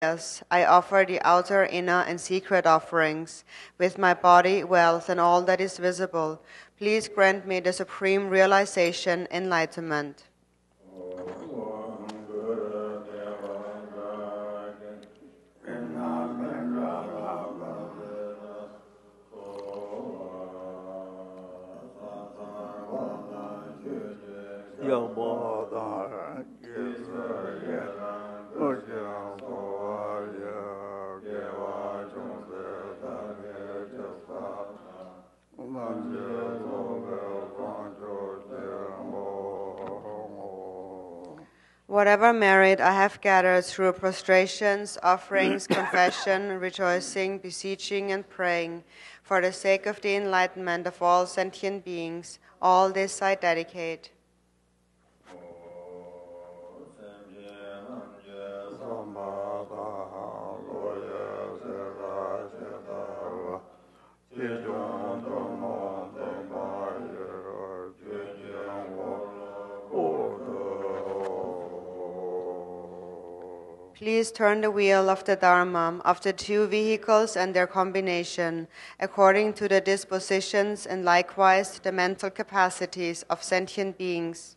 Yes, I offer the outer, inner, and secret offerings with my body, wealth, and all that is visible. Please grant me the supreme realization, enlightenment. Whatever merit I have gathered through prostrations, offerings, confession, rejoicing, beseeching, and praying, for the sake of the enlightenment of all sentient beings, all this I dedicate. Please turn the wheel of the Dharma, of the two vehicles and their combination, according to the dispositions and likewise the mental capacities of sentient beings.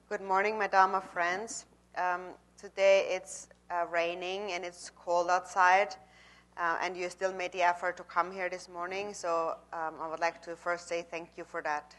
Good morning, my Dharma friends. Today it's raining and it's cold outside, and you still made the effort to come here this morning, so I would like to first say thank you for that.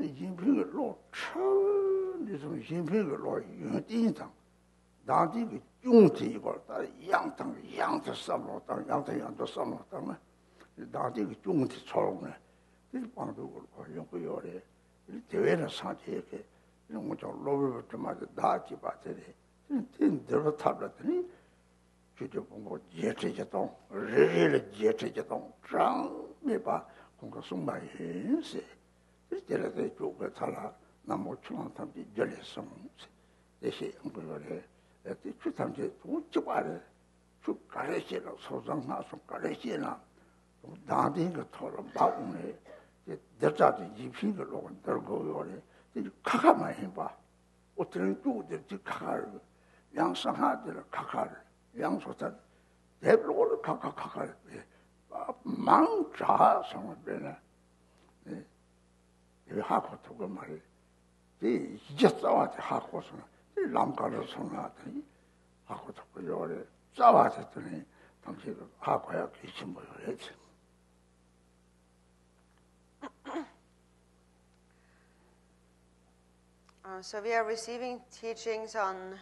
인생의 로 처음에서 인생의 로 인상 나한테 중지 이걸 다 양도 삼로 다 양도 삼로 다 나한테 중지 처음에 이 방도 그렇고 요거요래 이 대회는 사지에게 이런 거저 로브부터 맞아 나지 봐들이 진짜로 탑랐더니 주저 본거 예체제동 레레 예체제동 장메바 공가 송마인세 이제라도 조가 살아 나모처럼 담지 열렸어 대시 응거래 그 추탐제 도치바래 주 가래시로 소장나서 가래시나 나한테 그 토론 바구네 여자도 입힌을 놓고 들고 요래 카카만 해봐 어떤 주들 카카를 양상하들 카카를 양소다 대블로를 카카를 망자 성을 이 하고 두고 말이 이 이제 싸워지 하고서 이 남가를 성하더니 하고 두고 요래 싸워졌더니 당신을 하고야 계신 거예요. So we are receiving teachings on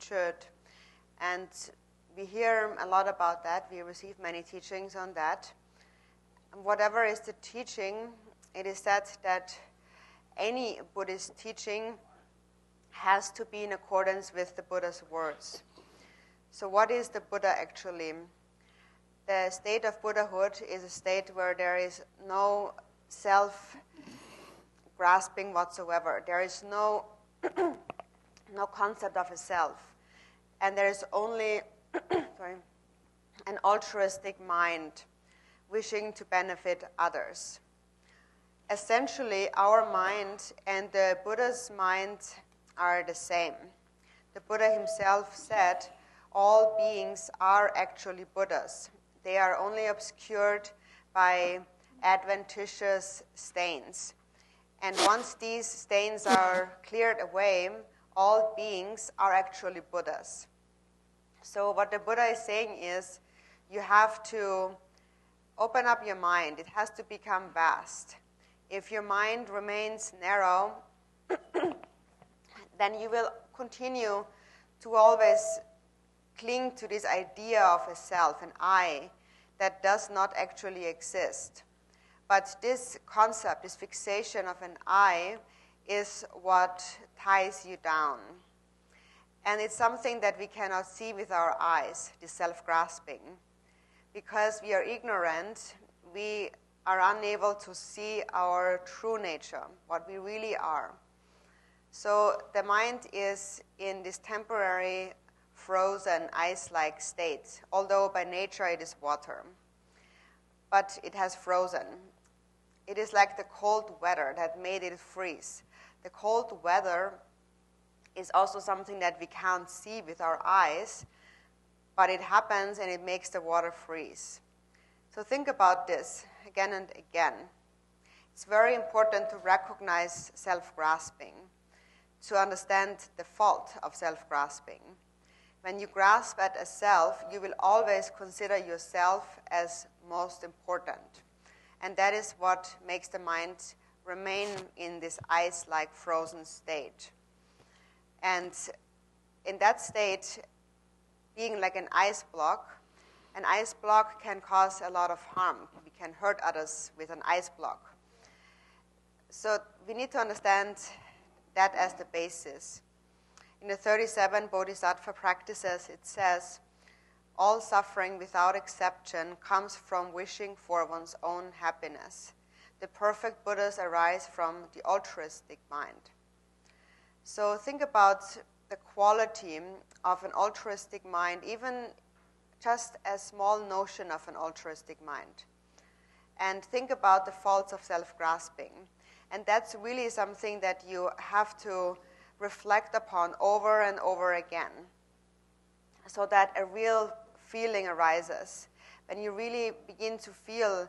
Chöd, and we hear a lot about that. We receive many teachings on that. Whatever is the teaching, it is said that any Buddhist teaching has to be in accordance with the Buddha's words. So what is the Buddha actually? The state of Buddhahood is a state where there is no self-grasping whatsoever. There is no concept of a self. And there is only an altruistic mind wishing to benefit others. Essentially, our mind and the Buddha's mind are the same. The Buddha himself said, all beings are actually Buddhas. They are only obscured by adventitious stains. And once these stains are cleared away, all beings are actually Buddhas. So what the Buddha is saying is, you have to open up your mind. It has to become vast. If your mind remains narrow, then you will continue to always cling to this idea of a self, an I, that does not actually exist. But this concept, this fixation of an I, is what ties you down. And it's something that we cannot see with our eyes, this self-grasping. Because we are ignorant, we are unable to see our true nature, what we really are. So the mind is in this temporary, frozen, ice-like state, although by nature it is water. But it has frozen. It is like the cold weather that made it freeze. The cold weather is also something that we can't see with our eyes, but it happens and it makes the water freeze. So think about this again and again. It's very important to recognize self-grasping, to understand the fault of self-grasping. When you grasp at a self, you will always consider yourself as most important. And that is what makes the mind remain in this ice-like frozen state. And in that state, being like an ice block can cause a lot of harm. We can hurt others with an ice block. So we need to understand that as the basis. In the 37 Bodhisattva practices, it says, all suffering without exception comes from wishing for one's own happiness. The perfect Buddhas arise from the altruistic mind. So think about the quality of an altruistic mind, even just a small notion of an altruistic mind. And think about the faults of self-grasping. And that's really something that you have to reflect upon over and over again, so that a real feeling arises. When you really begin to feel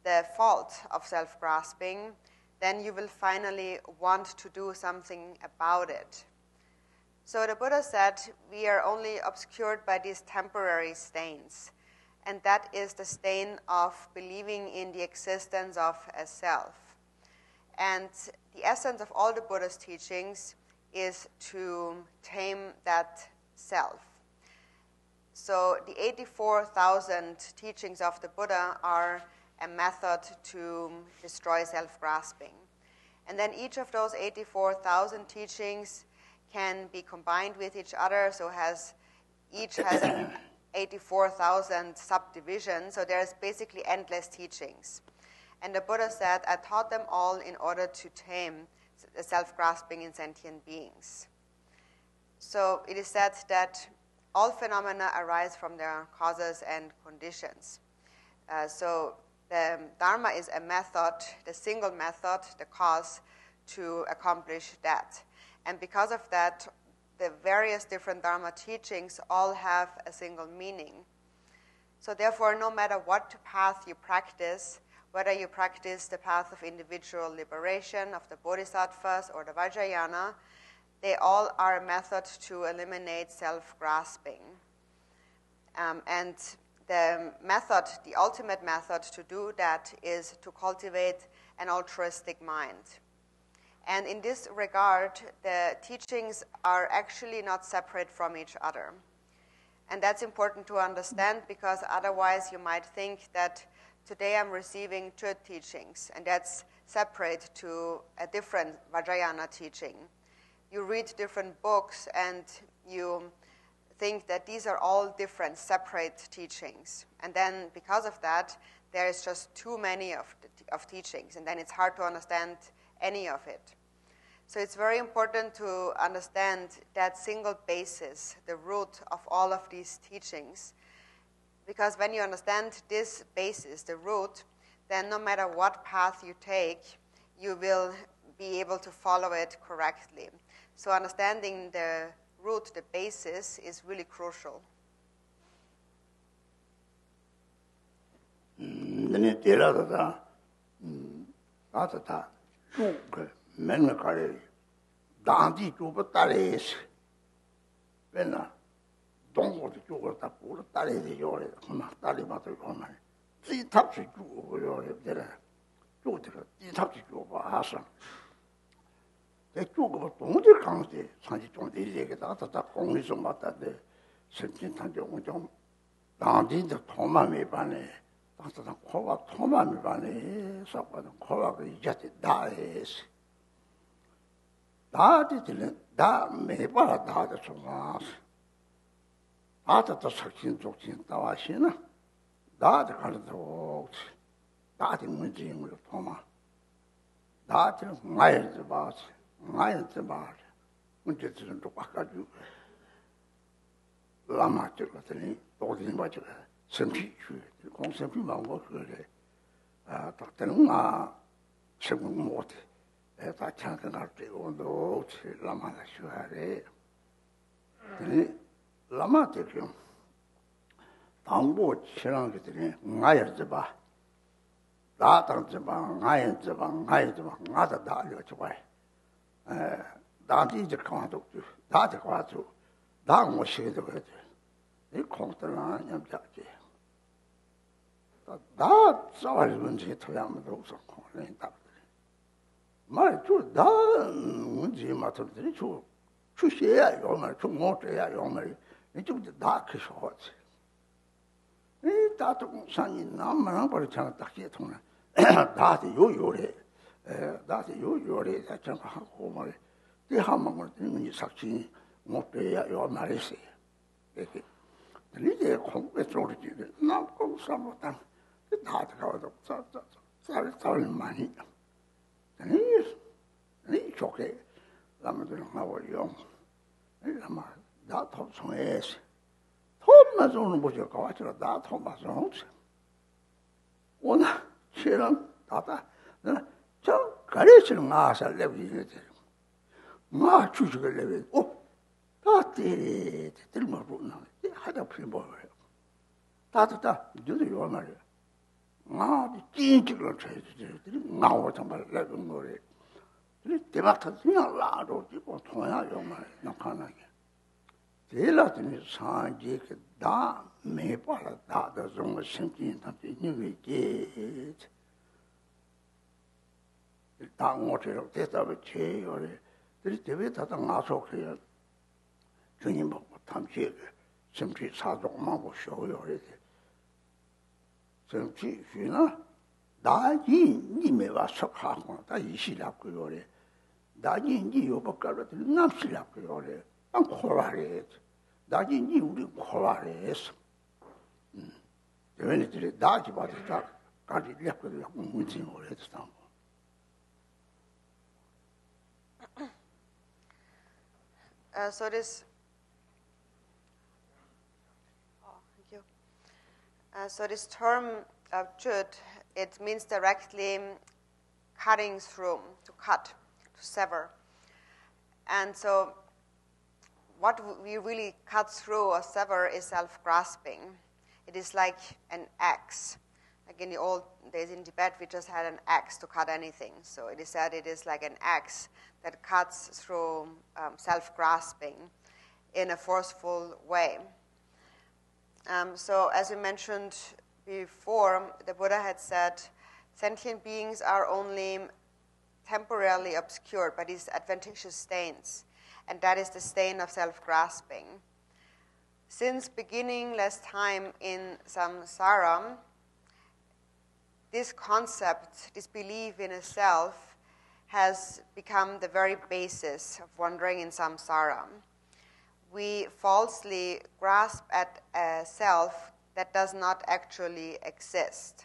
the fault of self-grasping, then you will finally want to do something about it. So the Buddha said, we are only obscured by these temporary stains, and that is the stain of believing in the existence of a self. And the essence of all the Buddha's teachings is to tame that self. So the 84,000 teachings of the Buddha are a method to destroy self-grasping. And then each of those 84,000 teachings can be combined with each other, so each has an 84,000 subdivisions, so there's basically endless teachings. And the Buddha said, I taught them all in order to tame the self-grasping in sentient beings. So it is said that all phenomena arise from their causes and conditions. So the Dharma is a method, the single method, the cause to accomplish that. And because of that, the various different Dharma teachings all have a single meaning. So therefore, no matter what path you practice, whether you practice the path of individual liberation of the Bodhisattvas or the Vajrayana, they all are a method to eliminate self-grasping. And the method, the ultimate method to do that is to cultivate an altruistic mind. And in this regard, the teachings are actually not separate from each other. And that's important to understand, because otherwise you might think that today I'm receiving truth teachings, and that's separate to a different Vajrayana teaching. You read different books and you think that these are all different, separate teachings. And then because of that, there is just too many of teachings, and then it's hard to understand any of it. So it's very important to understand that single basis, the root of all of these teachings, because when you understand this basis, the root, then no matter what path you take, you will be able to follow it correctly. So understanding the root, the basis, is really crucial. 당어처럼 대답을 제요래. 그리 대비 다다 나서게 주님 보고 탐지 심지 사족만 보셔요래. 심지 주나 나이 님에 와서 가고 다 이시라고 요래. 나이 니 요박가로 남시라고 요래. 안 코라래. 나이 니 우리 코라래서. 왜냐들이 나지 받았다. 가지 lep거든 문진 오래됐다. So this. Oh, thank you. So this term jud, it means directly cutting through, to cut, to sever. And so what we really cut through or sever is self-grasping. It is like an axe. Like in the old days in Tibet, we just had an axe to cut anything. So it is said it is like an axe that cuts through self-grasping in a forceful way. So as we mentioned before, the Buddha had said, sentient beings are only temporarily obscured by these adventitious stains, and that is the stain of self-grasping. Since beginningless time in samsara, this concept, this belief in a self, has become the very basis of wandering in samsara. We falsely grasp at a self that does not actually exist.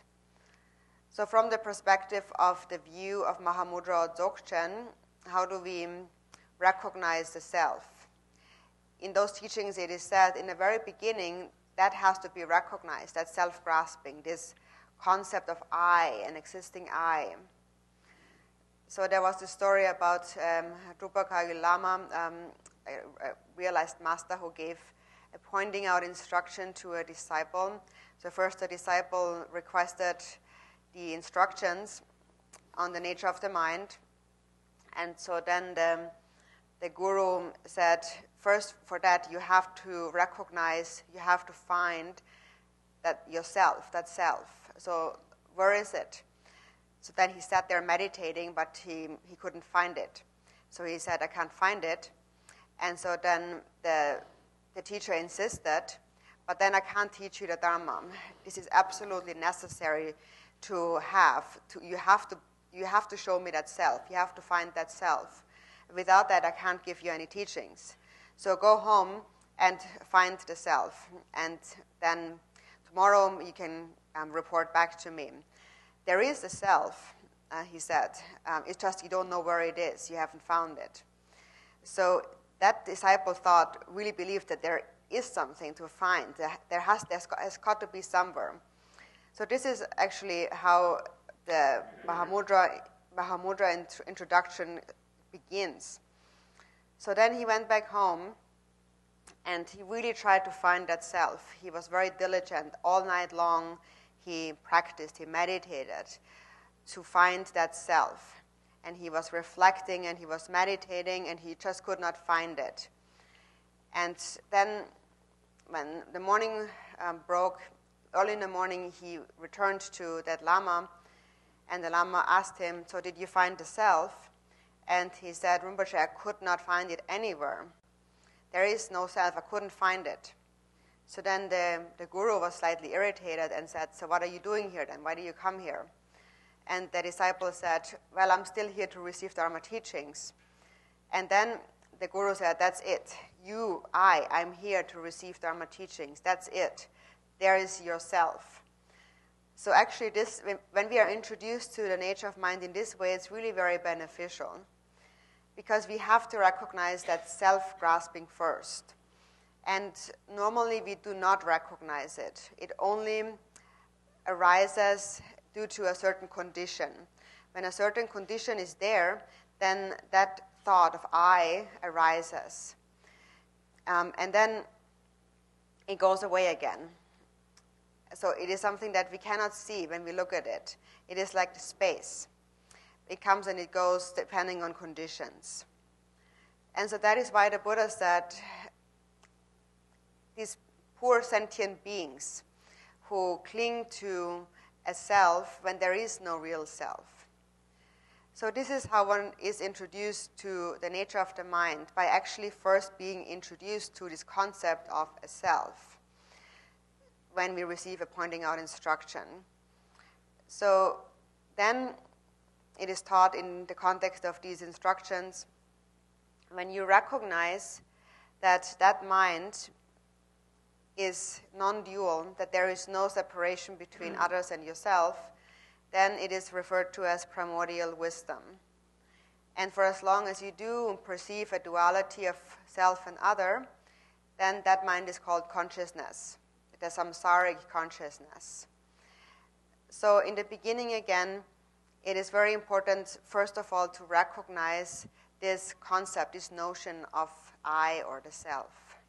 So from the perspective of the view of Mahamudra Dzogchen, how do we recognize the self? In those teachings it is said in the very beginning that has to be recognized, that self-grasping, this concept of I, an existing I. So there was the story about Drupakagi Lama, a realized master who gave a pointing out instruction to a disciple. So first the disciple requested the instructions on the nature of the mind. And so then the guru said, first for that you have to recognize, you have to find that yourself, that self. So where is it? So then he sat there meditating, but he couldn't find it. So he said, I can't find it. And so then the teacher insisted, but then I can't teach you the Dharma. This is absolutely necessary to have. You have to show me that self. You have to find that self. Without that, I can't give you any teachings. So go home and find the self. And then tomorrow you can report back to me. There is a self, he said. It's just you don't know where it is. You haven't found it. So that disciple really believed that there is something to find. There's got to be somewhere. So this is actually how the Mahamudra introduction begins. So then he went back home and he really tried to find that self. He was very diligent. All night long he practiced, he meditated to find that self. And he was reflecting and he was meditating and he just could not find it. And then when the morning broke, early in the morning he returned to that Lama, and the Lama asked him, so did you find the self? And he said, Rinpoche, I could not find it anywhere. There is no self, I couldn't find it. So then the guru was slightly irritated and said, so what are you doing here then? Why do you come here? And the disciple said, well, I'm still here to receive Dharma teachings. And then the guru said, that's it. I'm here to receive Dharma teachings. That's it. There is yourself. So actually when we are introduced to the nature of mind in this way, it's really very beneficial. Because we have to recognize that self-grasping first. And normally we do not recognize it. It only arises due to a certain condition. When a certain condition is there, then that thought of I arises. And then it goes away again. So it is something that we cannot see when we look at it. It is like the space. It comes and it goes depending on conditions. And so that is why the Buddha said, these poor sentient beings who cling to a self when there is no real self. So this is how one is introduced to the nature of the mind, by actually first being introduced to this concept of a self when we receive a pointing out instruction. So then it is taught in the context of these instructions, when you recognize that that mind is non-dual, that there is no separation between others and yourself, then it is referred to as primordial wisdom. And for as long as you do perceive a duality of self and other, then that mind is called consciousness, the samsaric consciousness. So in the beginning again, it is very important, first of all, to recognize this concept, this notion of I or the self.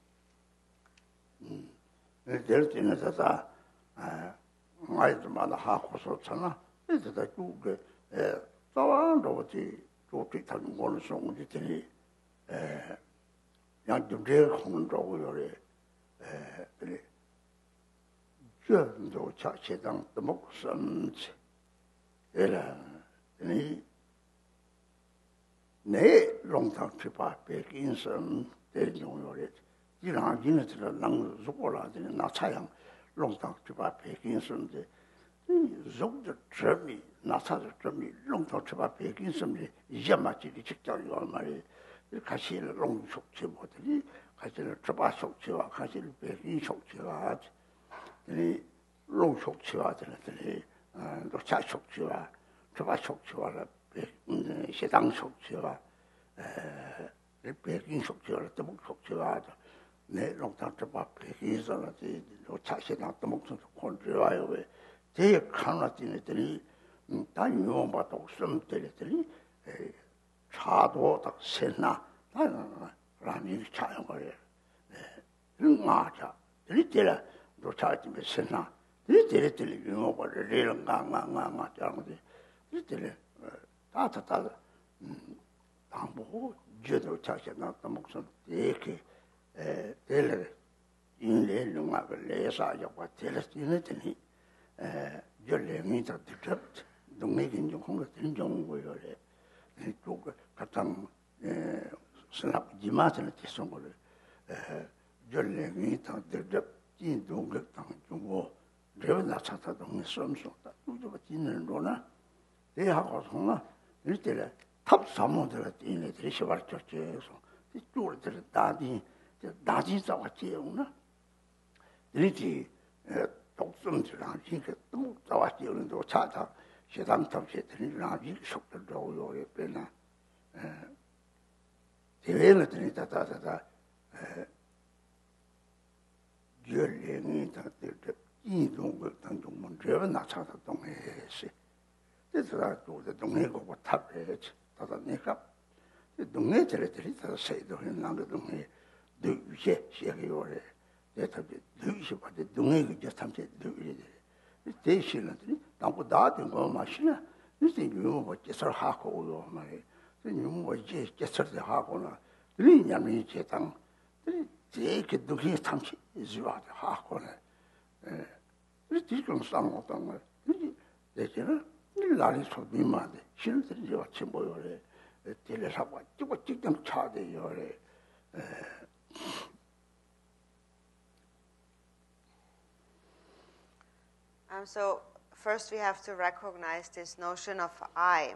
So first we have to recognize this notion of I,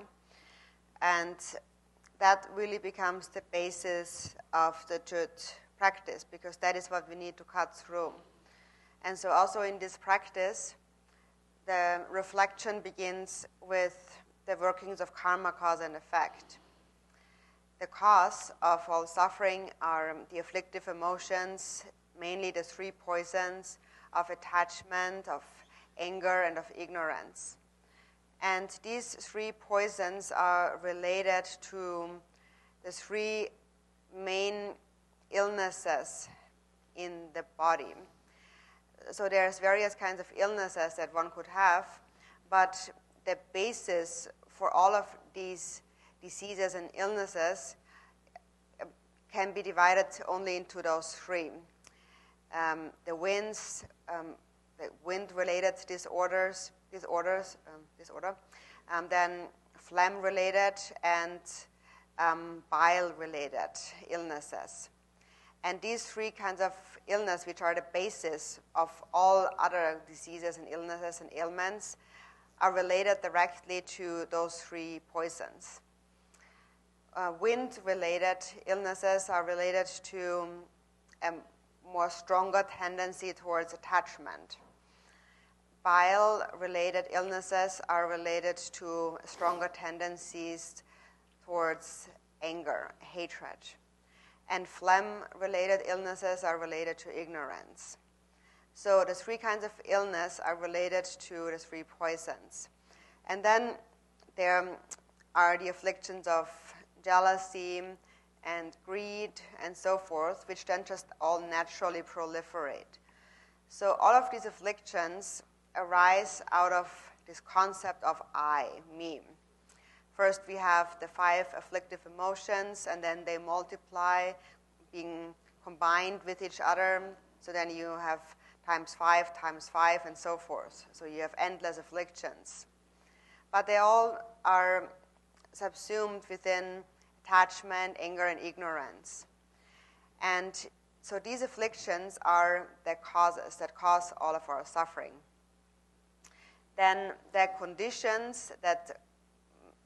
and that really becomes the basis of the Jut practice, because that is what we need to cut through. And so also in this practice, the reflection begins with the workings of karma, cause and effect. The cause of all suffering are the afflictive emotions, mainly the three poisons of attachment, of anger, and of ignorance. And these three poisons are related to the three main illnesses in the body. So there's various kinds of illnesses that one could have, but the basis for all of these diseases and illnesses can be divided only into those three. The wind-related disorder, then phlegm-related and bile-related illnesses. And these three kinds of illness, which are the basis of all other diseases and illnesses and ailments, are related directly to those three poisons. Wind-related illnesses are related to a more stronger tendency towards attachment. Bile-related illnesses are related to stronger tendencies towards anger, hatred. And phlegm-related illnesses are related to ignorance. So the three kinds of illness are related to the three poisons. And then there are the afflictions of jealousy and greed and so forth, which then just all naturally proliferate. So all of these afflictions arise out of this concept of I, me. First, we have the 5 afflictive emotions, and then they multiply, being combined with each other. So then you have times 5, and so forth. So you have endless afflictions. But they all are subsumed within attachment, anger, and ignorance. And so these afflictions are the causes that cause all of our suffering. Then the conditions that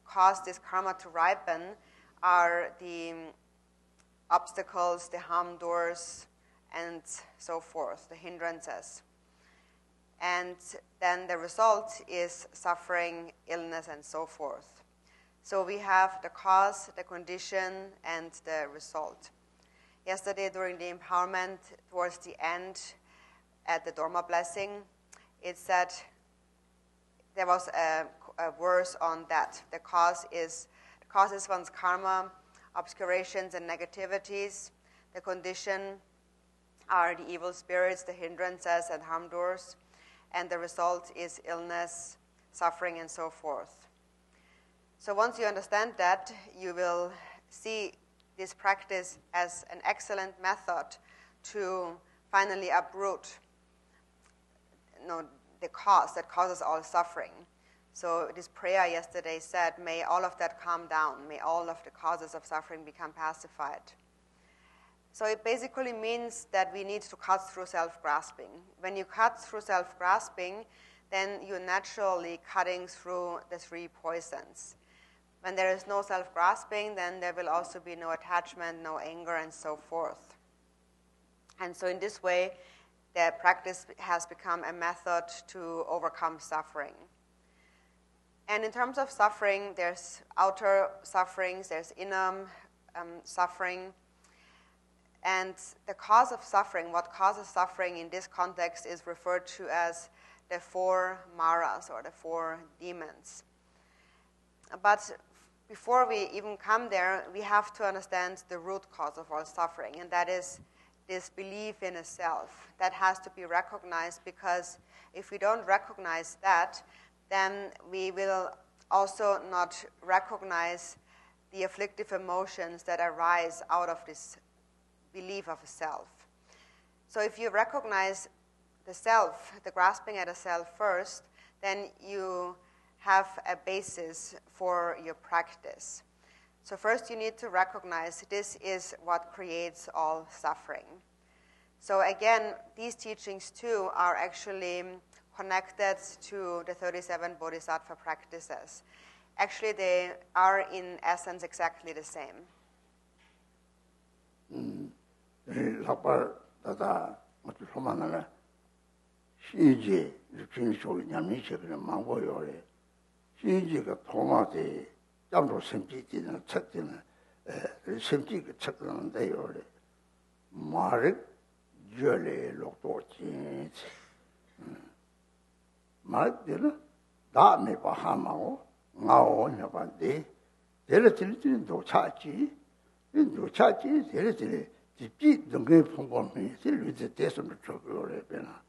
cause this karma to ripen are the obstacles, the harm doors, and so forth, the hindrances. And then the result is suffering, illness, and so forth. So we have the cause, the condition, and the result. Yesterday during the empowerment, towards the end, at the Dharma blessing, it said, there was a verse on that. The cause is one's karma, obscurations, and negativities. The condition are the evil spirits, the hindrances, and harm doors. And the result is illness, suffering, and so forth. So once you understand that, you will see this practice as an excellent method to finally uproot the cause that causes all suffering. So this prayer yesterday said, may all of that calm down, may all of the causes of suffering become pacified. So it basically means that we need to cut through self-grasping. When you cut through self-grasping, then you're naturally cutting through the three poisons. When there is no self-grasping, then there will also be no attachment, no anger, and so forth. And so in this way, the practice has become a method to overcome suffering. And in terms of suffering, there's outer sufferings, there's inner suffering. And the cause of suffering, what causes suffering in this context is referred to as the 4 maras, or the 4 demons. But before we even come there, we have to understand the root cause of all suffering, and that is this belief in a self. That has to be recognized, because if we don't recognize that, then we will also not recognize the afflictive emotions that arise out of this belief of a self. So if you recognize the self, the grasping at a self first, then you have a basis for your practice. So first you need to recognize this is what creates all suffering. So again, these teachings too are actually connected to the 37 Bodhisattva practices. Actually, they are in essence exactly the same. Lapar tata matu somanala 신지 중소기 냠니식을 망고요래 신지가 통화대 잠도 심지지는 책지는 심지가 책는데요래 말을 열에 lok도지 말들은 다음에 봐하마고 나오냐반데 데르들들은 도착지 도착지 데르들 집이 등에 풍부하면 실루엣 대선을 저거래 배나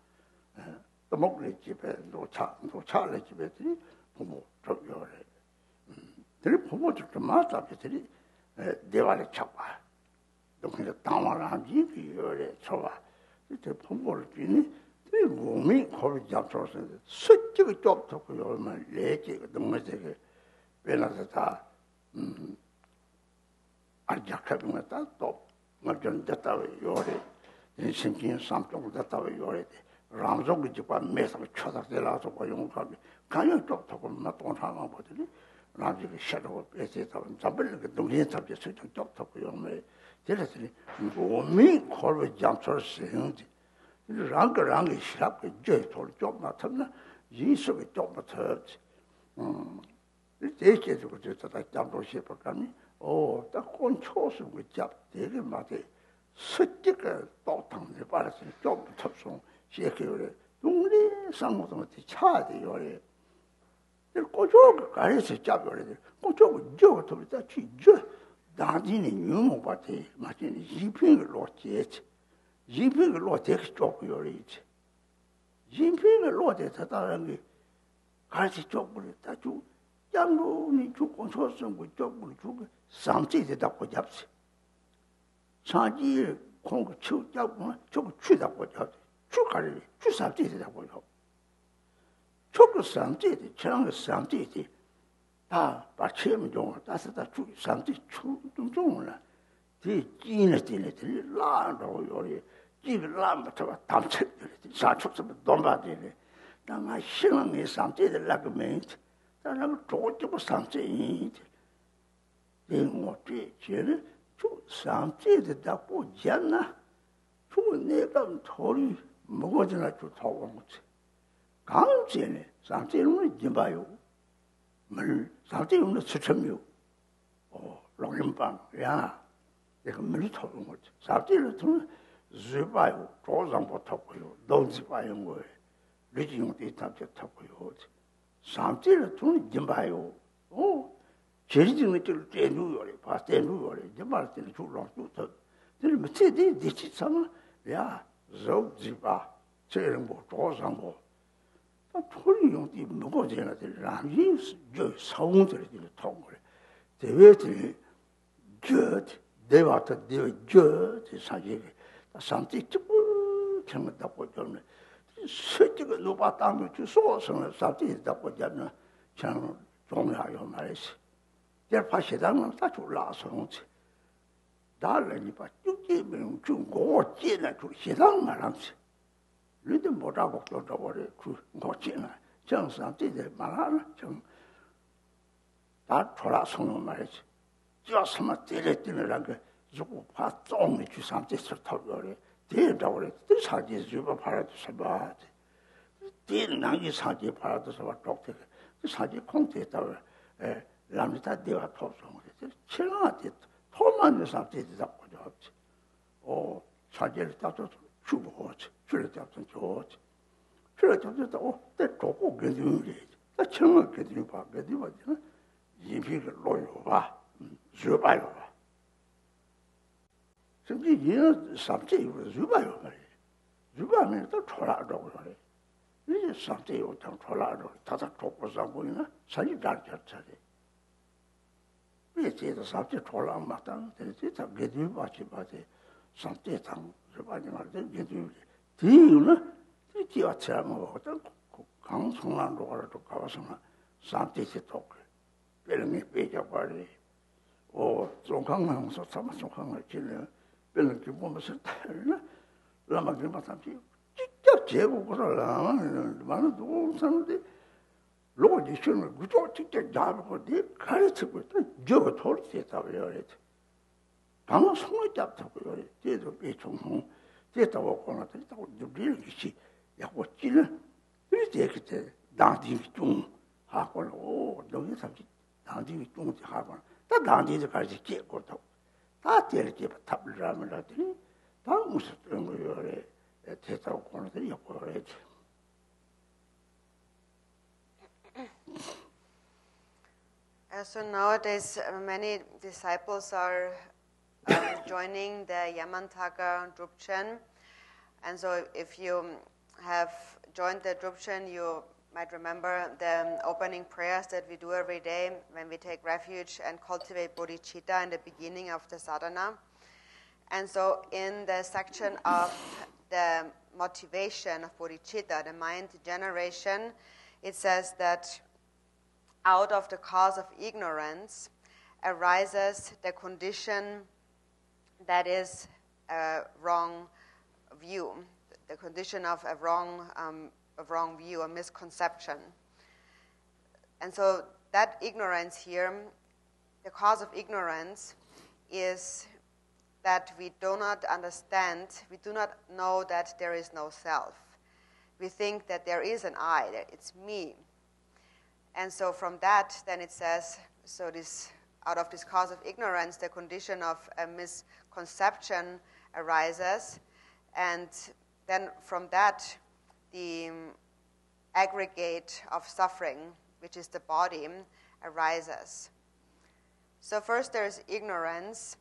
또 먹을 집에 도착을 집에들이 부모 저거래 들이 부모 좀 맞다 배들이 대화를 잡아 동네 담아라지 비어래 쳐봐 이제 부모를 주니 이 몸이 거기 잡혀서 수직이 좁다고 얼마 내게 동네에 Benata, Arjakavinata, top, Marjan Datawe Yore, in sinking something Datawe Yore, Ramzong Japan, Mesa Chata de la Sokoyong, can you talk to them not on how about it? Ramsey shadow of places of somebody don't hear subject to talk to you. Seriously, me always jumps or sings. Rang is sharp with joy for job matter, years of a job matter. This is what I jump or ship of coming. Oh, the controls with job, taking matter. Such a thought on the balance job top shake your only some of them charge your. 고조 가르쳐 잡아야 돼. 고조 저도 다 취저 다진이 유모 같이 마찬가지 지핑을 놓지. 지핑을 놓지 쪽요리지. 지핑을 놓지 다다는 게 가르쳐 쪽을 다주 양로니 주고 소송 쪽을 주고 상지에다 고잡지. 자기 공부 치우자고 좀 취다고 잡지. 주가리 주상지에다 고잡. 초그 상지에 저런 상지에 다 받치면 좀 다스다 주 상지 중중을 이 기능들이 라로 요리 지금 라부터 담책들이 사축스면 돈받이네 나가 신앙의 상지에 라그멘트 나는 조금 상지에 이모티 제를 주 상지에 다 보잖아 주 내가 돌이 먹어지나 주 타고 먹지 강제네 상태는 이봐요. 물 상태는 수천묘. 롱림방 야. 내가 물이 터는 거지. 상태는 좀 즈바요. 조상부터 고요. 너지바요 뭐. 리징 데이터부터 타고요. 상태는 좀 이봐요. 제리징을 줄 때누요래. 파테누요래. 이말 때는 줄로 또. 근데 뭐지? 디치 삼아. 야. 저지바. 제는 뭐 조상고 토리 용띠 먹어져야 될 라미 저 사운드들이 통을 대외들이 저 대와터 대외 저 사실 상태 쭉 참다고 저는 세계가 누가 땅을 주소서는 상태다고 저는 참 종하여 말이지 제 파시당은 다 졸라서는지 달래니 봐 쭉기면 중고 지나 주 시당 말함지 리듬 뭐라고 그러더라고요. 그 뭐지나 정상들이 말하는 정다 돌아서는 말이지. 저스마 때렸더니라 그 누구 파종이 주상태서 터버려. 대다고 그래. 그 사지 주고 팔아서 봐. 대난이 사지 팔아서 봐. 독대. 그 사지 콩대다고 남자 대화 토성 그래. 체랑한테 토만 상태에서 잡고 잡지. 사지를 따서 주고 줄을 잡던 좋지. 줄을 잡던 때 조고 그들이 다 청을 그들이 봐. 그들이 봐잖아. 이비를 놓여 봐. 줘봐요 봐.甚至얘는 삼재요. 줘봐요 말이야. 줘봐면 또 돌아라고 그래. 이제 삼재요. 좀 돌아라고. 다다 좁고 사고이나 사지 잘 쳤지. 왜 제도 삼재 돌아 맞다. 되지. 다 그들이 봐지. 삼재당 줘봐지 말때 그들이 뒤는 뒤와처럼 어떤 강성난로 가도 가서나 상태에서 또 별명이 빼져버리. 종강하면서 참송강을 지내 별명이 보면서 달나 라마들 마찬가지. 직접 제국으로 라마는 누구 사는데 로지션을 그저 직접 잡고 네 가르치고 있다. 저 돌리겠다 그래. 강성을 잡다고 그래. 제도 빼종홍 됐다고 거나들 있다고 늘리기 야고 찌는 이제 그때 나한테 좀 하고 너희 삼지 나한테 좀 하고 다 나한테 가르치 깨고 다 때리게 탑을라면 하더니 다 무슨 거요 됐다고 거나들 야고 그래. So nowadays many disciples are joining the Yamantaka Drupchen. And so if you have joined the Drupchen, you might remember the opening prayers that we do every day when we take refuge and cultivate bodhicitta in the beginning of the sadhana. And so in the section of the motivation of bodhicitta, the mind generation, it says that out of the cause of ignorance arises the condition that is a wrong view, the condition of a wrong view, a misconception. And so that ignorance here, the cause of ignorance is that we do not understand, we do not know that there is no self. We think that there is an I, that it's me. And so from that, then it says, so this, out of this cause of ignorance, the condition of a misconception arises, and then from that, the aggregate of suffering, which is the body, arises. So first there is ignorance,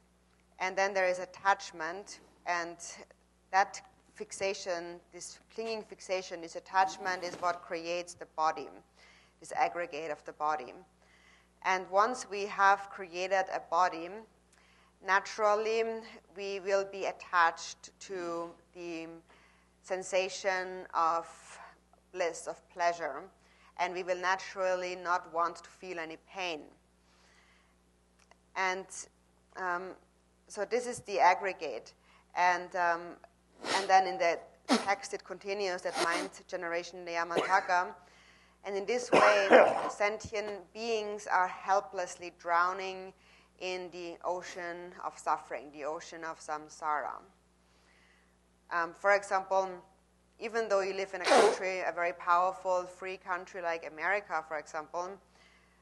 and then there is attachment, and that fixation, this clinging fixation, this attachment is what creates the body, this aggregate of the body. And once we have created a body, naturally we will be attached to the sensation of bliss, of pleasure, and we will naturally not want to feel any pain. And so this is the aggregate. And then in the text it continues that mind generation niyamantaka. And in this way, sentient beings are helplessly drowning in the ocean of suffering, the ocean of samsara. For example, even though you live in a country, a very powerful, free country like America, for example,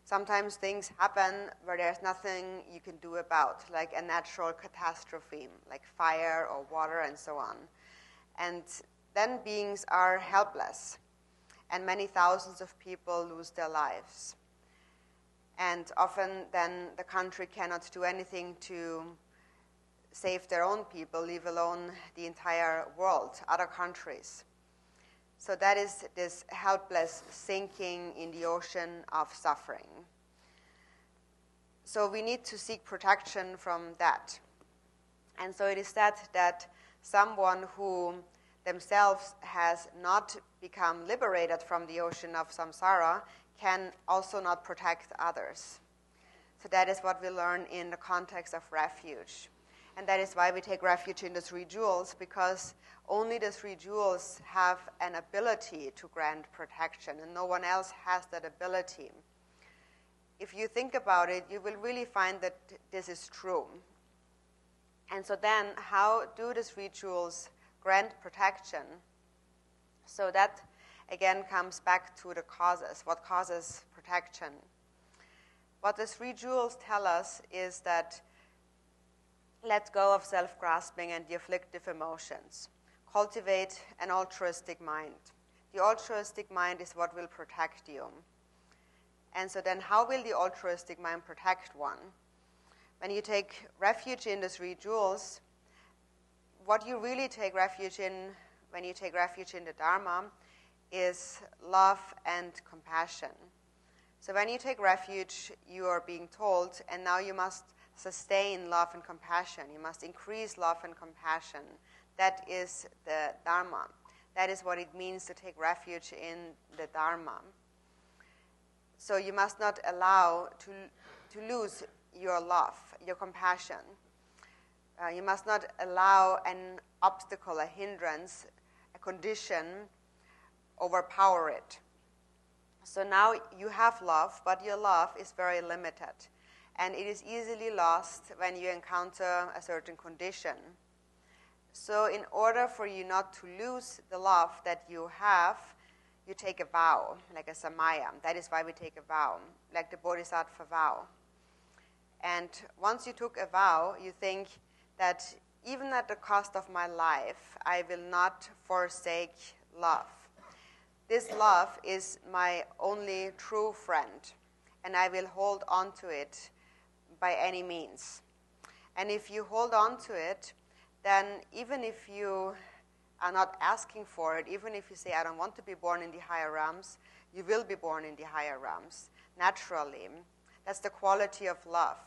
sometimes things happen where there's nothing you can do about, like a natural catastrophe, like fire or water and so on. And then beings are helpless, and many thousands of people lose their lives. And often then the country cannot do anything to save their own people, leave alone the entire world, other countries. So that is this helpless sinking in the ocean of suffering. So we need to seek protection from that. And so it is said that someone who themselves has not become liberated from the ocean of samsara can also not protect others. So that is what we learn in the context of refuge. And that is why we take refuge in the three jewels, because only the three jewels have an ability to grant protection, and no one else has that ability. If you think about it, you will really find that this is true. And so then, how do the three jewels grant protection? So that, again, comes back to the causes. What causes protection? What the three jewels tell us is that let go of self-grasping and the afflictive emotions. Cultivate an altruistic mind. The altruistic mind is what will protect you. And so then how will the altruistic mind protect one? When you take refuge in the three jewels, what you really take refuge in when you take refuge in the Dharma is love and compassion. So when you take refuge, you are being told, and now you must sustain love and compassion. You must increase love and compassion. That is the Dharma. That is what it means to take refuge in the Dharma. So you must not allow to lose your love, your compassion. You must not allow an obstacle, a hindrance, a condition, overpower it. So now you have love, but your love is very limited. And it is easily lost when you encounter a certain condition. So in order for you not to lose the love that you have, you take a vow, like a samaya. That is why we take a vow, like the bodhisattva vow. And once you took a vow, you think that even at the cost of my life, I will not forsake love. This love is my only true friend, and I will hold on to it by any means. And if you hold on to it, then even if you are not asking for it, even if you say, I don't want to be born in the higher realms, you will be born in the higher realms, naturally. That's the quality of love.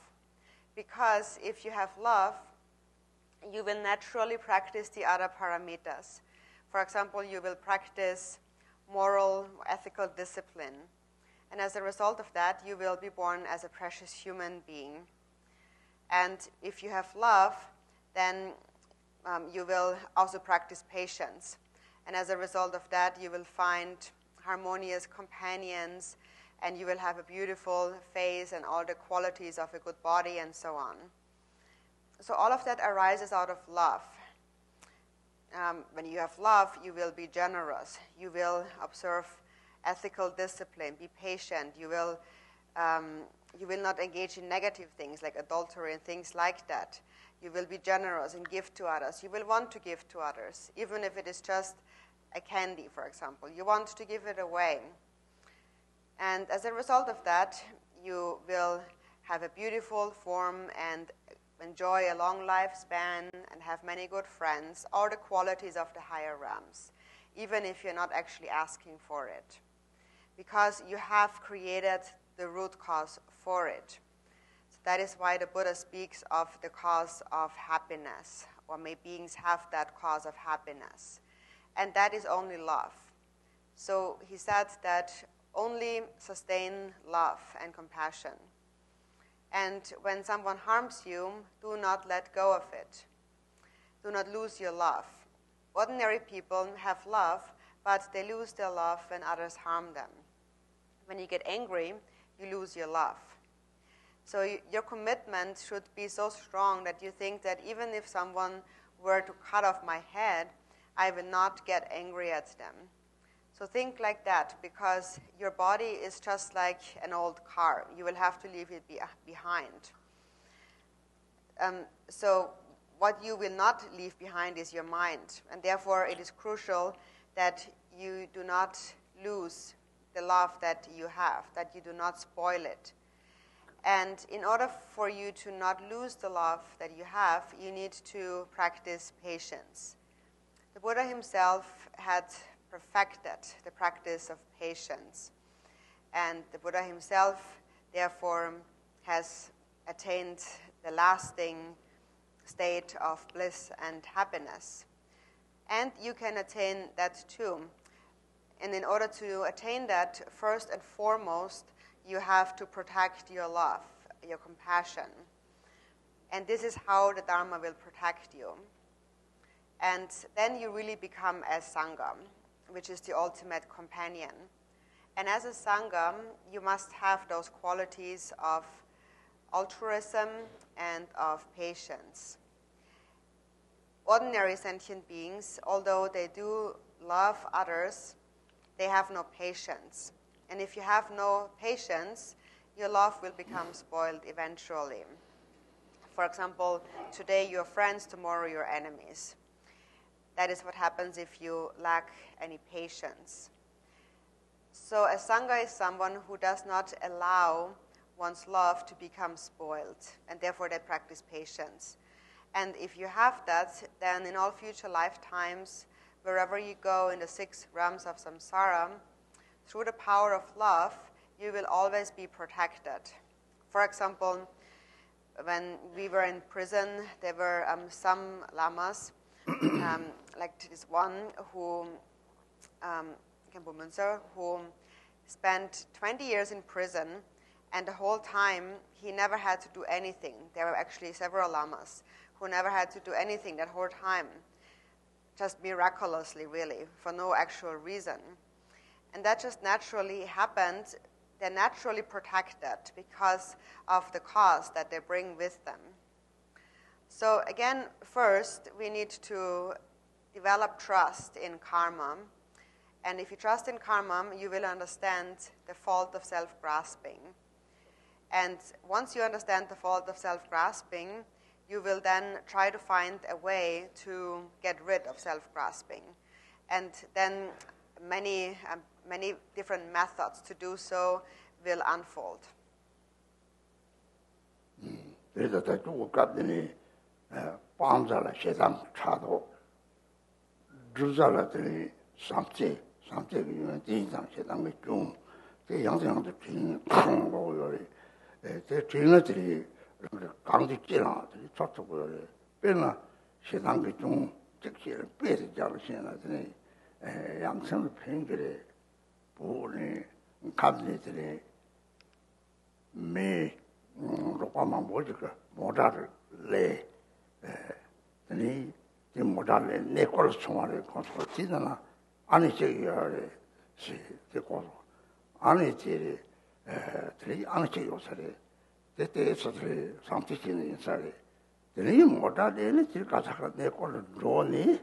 Because if you have love, you will naturally practice the other paramitas. For example, you will practice moral, ethical discipline. And as a result of that, you will be born as a precious human being. And if you have love, then you will also practice patience. And as a result of that, you will find harmonious companions, and you will have a beautiful face and all the qualities of a good body and so on. So all of that arises out of love. When you have love, you will be generous. You will observe ethical discipline, be patient. You will not engage in negative things like adultery and things like that. You will be generous and give to others. You will want to give to others, even if it is just a candy, for example. You want to give it away. And as a result of that, you will have a beautiful form and enjoy a long lifespan and have many good friends, all the qualities of the higher realms, even if you're not actually asking for it, because you have created the root cause for it. So that is why the Buddha speaks of the cause of happiness, or may beings have that cause of happiness. And that is only love. So he said that only sustain love and compassion. And when someone harms you, do not let go of it. Do not lose your love. Ordinary people have love, but they lose their love when others harm them. When you get angry, you lose your love. So your commitment should be so strong that you think that even if someone were to cut off my head, I will not get angry at them. So think like that, because your body is just like an old car. You will have to leave it behind. So what you will not leave behind is your mind. And therefore, it is crucial that you do not lose the love that you have, that you do not spoil it. And in order for you to not lose the love that you have, you need to practice patience. The Buddha himself had perfected the practice of patience. And the Buddha himself, therefore, has attained the lasting state of bliss and happiness. And you can attain that too. And in order to attain that, first and foremost, you have to protect your love, your compassion. And this is how the Dharma will protect you. And then you really become a Sangha, which is the ultimate companion. And as a Sangha, you must have those qualities of altruism and of patience. Ordinary sentient beings, although they do love others, they have no patience. And if you have no patience, your love will become spoiled eventually. For example, today you're friends, tomorrow you're enemies. That is what happens if you lack any patience. So a Sangha is someone who does not allow one's love to become spoiled, and therefore they practice patience. And if you have that, then in all future lifetimes, wherever you go in the 6 realms of samsara, through the power of love, you will always be protected. For example, when we were in prison, there were some lamas, like this one who, who spent 20 years in prison, and the whole time he never had to do anything. There were actually several lamas who never had to do anything that whole time, just miraculously, really, for no actual reason. And that just naturally happened. They're naturally protected because of the cause that they bring with them. So again, first, we need to develop trust in karma. And if you trust in karma, you will understand the fault of self-grasping. And once you understand the fault of self-grasping, you will then try to find a way to get rid of self-grasping. And then many different methods to do so will unfold. 그래서 더 주고 갔더니 빵자라 세상 차도 주자라더니 삼재 그냥 대상 세상의 좀그 양생도 진 강고요리 제 주인들이 강직지라들이 저쪽으로 빼나 세상의 좀 즉시를 빼서 잡으시나더니 양생의 팽결에 보니 감리들이 매 로마만 뭐지가 모자를 내 아니 이 모자를 내 걸어 총알을 건설 지나 아니 저기를 시고 아니 제 들이 아니 제 요소를 때때에서들 상태시는 인사를 들이 모자를 질 가사가 내 걸어 놓니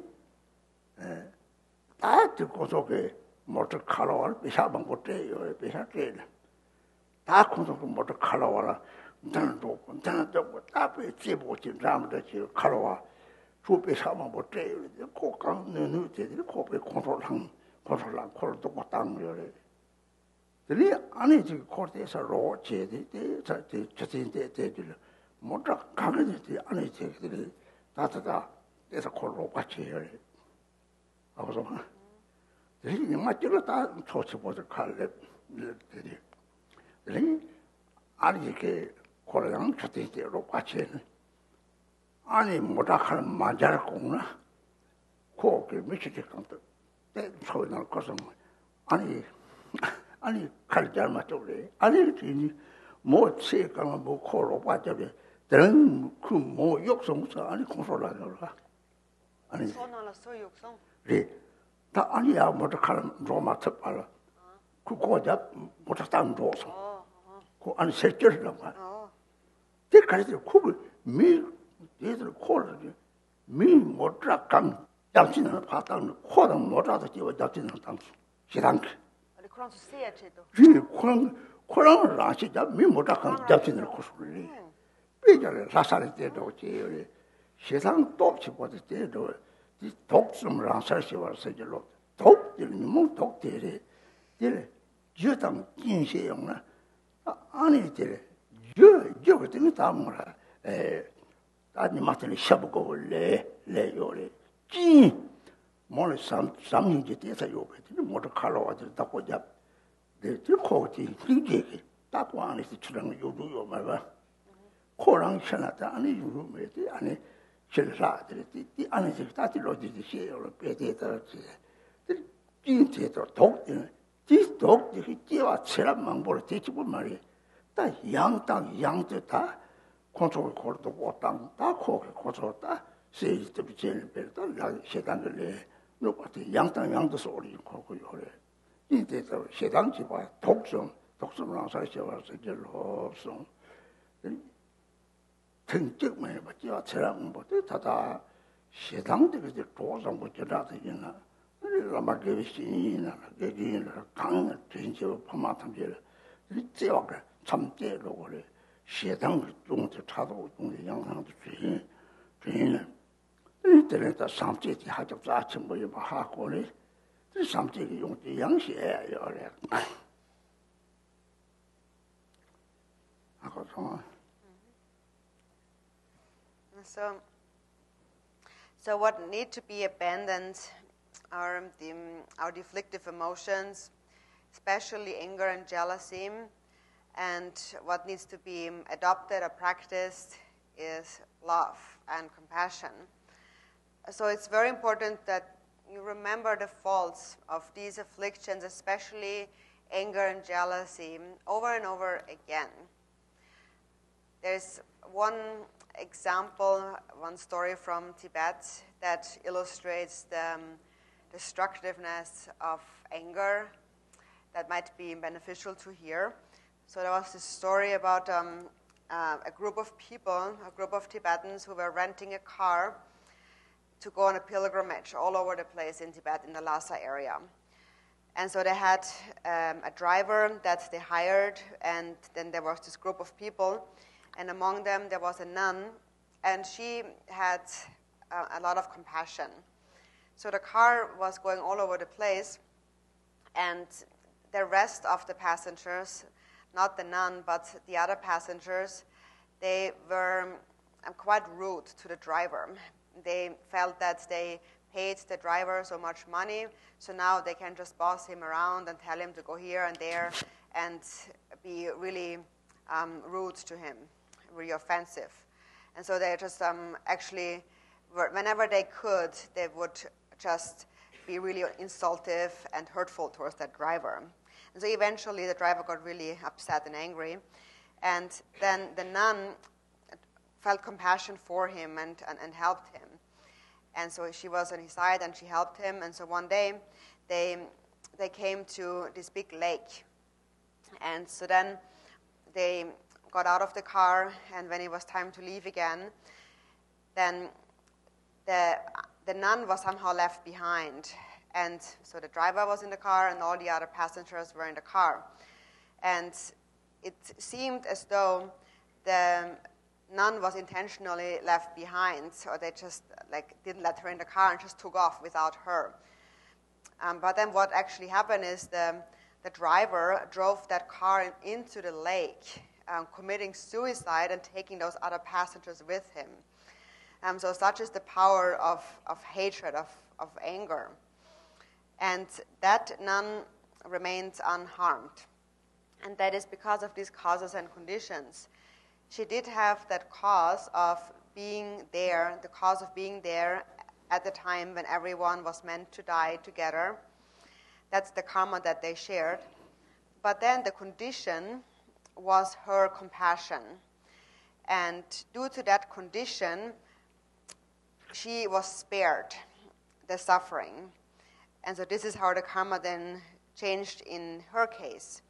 다 듣고서 그 모터 칼로를 비사방 못해요 비사게 다 콘서 그 모터 칼로라 단도 답에 제보지 잠도 칼로와 주배 사망 못해요 고강 너너들이 고배 컨트롤랑 콜도 못 당겨요 들이 안에 지금 코르테에서 로제데 저진데 되들 모터 가게데 안에 저들이 다다다 그래서 콜로 같이 해요 하고서 들이 맞지로 다 초치보서 칼레 들이 아니 이렇게 고래랑 저대로 같이 아니 못하는 만잘 공나 거기 미치게 간다 내 소리날 것은 아니 칼잘 맞죠래 아니 뭐 체가면 뭐 코로 빠져be 다른 그뭐 욕성서 아니 공소라더라 아니 손나라서 욕성 다 아니야 못하는 로마 특발 그 고자 못하는 도서 그 안에 설절이란 말 그래서 그걸 미 얘들 콜을 미 못라감 잡지는 파당 코당 못라도 지워 잡지는 당수 시당 그런 수세야지도 그런 라시자 미 못라감 잡지는 코스를 빼자를 라사를 때도 지요 시당 돕지 못할 때도 이 독숨을 라사시 와서절로 독들이 뭐 독들이 들 주당 인세용나 아니 들 저 같은 다 뭐라 아니 맞더니 샤보고 레요레 찌 뭐를 삼인지 돼서 요거들 모두 칼로와들 닦고 잡 들 코지 이게 닦고 안에서 출랑 요요 말봐 코랑 셔나다 아니 요메지 아니 실사들이 이 안에서 다 들어지지 시에요 빼대더지 들 찌제도 독들 지 독들이 찌와 체란 망보를 대치고 말이 다 양땅 양뜻다 control corto botang da ko controlta se te bichel perda la shedan le no pati yang tang yang de so ri ko ko yore ni de so shedan ji ba 독성 lang sa che wa se je lo so tenjek me ba ji wa chelang bo de ta da shedan de ge do sang bo je da de yin na la ma ge shi na ge ji na kang de je pa ma tam je le ji wa ge 참 제로 그래 시당 중도 차도 중의 영상도 주인 이들에다 삼제지 하적 자침 뭐 하고래 이 삼제기 용지 양시에요 그래 하고서 So what need to be abandoned are our deflective emotions, especially anger and jealousy. And what needs to be adopted or practiced is love and compassion. So it's very important that you remember the faults of these afflictions, especially anger and jealousy, over and over again. There's one example, one story from Tibet that illustrates the destructiveness of anger that might be beneficial to hear. So there was this story about a group of people, a group of Tibetans who were renting a car to go on a pilgrimage all over the place in Tibet, in the Lhasa area. And so they had a driver that they hired, and then there was this group of people, and among them there was a nun, and she had a lot of compassion. So the car was going all over the place, and the rest of the passengers, not the nun, but the other passengers, they were quite rude to the driver. They felt that they paid the driver so much money, so now they can just boss him around and tell him to go here and there and be really rude to him, really offensive. And so they just actually, whenever they could, they would just be really insultive and hurtful towards that driver. And so eventually the driver got really upset and angry. And then the nun felt compassion for him and helped him. And so she was on his side and she helped him. And so one day they came to this big lake. And so then they got out of the car, and when it was time to leave again, then the nun was somehow left behind. And so the driver was in the car and all the other passengers were in the car. And it seemed as though the nun was intentionally left behind, so they just didn't let her in the car and just took off without her. But then what actually happened is the driver drove that car into the lake, committing suicide and taking those other passengers with him. So such is the power of hatred, of anger. And that nun remains unharmed. And that is because of these causes and conditions. She did have that cause of being there, the cause of being there at the time when everyone was meant to die together. That's the karma that they shared. But then the condition was her compassion. And due to that condition, she was spared the suffering. And so this is how the karma then changed in her case.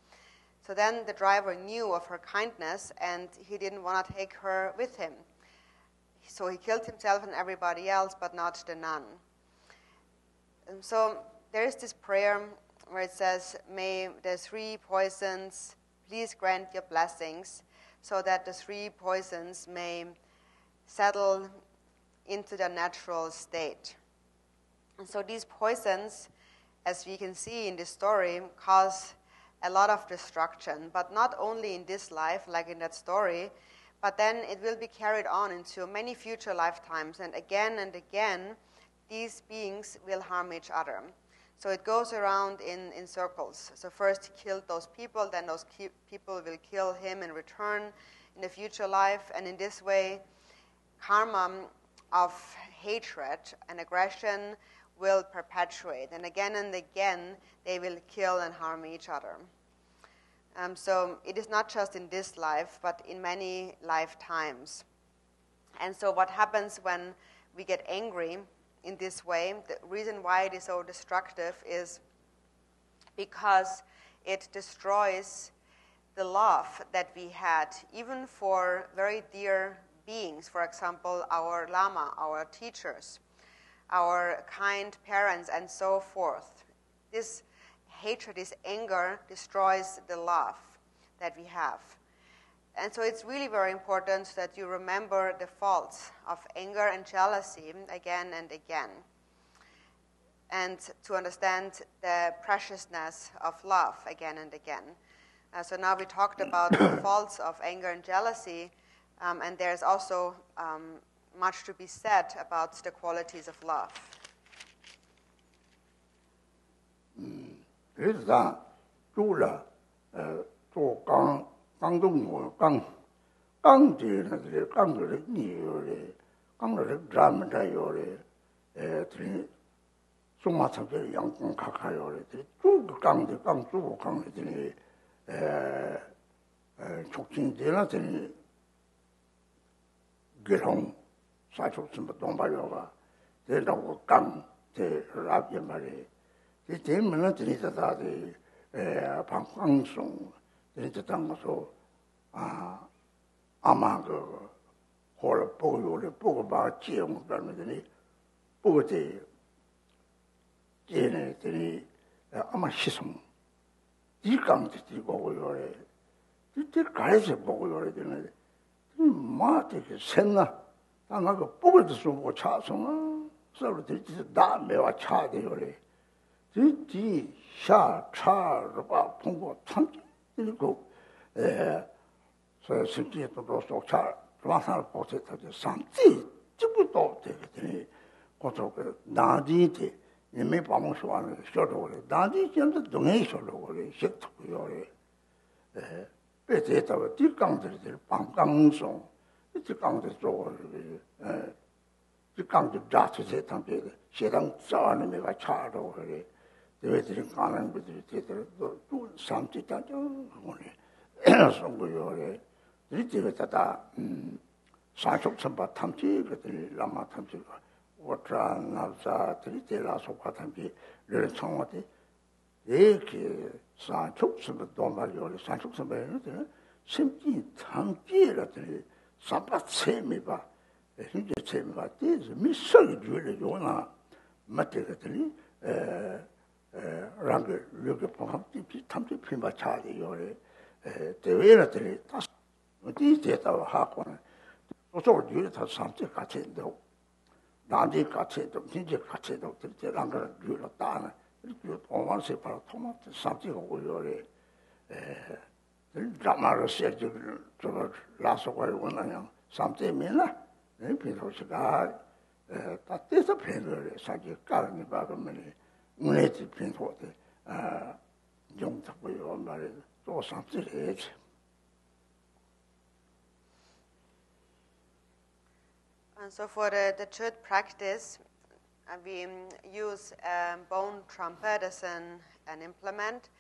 So then the driver knew of her kindness, and he didn't want to take her with him. So he killed himself and everybody else, but not the nun. And so there is this prayer where it says, may the three poisons please grant your blessings, so that the three poisons may settle into their natural state. And so these poisons, as we can see in this story, cause a lot of destruction, but not only in this life, like in that story, but then it will be carried on into many future lifetimes, and again, these beings will harm each other. So it goes around in circles. So first he killed those people, then those people will kill him in return in the future life, and in this way, karma of hatred and aggression will perpetuate, and again, they will kill and harm each other. So it is not just in this life, but in many lifetimes. And so what happens when we get angry in this way, the reason why it is so destructive is because it destroys the love that we had, even for very dear beings, for example, our lama, our teachers, our kind parents, and so forth. This hatred, this anger destroys the love that we have. And so it's really very important that you remember the faults of anger and jealousy again and again, and to understand the preciousness of love again and again. So now we talked about the faults of anger and jealousy, and there's also much to be said about the qualities of love. 그래서 주라 또 강동고 강제는 강을 니요래 강을 드라마다요래 에 송마탑들 양공 가카요래 쭉 강들 강쭉 강들이 촉진되나더니 그런 사촉좀 동바요가 되라고 강제 라비에 말이 이 때문에 드리다다지 방광송 드리다당서 아마 그 홀 보고를 보고 봐 지용 그러더니 보고지 얘네들이 아마 시송 이 강들이 보고요래 이때 가에서 보고요래 되는데 마트에 샜나 아마가 보고도 쏘고 차송아 서로 들지 다 매와 차대요래 지 샤차르바 풍고 참 이거 서스키에도 속차 그만할 포트도 상지 지부도 되게 고토그 나디티 이미 방송하는 쇼도래 나디 전도 동해 쇼도래 식도요래 배제다가 뒷강들들 방강송 뒷강들 쪽을 뒷강들 자체에 담게 시당 싸는 메가 차도 그래 대회들이 가는 것들이 되더라도 또 삼지다죠. 송구요래 이때가 산속 선바 탐지 것들 라마 탐지가 워트라 나자 들이대라 속과 탐지 를 청와대 이렇게 산속 선바 도마리오래 산속 선바에는 심지 탐지라더니 삼바 세미바 현재 세미바 뒤에서 미설이 주를 요나 맞대거든요. 랑을 이렇게 봉합이 탐지 피마 차리 요래 대회라더니 다 어디 대다고 하고는 소소를 유리 다 삼지 같이 있고 나지 같이 있고 진짜 같이 있고 그때 랑을 유로 따는 이렇게 동안세 바로 토마토 삼지가 오요래 드라마를 세지 저 라소가 원하냐 삼지면은 비로시가 다 떼서 배를 사지 까는 바가면이 문에지 빈소데 용탁고요 말에 또 삼지래지. And so for the church practice, we use a bone trumpet as an implement.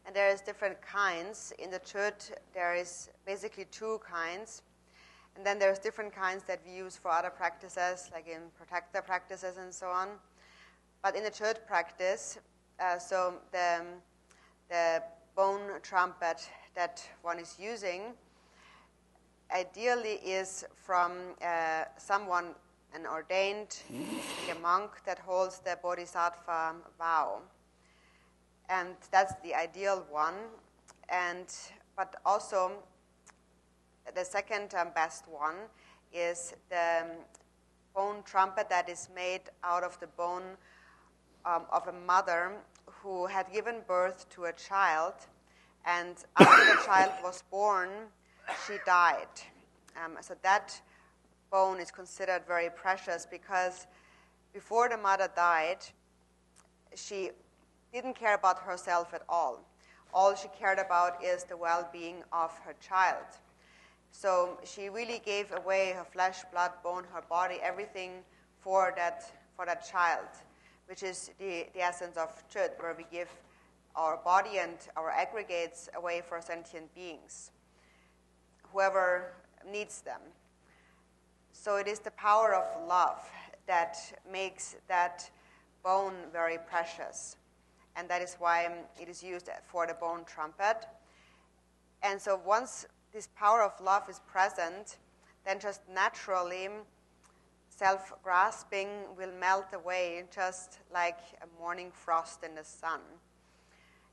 And there is different kinds. In the church, there is basically two kinds. And then there's different kinds that we use for other practices, like in protector practices and so on. But in the church practice, so the bone trumpet that one is using ideally is from someone, an ordained, like a monk that holds the bodhisattva vow. And that's the ideal one. But also, the second best one is the bone trumpet that is made out of the bone of a mother who had given birth to a child, and after the child was born, she died. So that bone is considered very precious because before the mother died, she didn't care about herself at all. All she cared about is the well-being of her child. So she really gave away her flesh, blood, bone, her body, everything for that child, which is the essence of chud, where we give our body and our aggregates away for sentient beings, whoever needs them. So it is the power of love that makes that bone very precious. And that is why it is used for the bone trumpet. And so once this power of love is present, then just naturally self-grasping will melt away, just like a morning frost in the sun.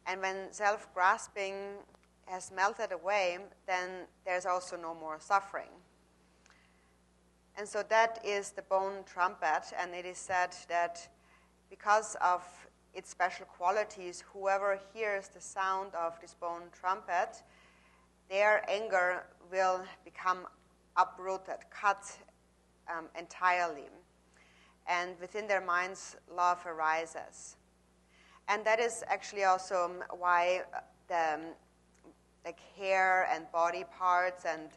And when self-grasping has melted away, then there's also no more suffering. And so that is the bone trumpet, and it is said that because of its special qualities, whoever hears the sound of this bone trumpet, their anger will become uprooted, cut entirely. And within their minds, love arises. And that is actually also why the hair and body parts and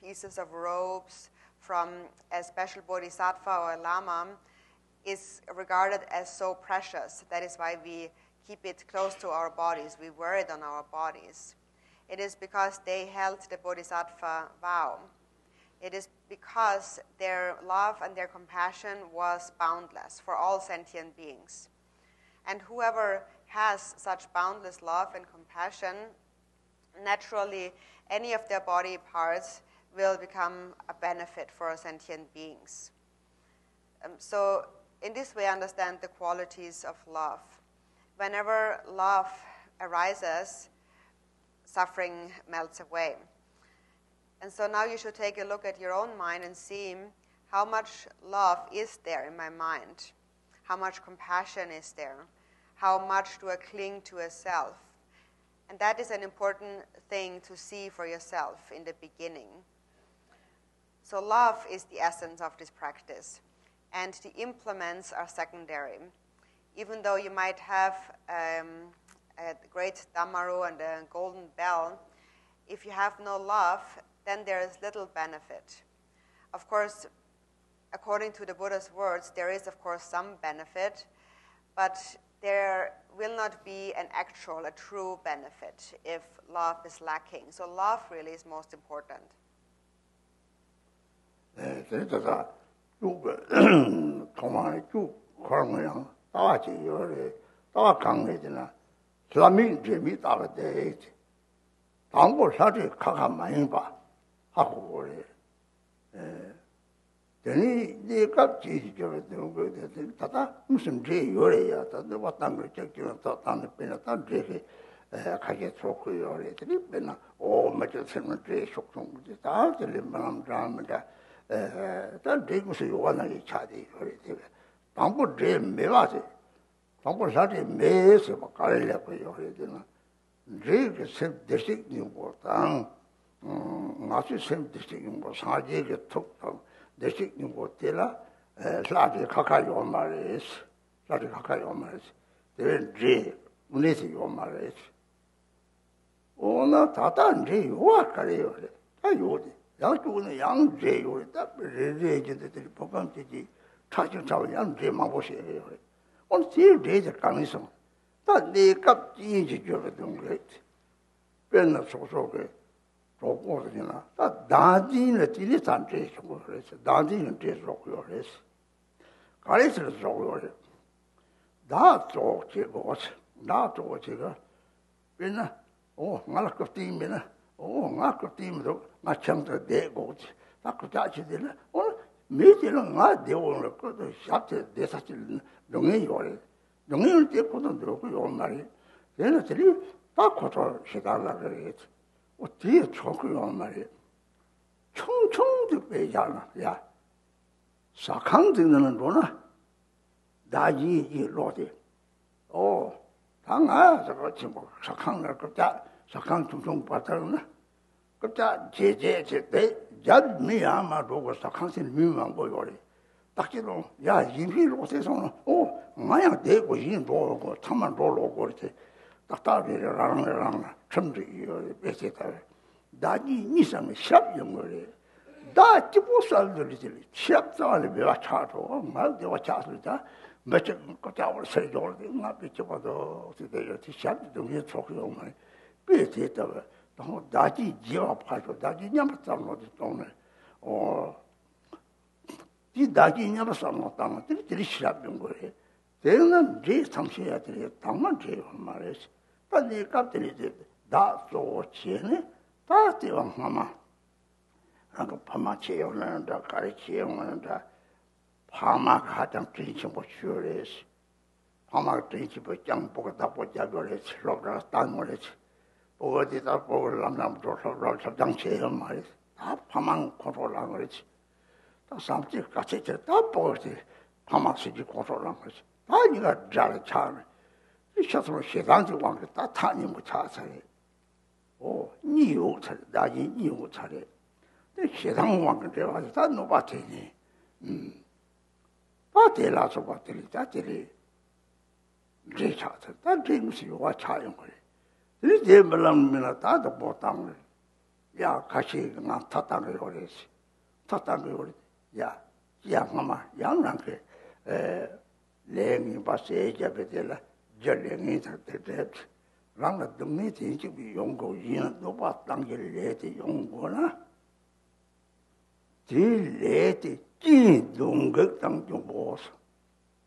pieces of robes from a special bodhisattva or a lama is regarded as so precious. That is why we keep it close to our bodies. We wear it on our bodies. It is because they held the bodhisattva vow. It is because their love and their compassion was boundless for all sentient beings. And whoever has such boundless love and compassion, naturally any of their body parts will become a benefit for sentient beings. So in this way, understand the qualities of love. Whenever love arises, suffering melts away. And so now you should take a look at your own mind and see how much love is there in my mind, how much compassion is there, how much do I cling to a self. And that is an important thing to see for yourself in the beginning. So love is the essence of this practice, and the implements are secondary. Even though you might have a great damaru and a golden bell, if you have no love, then there is little benefit. Of course, according to the Buddha's words, there is, of course, some benefit, but there will not be an actual, a true benefit if love is lacking. So love really is most important. 그래서 쭉 통화에 쭉 그런 거야. 다같이 요래 다 강해지나 수라미 재미다가 돼. 당고 사지 가가 많이 봐. 하고 그래. 되니 내가 지지적으로 되는 거에 다다 무슨 제 요래야. 다들 왔던 걸 적기는 또 다는 빼나 다 제게 가게 좋고 요래들이 빼나 오 맞아 생각 제 속성이 다 들리면 남자입니다. 다 대구서 요관하게 차지 그래. 당고 제 매와지. 당고 사지 매에서 막 가려고 요래되나. 제게 sem 대식인 거다. 아주 sem 대식인 거 사지게 톡톡 대식인 거 때라 사지 가까이 온 말이지. 사지 가까이 온 말이지. 제 문에서 요 말이지. 오나 다다 제 요아 가래요. 다 요지. 양쪽은 양제 요리다. 레제들이 보강되지. 차증차고 양제 마보세요. 오늘 제일 제일 강해서 다 내가 지지 줘도 그래. 변나 소소게 조고르나 다 다진의 딜이 산제 주고 그래서 다진은 제속요 그래서 가르쳐서 주고요. 다 조치고 나 조치가 변나 ngala ko timena nga ko timdo nga changda de gochi ta ko jachi de o meje nga de o ko do shate de sa chi dongye yore dongye te ko do ko yo mari 얘는 들이 다 고쳐 시달라 그래 어 뒤에 좋고 요 말이 총총도 빼잖아 야 사강 듣는 거나 나지 이 로데 당아 저거 지금 사강을 그자 사강 중종 받다나 그자 제제제 잡미야 마도고 사강신 미만 보여래 딱지로 야 임히로 세상은 마야 대고 인도고 참만 돌고 그렇지 딱딱이라랑 첨지 배세다 나지 니상의 시합 연거래 다 집고살들이 시합장을 배워 차도 말대와 차슬다 몇째 거자वर 세조를 나 비켜봐도 되게 시합 동에 좋고요 말 배세다 또 나지 지압하고 나지 냠았다는 돈을 이 나지 냠았다는 땅을 들이 시합 연거래 대는 제 상시해야 돼 당만 제 말이지 빨리 값들이 다 좋지네 다 되어 하마 그 파마치요는 다 가르치요는 다 파마 가장 진심으로 쉬어래서 파마 진심으로 장보고 다 보자 그래 슬로가 땅을지 어디다 보고 남남도 서로 접장체요 말이지 다 파마 컨트롤하는 거지 다 삼지 같이 다 보지 파마 쓰지 컨트롤하는 거지 다 네가 잘 차네 이 셔츠로 시간지 왕게 다 타니 못 차서래 니요 차 나지 니요 차래 세상 왕게 되어 다 노바테니 바텔라서 바텔이 자들이 제 차서 다 제무시 와 차용 거래 이 제물랑미나 다도 보당 야 같이 나 타다를 그래서 타다를 그래 야 양마 양랑게 랭이 바세 잡에들 절랭이 잡들 랑나 동네 진짜 용고 이는 노바 당길 레디 용고나 딜레디 찐동극 당중 보소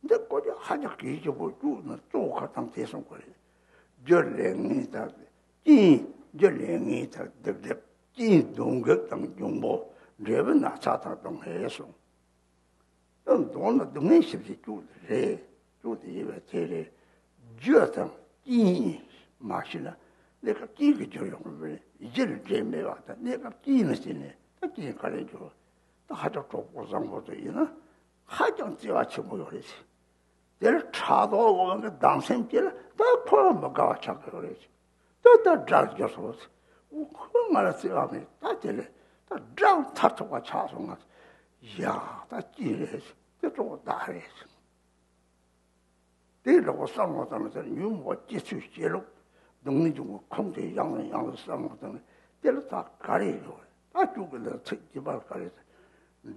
근데 거기 하자 기죠 보고는 또 같은 대선 거래 절랭이 잡찐 절랭이 잡들 찐동극 당중 보 레번 나차다 동해서 돈 동네 싶지 주래 주디에 제래 저당 이 마시나 내가 끼게 줘요 이제를 제매 왔다 내가 끼는 시네 끼 가려줘 또 하자 좁고상 것도 있나 하정 지와치 모여리지 내가 차도 오는 당생길 다 코로 먹어 차고 그러지 또다 잡겨서 그 말을 하면 다 되래 다장 타토가 차송아 야, 다 끼래서 또 다래서 내려고 싸먹었다면서 유모 지수시로 동네 중空대 양을 싸먹었다면 때로 다 가리고 다 죽을래 특집을 가리서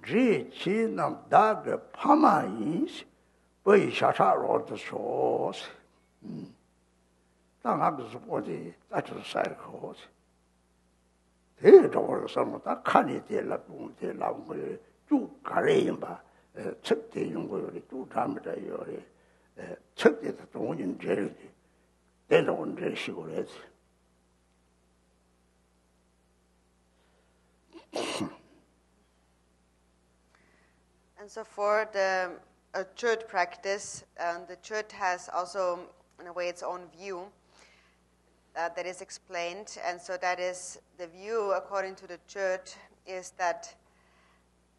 제 지남 다게 파마이 거의 샤샤로도 소스 땅 그래서 보지 아주 살고 대도로 삼다 칸이 될라 봉대 나온 거를 쭉 가래인 봐 책대 연구를 쭉 담으다 요래 책대도 동인 제일 대도원 제식으로 해서 And so for the church practice, the church has also, in a way, its own view that is explained. And so that is the view, according to the church, is that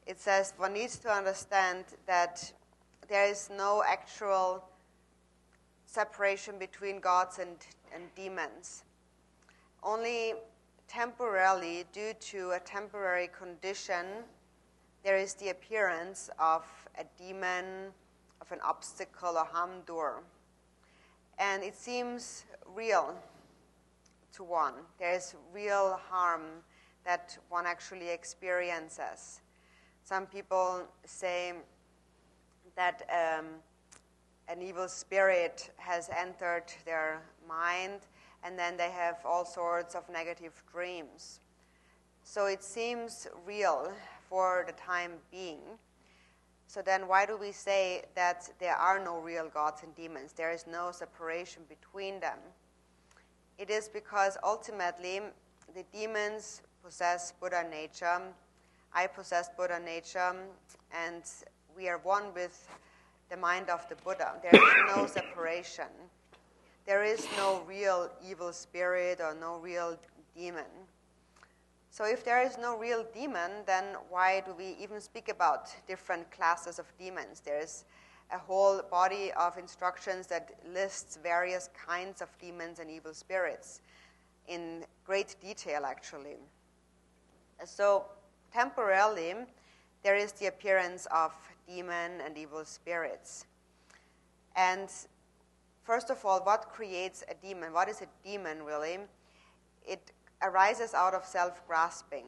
it says one needs to understand that there is no actual separation between gods and demons. Only temporarily, due to a temporary condition, there is the appearance of a demon, of an obstacle, a harm door. And it seems real to one. There is real harm that one actually experiences. Some people say that an evil spirit has entered their mind, and then they have all sorts of negative dreams. So it seems real for the time being. So then why do we say that there are no real gods and demons? There is no separation between them. It is because ultimately the demons possess Buddha nature, I possess Buddha nature, and we are one with the mind of the Buddha. There is no separation. There is no real evil spirit or no real demon. So if there is no real demon, then why do we even speak about different classes of demons? There is a whole body of instructions that lists various kinds of demons and evil spirits in great detail, actually. So temporarily, there is the appearance of demon and evil spirits. And first of all, what creates a demon? What is a demon, really? It arises out of self-grasping.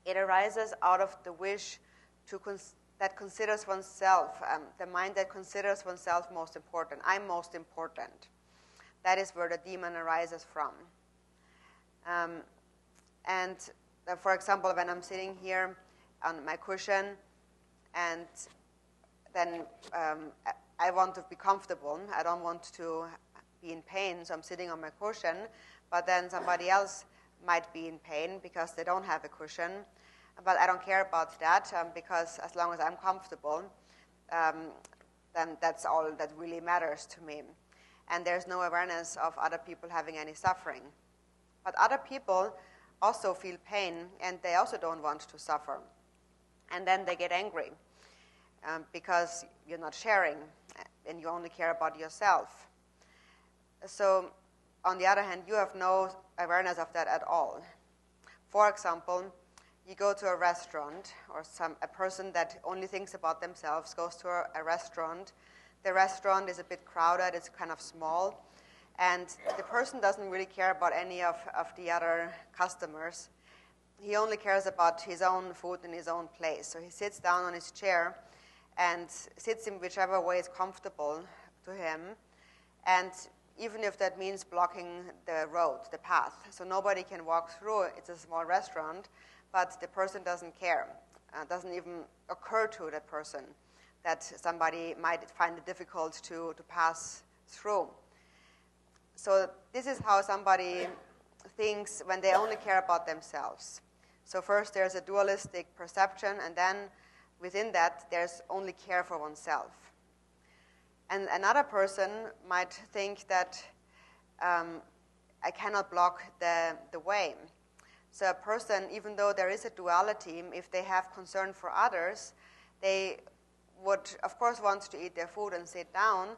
It arises out of the wish that considers oneself, the mind that considers oneself most important. I'm most important. That is where the demon arises from. For example, when I'm sitting here on my cushion, and then I want to be comfortable. I don't want to be in pain, so I'm sitting on my cushion. But then somebody else might be in pain because they don't have a cushion. But I don't care about that because as long as I'm comfortable, then that's all that really matters to me. And there's no awareness of other people having any suffering. But other people also feel pain, and they also don't want to suffer. And then they get angry because you're not sharing, and you only care about yourself. So on the other hand, you have no awareness of that at all. For example, you go to a restaurant, or a person that only thinks about themselves goes to a restaurant. The restaurant is a bit crowded, it's kind of small, and the person doesn't really care about any of the other customers. He only cares about his own food in his own place. So he sits down on his chair and sits in whichever way is comfortable to him, and even if that means blocking the road, the path. So nobody can walk through. It's a small restaurant, but the person doesn't care. It doesn't even occur to that person that somebody might find it difficult to pass through. So this is how somebody thinks when they only care about themselves. So first there's a dualistic perception, and then within that there's only care for oneself. And another person might think that I cannot block the way. So a person, even though there is a duality, if they have concern for others, they would, of course, want to eat their food and sit down,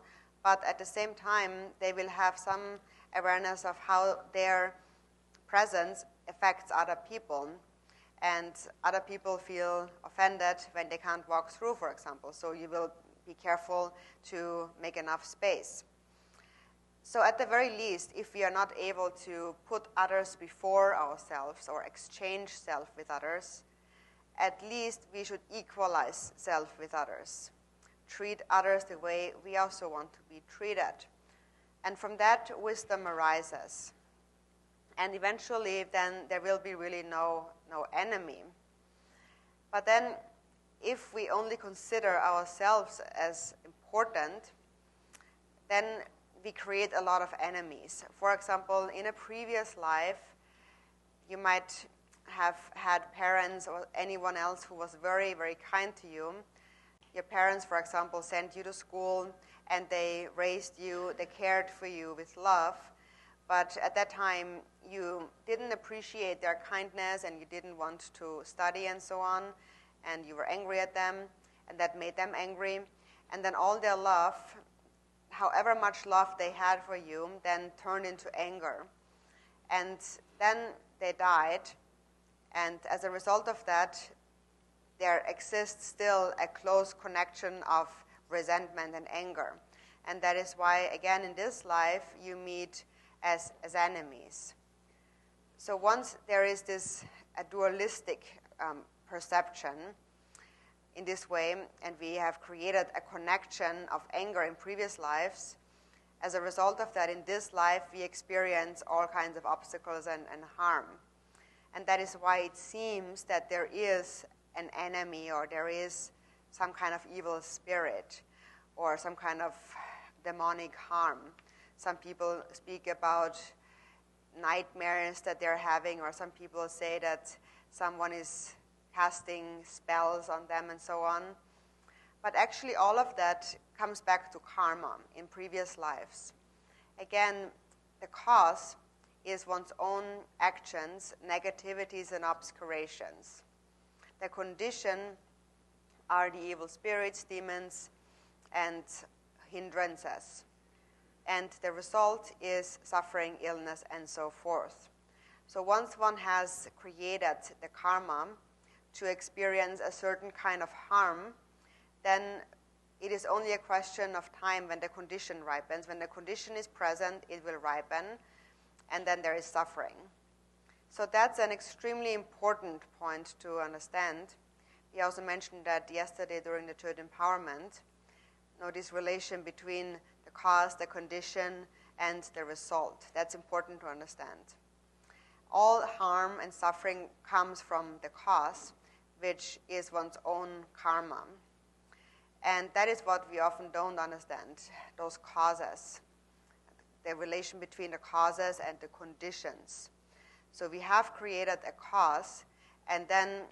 but at the same time, they will have some awareness of how their presence affects other people. And other people feel offended when they can't walk through, for example. So you will be careful to make enough space. So at the very least, if we are not able to put others before ourselves or exchange self with others, at least we should equalize self with others. Treat others the way we also want to be treated. And from that, wisdom arises. And eventually, then there will be really no enemy. But then, if we only consider ourselves as important, then we create a lot of enemies. For example, in a previous life, you might have had parents or anyone else who was very, very kind to you. Your parents, for example, sent you to school and they raised you, they cared for you with love. But at that time, you didn't appreciate their kindness and you didn't want to study and so on. And you were angry at them, and that made them angry. And then all their love, however much love they had for you, then turned into anger. And then they died. And as a result of that, there exists still a close connection of resentment and anger. And that is why, again, in this life, you meet as enemies. So once there is this dualistic perception in this way, and we have created a connection of anger in previous lives, as a result of that, in this life, we experience all kinds of obstacles and harm. And that is why it seems that there is an enemy or there is some kind of evil spirit or some kind of demonic harm. Some people speak about nightmares that they're having, or some people say that someone is casting spells on them and so on. But actually all of that comes back to karma in previous lives. Again, the cause is one's own actions, negativities, and obscurations. The condition are the evil spirits, demons, and hindrances. And the result is suffering, illness, and so forth. So once one has created the karma to experience a certain kind of harm, then it is only a question of time when the condition ripens. When the condition is present, it will ripen, and then there is suffering. So that's an extremely important point to understand. We also mentioned that yesterday during the Third Empowerment. This relation between the cause, the condition, and the result. That's important to understand. All harm and suffering comes from the cause, which is one's own karma. And that is what we often don't understand, those causes, the relation between the causes and the conditions. So we have created a cause, and then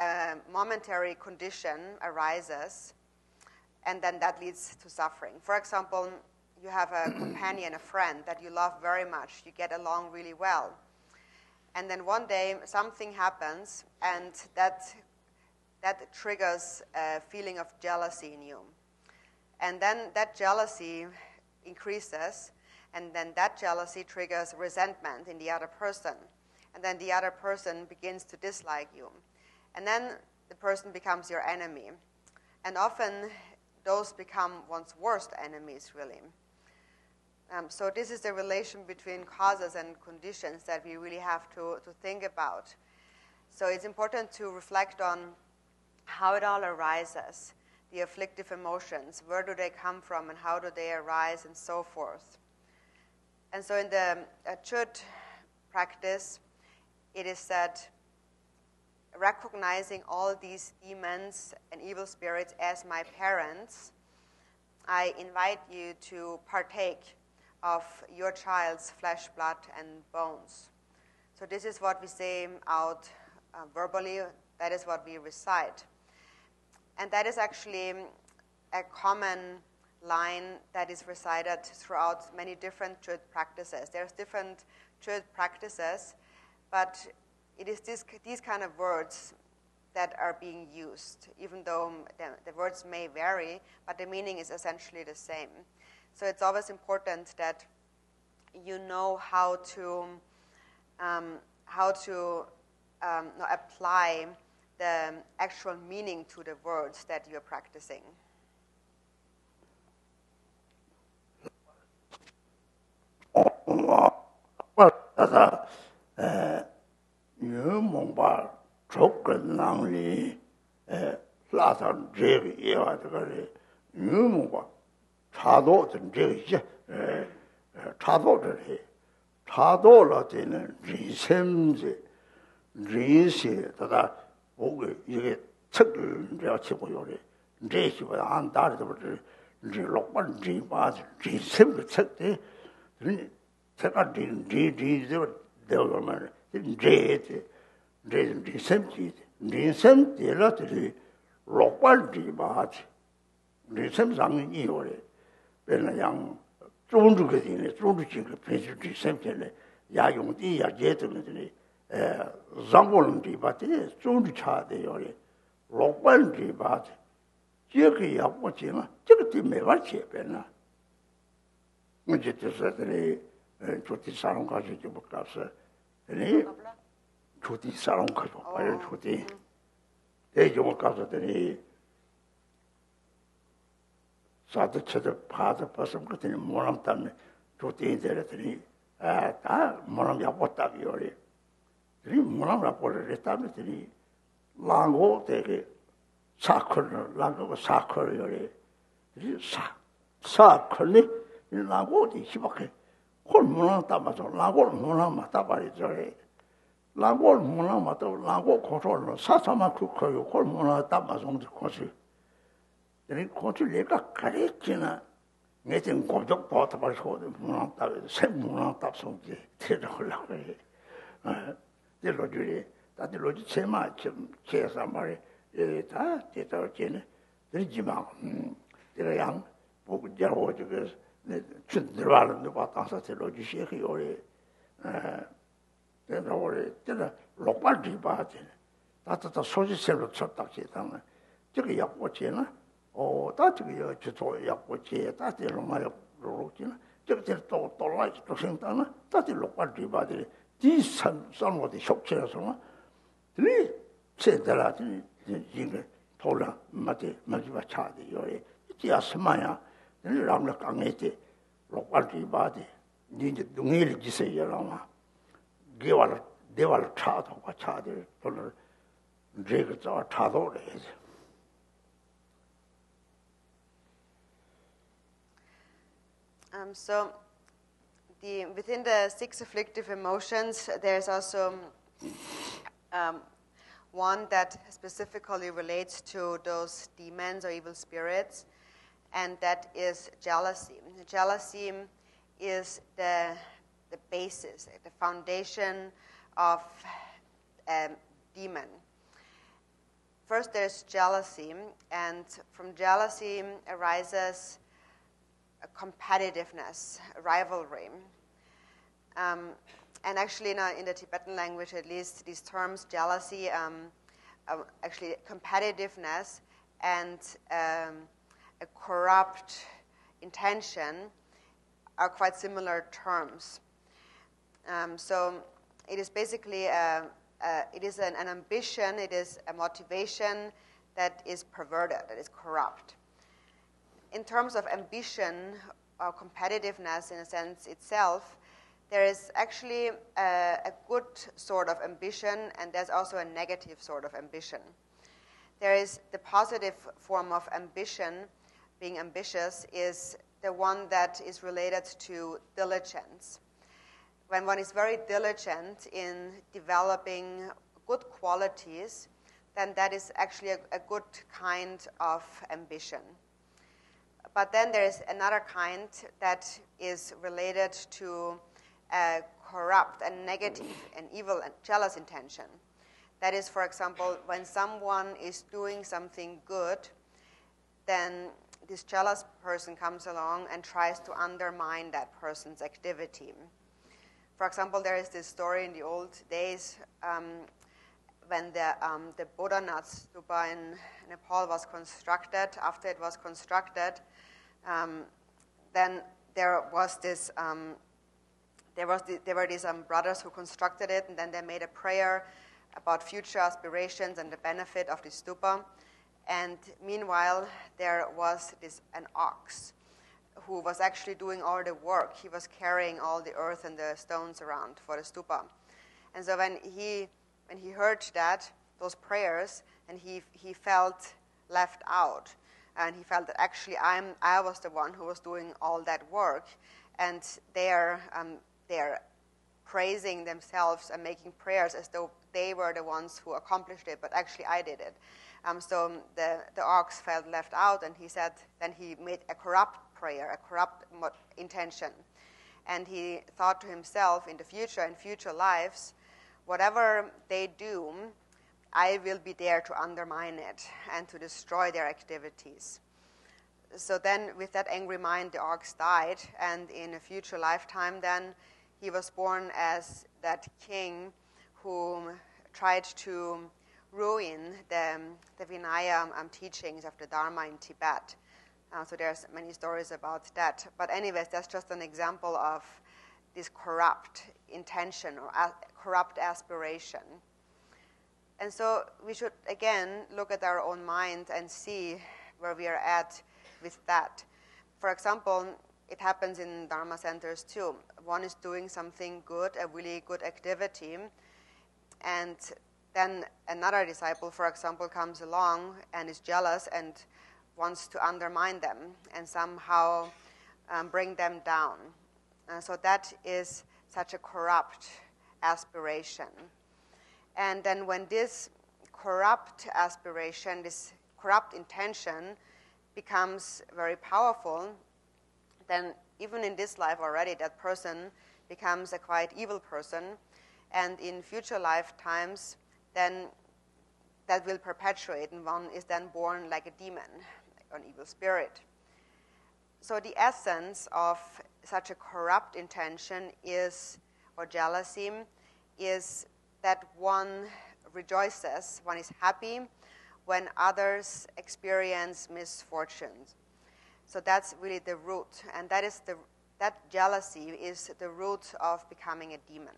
a momentary condition arises, and then that leads to suffering. For example, you have a companion, a friend that you love very much. You get along really well. And then one day something happens, and that triggers a feeling of jealousy in you. And then that jealousy increases, and then that jealousy triggers resentment in the other person. And then the other person begins to dislike you. And then the person becomes your enemy. And often those become one's worst enemies, really. So this is the relation between causes and conditions that we really have to think about. So it's important to reflect on how it all arises, the afflictive emotions, where do they come from and how do they arise and so forth. And so in the Chud practice, it is said, recognizing all these demons and evil spirits as my parents, I invite you to partake of your child's flesh, blood, and bones. So this is what we say out verbally. That is what we recite. And that is actually a common line that is recited throughout many different Chud practices. There's different Chud practices, but it is these kind of words that are being used, even though the words may vary, but the meaning is essentially the same. So it's always important that you know how to apply the actual meaning to the words that you're practicing. 차도를 해. 차도로 되는 리셈제, 리세, 다다 보고 이게 책을 내가 치고 요래. 리시보다 안 다르도 리 lokpan 리 맞아. 리셈 책대. 제가 리리리도 되어가면 리셈지. 리셈 되라들이 lokpan 리 맞아. 리셈 상이 요래. 그냥 종주거든요. 종주지그 배주지 샘텔에 야용디 야제들들이 장고는디 바티 종주 차대요래. lokpan지 바티. 저기 야보지나 저거 때문에 말지 배나. 문제 뜻들이 조티 사람 가지고 못 가서 아니 조티 사람 가지고 봐요 조티. 대좀 가서더니 사드쳐도 파도 벗음 같은 모람 때문에 조티 되더니 다 모람 야보다기 요리. 이 모람 야보를 했다더니 랑고 되게 사커를 랑고 사커를 요리. 이 사커니 랑고 디 시박해. 콜 모람 따마서 랑고 모람 맞다 버리죠. 랑고 모람 맞다 랑고 코로로 사사마 쿠커요 콜 모람 따마서 코시. 이 코치 내가 가르치나 내가 고적 보다 버리고 모람 따 세모람 따송지 대러려고 해. 대러주리 다들 로지 제마 좀 제사 말이 다 대더지네. 들지마. 내가 보고 저거 저거 춘들와는 거 봤다서 로지 시해요래. 내가 원래 제가 lokpan 봐지. 다다 소지셀로 쳤다지다는 저거 약보지나. 다 저거 저 약보지 다들 말로로지나. 저거 또 돌아지 또 생다나. 다들 lokpan 봐지. 디산 선모디 속체라서 네 제대로지 이게 돌아 맞지 맞지와 차지 요래. 이제 아스마야. 람라 강에지 lokpan 봐지. 니제 동일 기세야라마. 대화를 차도가 차들 돌을 제가 저 차도를 해야지. So within the 6 afflictive emotions, there's also one that specifically relates to those demons or evil spirits, and that is jealousy. Jealousy is the basis, the foundation of demon. First, there's jealousy, and from jealousy arises a competitiveness, a rivalry. And actually, in the Tibetan language, at least, these terms, jealousy, actually competitiveness, and a corrupt intention are quite similar terms. So it is basically it is an ambition, it is a motivation that is perverted, that is corrupt. In terms of ambition or competitiveness, in a sense itself, there is actually a good sort of ambition, and there's also a negative sort of ambition. There is the positive form of ambition, being ambitious, is the one that is related to diligence. When one is very diligent in developing good qualities, then that is actually a good kind of ambition. But then there is another kind that is related to a corrupt and negative and evil and jealous intention. That is, for example, when someone is doing something good, then this jealous person comes along and tries to undermine that person's activity. For example, there is this story in the old days when the Bodhanath stupa in Nepal was constructed. After it was constructed, then there were these brothers who constructed it, and then they made a prayer about future aspirations and the benefit of the stupa. And meanwhile, there was an ox who was actually doing all the work. He was carrying all the earth and the stones around for the stupa. And so when he heard those prayers, and he felt left out, and he felt that actually I was the one who was doing all that work, and they're praising themselves and making prayers as though they were the ones who accomplished it, but actually I did it. So the ox felt left out, and he said, then he made a corrupt prayer, a corrupt intention. And he thought to himself, in the future, in future lives, whatever they do, I will be there to undermine it and to destroy their activities. So then, with that angry mind, the ox died, and in a future lifetime then, he was born as that king who tried to ruin the Vinaya teachings of the Dharma in Tibet. So there's many stories about that. But anyways, that's just an example of this corrupt intention or corrupt aspiration. And so we should, again, look at our own mind and see where we are at with that. For example, it happens in Dharma centers too. One is doing something good, a really good activity, and then another disciple, for example, comes along and is jealous and wants to undermine them and somehow bring them down. So that is such a corrupt aspiration. And then when this corrupt aspiration, this corrupt intention becomes very powerful, then even in this life already, that person becomes a quite evil person. And in future lifetimes, then that will perpetuate, and one is then born like a demon, an evil spirit. So the essence of such a corrupt intention is, or jealousy, is that one rejoices, one is happy when others experience misfortunes. So that's really the root, and that jealousy is the root of becoming a demon.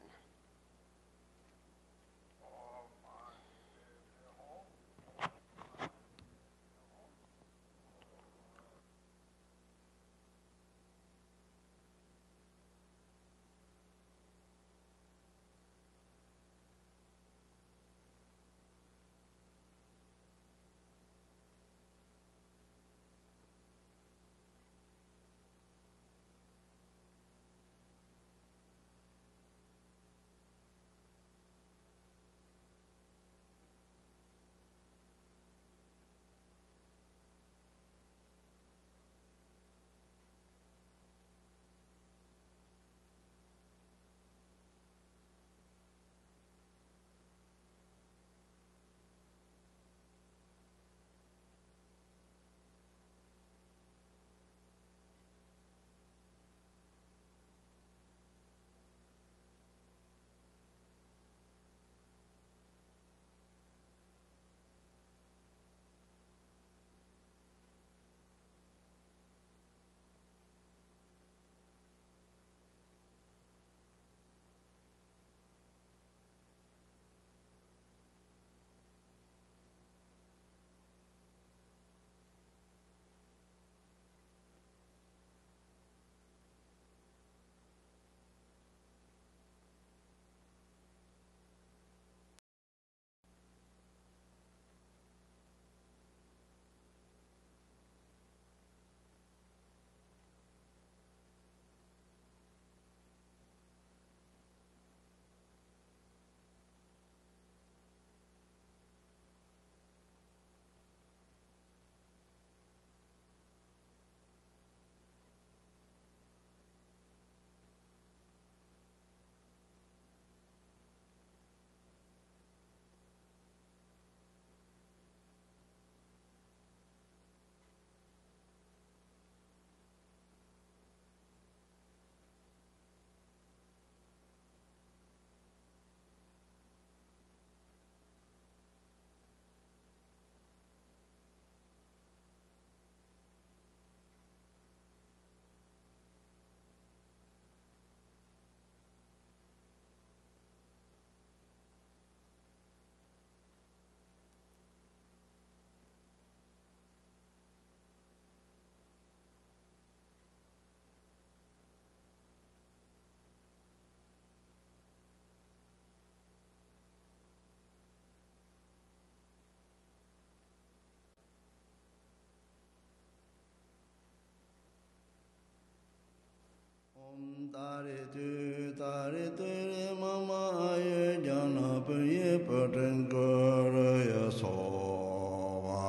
Tare tere mama ye jana paye patan karaya sova.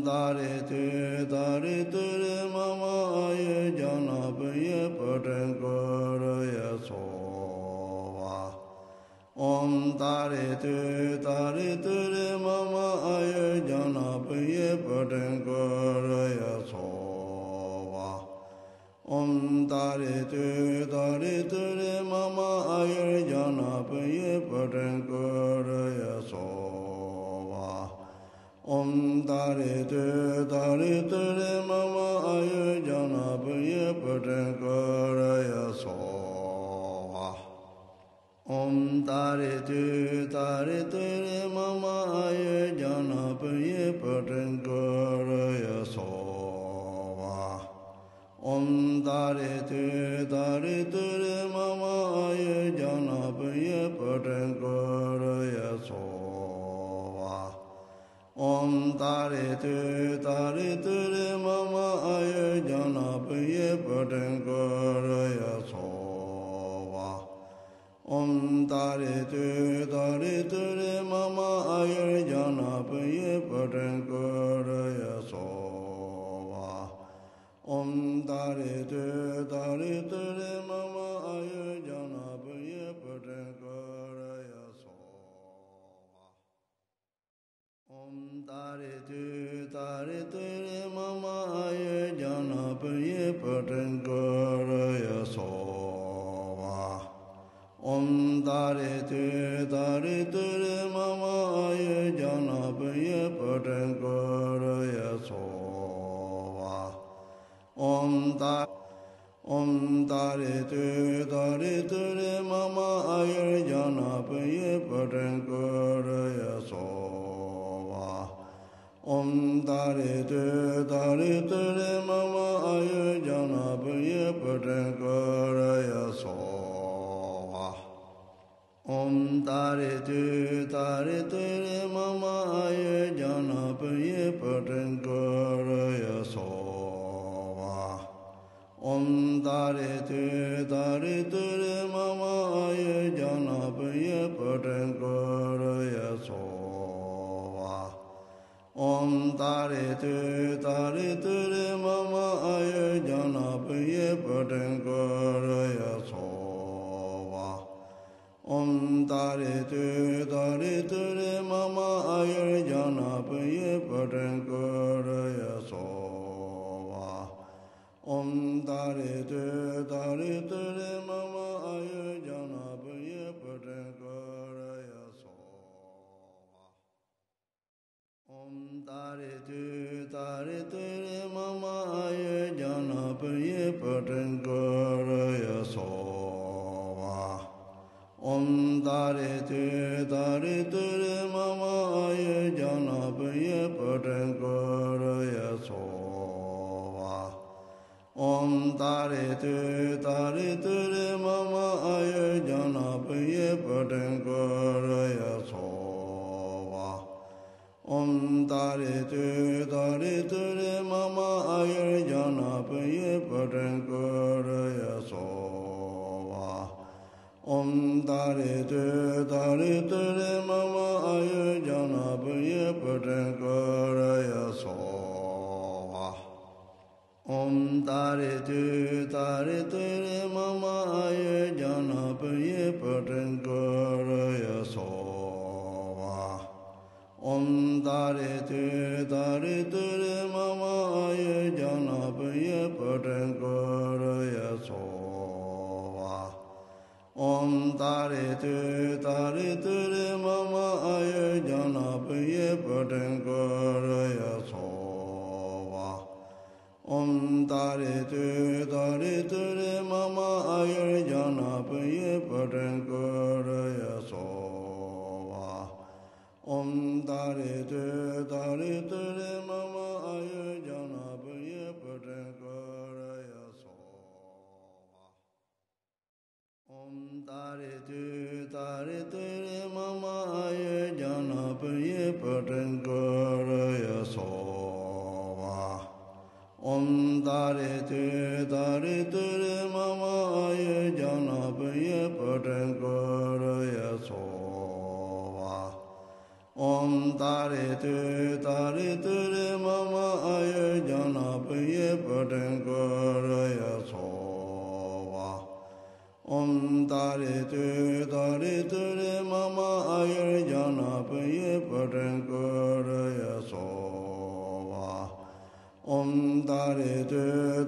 Tare tere mama ye jana paye patan karaya sova. Tare tere mama ye jana paye patan karaya sova. Tare tere mama ye jana paye patan karaya sova. Tare tere mama ye jana paye patan karaya sova. Tare tere mama ye jana paye patan karaya sova. Tare tere mama ye jana paye patan karaya sova. Tare tere mama ye jana paye patan karaya sova. Tare tere mama ye jana paye patan karaya sova. Tare tere mama ye jana paye patan karaya sova. Tare tere mama ye jana paye patan karaya sova. Tare tere mama ye jana paye patan karaya sova. Tare tere mama ye jana paye patan karaya sova. Tare tere mama ye jana paye patan karaya sova. Tare tere mama ye jana paye patan karaya sova. Tare tere mama ye jana paye patan karaya sova. Tare tere mama ye jana paye patan karaya sova. Tare tere mama ye jana paye patan karaya sova. Tare tere mama ye jana paye patan karaya sova. Tare tere mama ye jana paye patan karaya sova. Tare tere mama ye jana paye patan karaya sova. Tare tere mama ye jana paye patan karaya sova. Tare tere mama ye jana paye patan karaya sova. Tare tere mama ye jana paye patan karaya sova. Tare tere mama ye jana paye patan karaya sova. Tare tere mama ye jana paye patan karaya sova. Tare tere mama ye jana paye patan karaya sova. Tare tere mama ye jana paye patan karaya sova. Tare tere mama ye jana paye patan karaya sova. Tare tere mama ye jana paye patan karaya sova. Om Tare Ture Mama Aye Jana Paye Paten Koro Yasowa. Om Tare Ture Mama Aye Jana Paye Paten Koro Yasowa. Om Tare Ture Mama Aye Jana Paye Paten Koro Yasowa. Om Tare Ture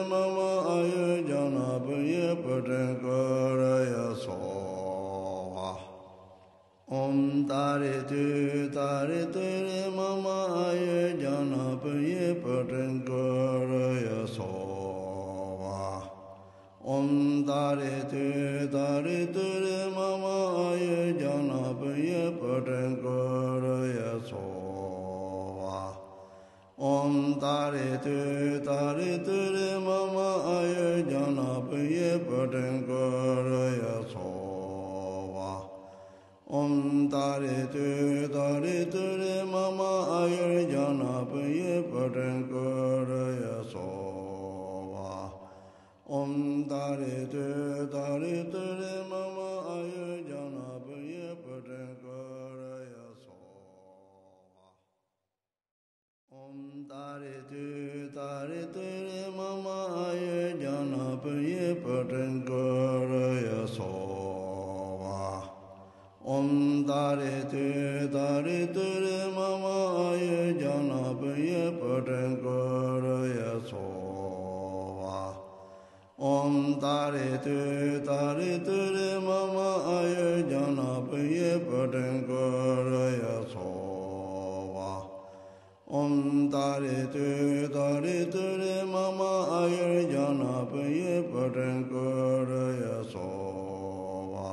Mama Aye Jana Paye Paten Koro Yasowa. Om Tare Ture Mama Aye Jana Paye Paten Koro Yasowa. Om Tare Ture Mama Aye Jana Paye Paten Koro Yasowa. Om Tare Ture Mama Aye Jana Paye Paten Koro Yasowa. Om Tare Ture Mama Aye Jana Paye Paten Koro Yasowa. Om Tare Ture Mama Aye Jana Paye Paten Koro Yasowa. Om Tare Ture Mama Aye Jana Paye Paten Koro Yasowa. Om Tare Ture Mama Aye Jana Paye Paten Koro Yasowa. Om Tare Ture Mama Aye Jana Paye Paten Koro Yasowa. Om Tare Ture Mama Aye Jana Paye Paten Koro Yasowa.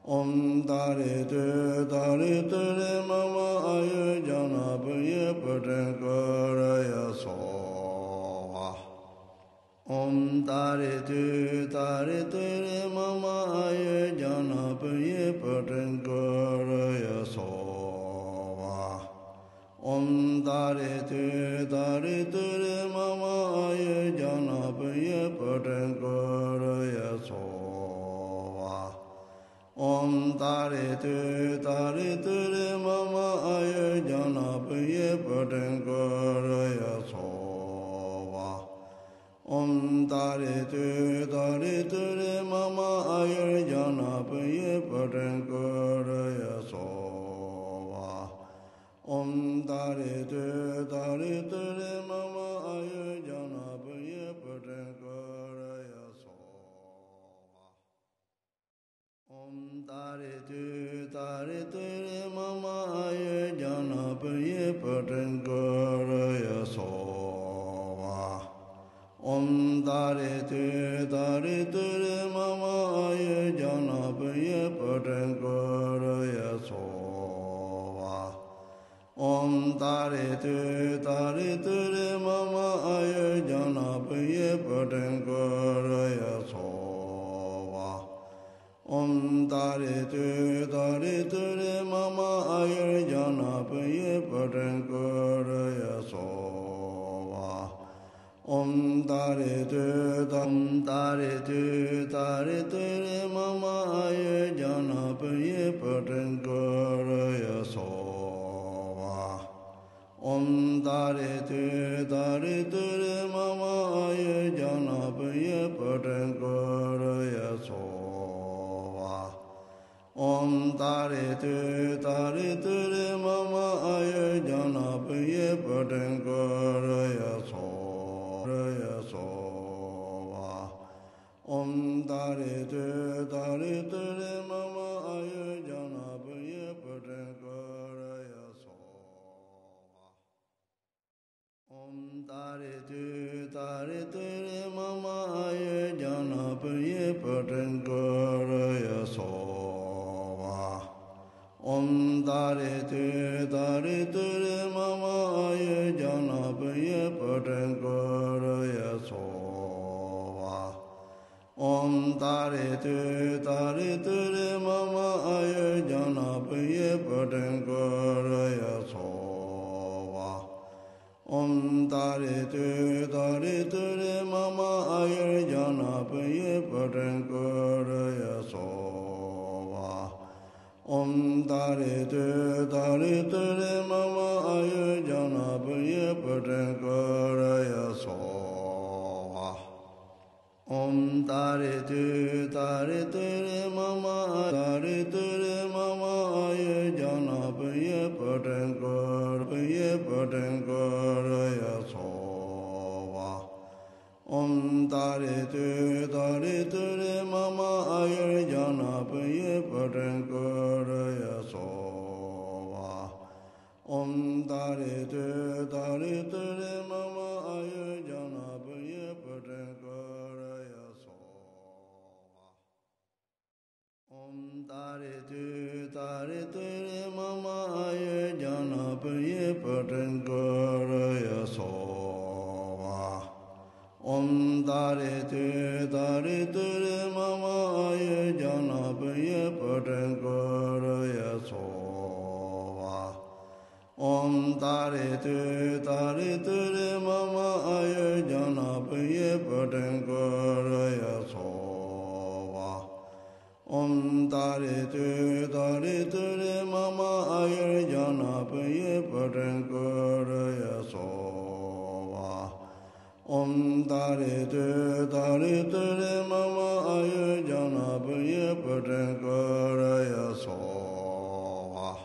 Om Tare Ture Mama Aye Jana Paye Paten Koro Yasowa. Om Tare Ture Mama Aye Jana Paye Paten Koro Yasowa. Om Tare Ture Mama Aye Jana Paye Paten Koro Yasowa. Om Tare Ture Mama Aye Jana Paye Paten Koro Yasowa. Om Tare Ture Mama Aye Jana Paye Paten Koro Yasowa. Om Tare Ture Mama Aye Jana Paye Paten Koro Yasowa. Om Tare Ture Mama Aye Jana Paye Paten Koro Yasowa. Om Tare Ture Mama Aye Jana Paye Paten Koro Yasowa. Om Tare Ture Mama Aye Jana Paye Paten Koro Yasowa. Om Tare Ture Mama Aye Jana Paye Paten Koro Yasowa. Om Tare Ture Mama Aye Jana Paye Paten Koro Yasowa. Om Tare Ture Mama Aye Jana Paye Paten Koro Yasowa. Om Tare Ture Mama Aye Jana Paye Paten Koro Yasowa. Om Tare Ture Mama Aye Jana Paye Paten Koro Yasowa. Om Tare Ture Mama Aye Jana Paye Paten Koro Yasowa. Om Tare Ture Mama Aye Jana Paye Paten Koro Yasowa. Om Tare Ture Mama Aye Jana Paye Paten Koro Yasowa. Om Tare Tu Mama Ayur Jana Paye Patan Koraya Sova Om Tare Tu Mama Ayur Jana Paye Patan Koraya Sova Om Tare Tu Mama Ayur Jana Paye Patan Koraya Sova Om Tare Tu Mama Ayur Jana Paye Patan Koraya Sova Om Tare Tu Mama Ayur Jana Paye Patan Koraya Sova Om Tare Tu Mama Ayur Jana Paye Patan Koraya Sova Om Tare Tu Mama Ayur Jana Paye Patan Koraya Sova Om Tare Tu Mama Ayur Jana Paye Patan Koraya Sova Om Tare Tu Mama Ayur Jana Paye Patan Koraya Sova Om Tare Tu Mama Ayur Jana Paye Patan Koraya Sova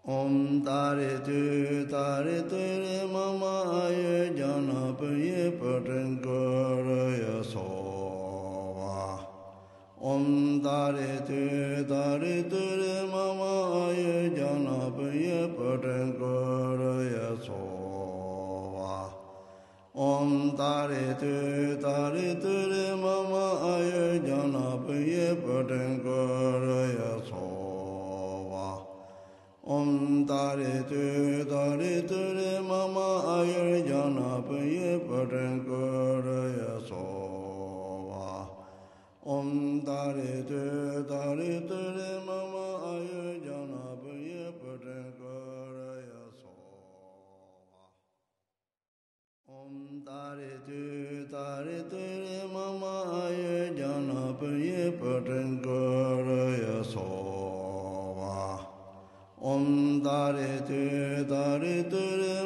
Om Tare Tu Mama Ayur Jana Paye Patan Koraya Sova Om Tare Tu Mama Ayur Jana Paye Patan Koraya Sova Om Tare Tu Mama Ayur Jana Paye Patan Koraya Sova Om Tare Tu Mama Ayur Jana Paye Patan Koraya Sova Om Tare Tu Mama Ayur Jana Paye Patan Koraya Sova Om Tare Tu Mama Ayur Jana Paye Patan Koraya Sova Om Tare Tu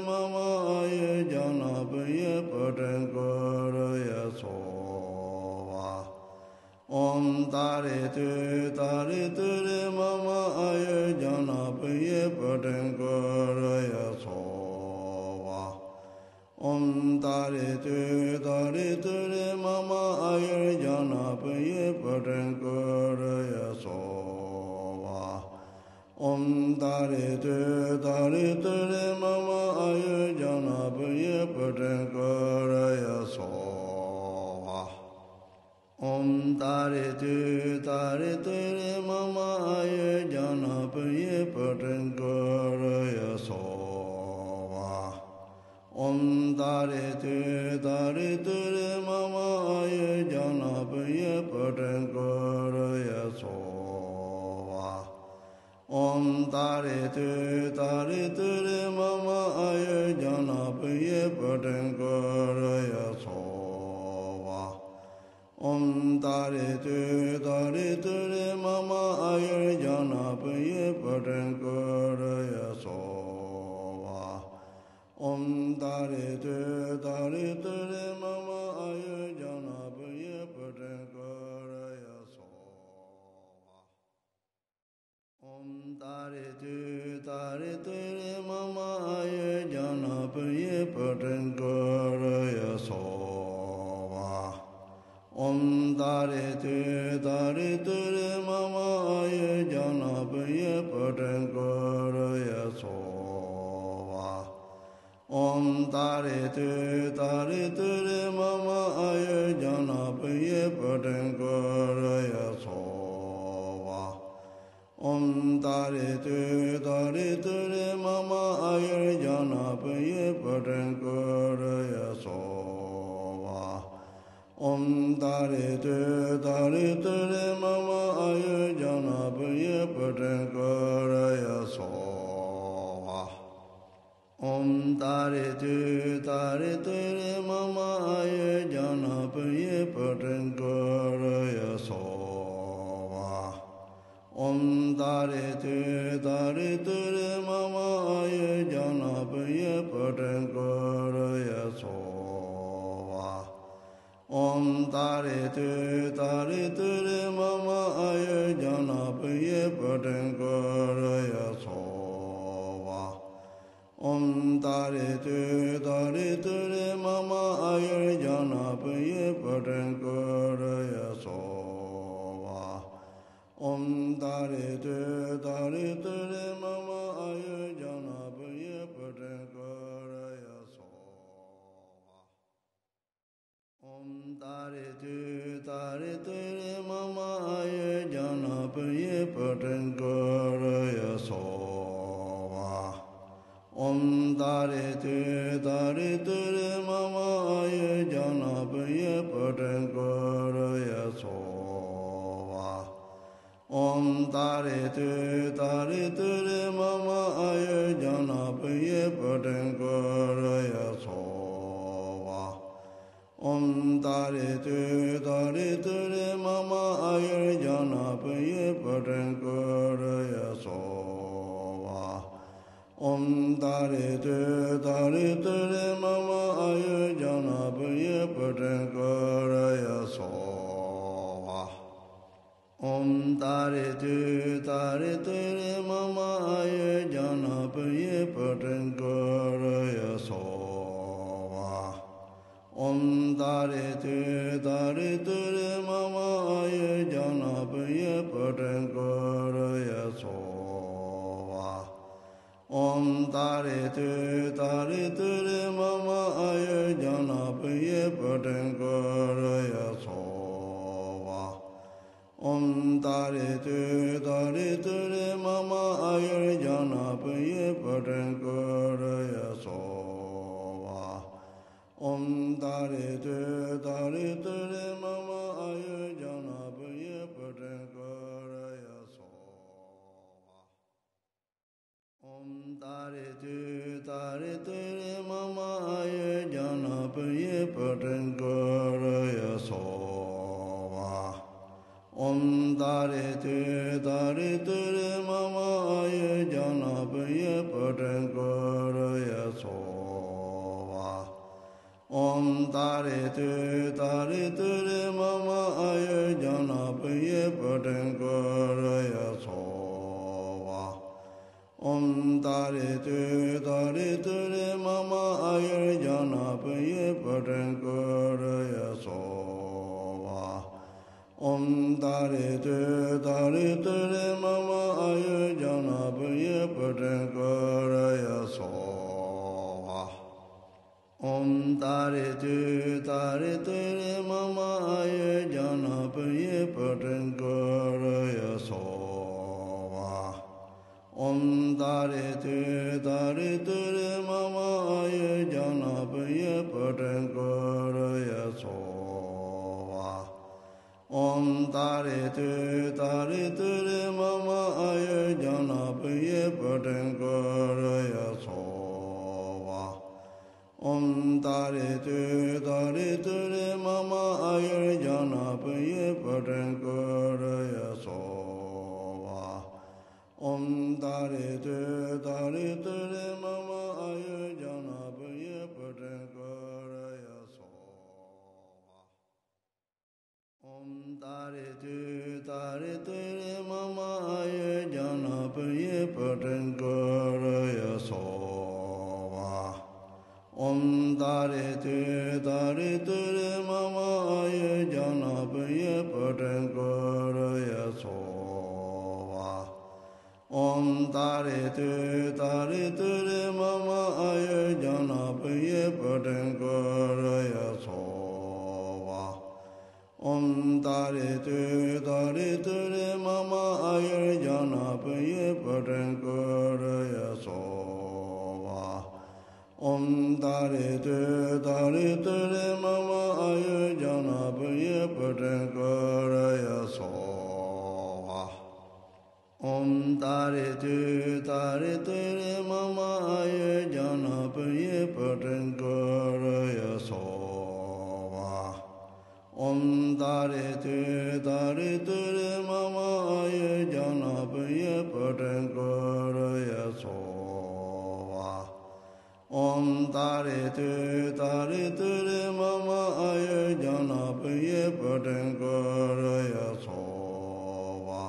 Mama Ayur Jana Paye Patan Koraya Sova Om Tare Tu Mama Ayur Jana Paye Patan Koraya Sova Om Tare Tu Mama Ayur Jana Paye Patan Koraya Sova Om Tare Tu Mama Ayur Jana Paye Patan Koraya Sova Om Tare Tu Mama Ayur Jana Paye Patan Koraya Sova Om Tare Tu Mama Ayur Jana Paye Patan Koraya Sova Om Tare Tu Mama Ayur Jana Paye Patan Koraya Sova Om Tare Tu Mama Ayur Jana Paye Patan Koraya Sova Om Tare Tu Mama Ayur Jana Paye Patan Koraya Sova Om Tare Tu Mama Ayur Jana Paye Patan Koraya Sova Om Tare Tu Mama Ayur Jana Paye Patan Koraya Sova Om Tare Tu Mama Ayur Jana Paye Patan Koraya Sova Om Tare Tu Mama Ayur Jana Paye Patan Koraya Sova Om Tare Tu Mama Ayur Jana Paye Patan Koraya Sova Om Tare tu tare tere mama ye jana paye patengara ya sova. Om tare tu tere mama ye jana paye patengara ya sova. Om tare tu tere mama ye jana paye patengara ya sova. Om tare tu tere mama ye jana paye patengara ya sova. Om tare tu tere mama ye jana paye patengara ya sova. Om tare tu tere mama ye jana paye patengara ya sova. Om tare tu tere mama ye jana paye patengara ya sova. Om tare tu tere mama ye jana paye patengara ya sova. Om tare tu tere mama ye jana paye patengara ya sova. Om tare tu tere mama ye jana paye patengara ya sova. Om tare tu tere mama ye jana paye patengara ya sova. Om tare tu tere mama ye jana paye patengara ya sova. Om tare tu tere mama ye jana paye patengara ya sova. Om tare tu tere mama ye jana paye patengara ya sova. Om tare tu tere mama ye jana paye patengara ya sova. Om tare tu tere mama ye jana paye patengara ya sova. Om tare tu tere mama ye jana paye patengara ya sova. Om tare tu tere mama ye jana paye patengara ya sova. Om tare tu tere mama ye jana paye patengara ya sova. Om tare tu tere mama ye jana paye patengara ya sova. Om tare tu tere mama ye jana paye patengara ya sova. Om tare tu tere mama ye jana paye patengara ya sova. Om tare tu tere mama ye jana paye patengara ya sova. Om tare tu tere mama ye jana paye patengara ya sova. Om tare tu tere mama ye jana paye patengara ya sova. Om tare tu tere mama ye jana paye patengara ya sova. Om tare tu tere mama ye jana paye patengara ya sova. Om tare tu tere mama ye jana paye patengara ya sova. Om tare tu tere mama ye jana paye patengara ya sova. Om tare tu tere mama ye jana paye patengara ya sova. Om tare tu tere mama ye jana paye patengara ture mama aye jana paye patankaraya sova.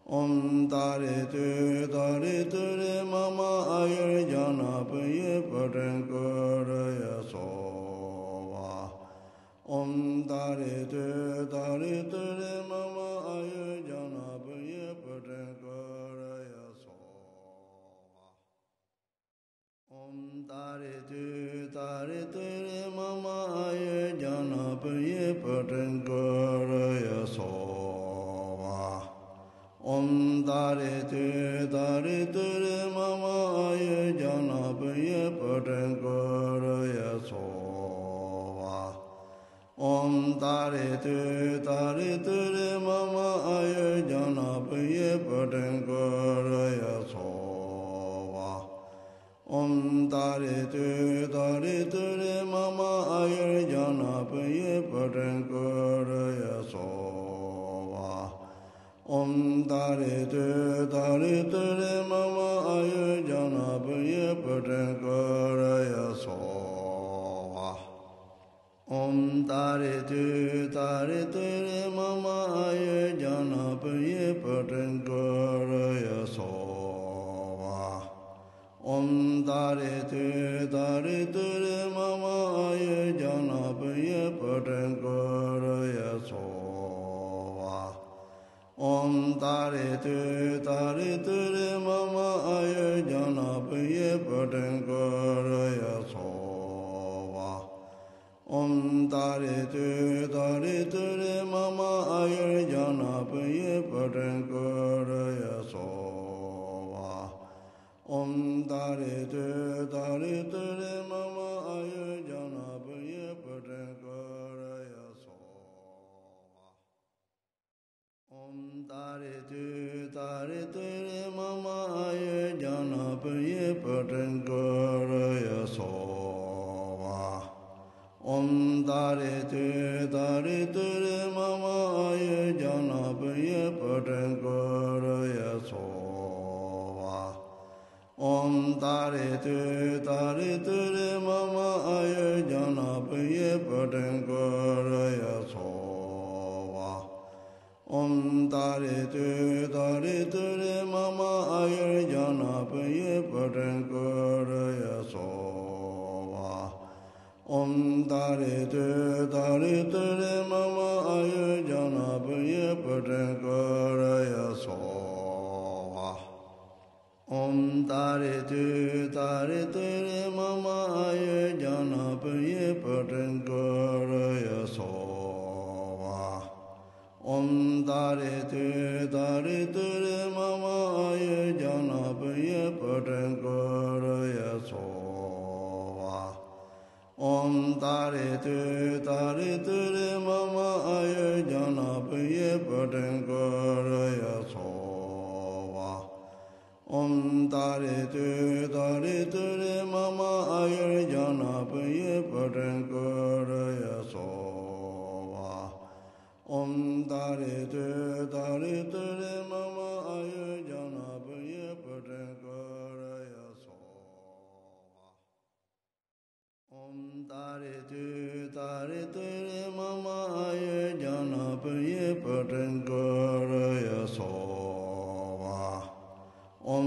Om tare ture mama aye jana paye patankaraya sova. Om tare ture mama aye jana paye patankaraya sova. Om tare ture mama aye jana paye patankaraya sova. Om tare ture mama aye jana paye patankaraya sova. Om tare ture mama aye jana paye patankaraya sova. Om tare ture mama aye jana paye patankaraya sova. Om tare ture mama aye jana paye patankaraya sova. Om tare ture mama aye jana paye patankaraya sova. Om tare ture mama aye jana paye patankaraya sova. Om tare ture mama aye jana paye patankaraya sova. Om tare ture mama aye jana paye patankaraya sova. Om tare ture mama aye jana paye patankaraya sova. Om tare ture mama aye jana paye patankaraya sova. Om tare ture mama aye jana paye patankaraya sova. Om tare ture mama aye jana paye patankaraya sova. Om tare ture mama aye jana paye patankaraya sova. Om tare ture mama aye jana paye patankaraya sova. Om tare ture mama aye jana paye patankaraya sova. Om tare ture mama aye jana paye patankaraya sova. Om tare ture mama aye jana paye patankaraya sova. Om tare ture mama aye jana paye patankaraya sova. Om tare ture mama aye jana paye patankaraya sova. Om tare ture mama aye jana paye patankaraya sova. Om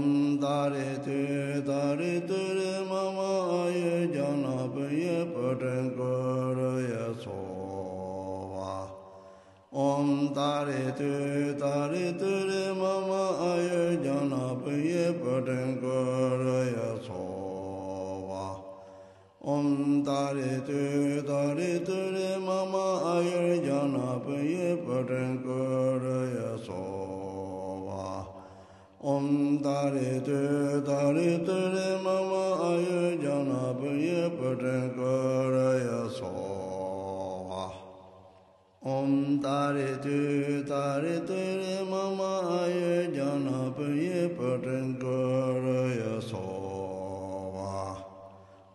tare ture mama aye jana paye patankaraya sova. Om tare ture mama aye jana paye patankaraya sova. Om tare ture mama aye jana paye patankaraya sova. Om tare ture mama aye jana paye patankaraya sova. Om tare ture mama aye jana paye patankaraya sova.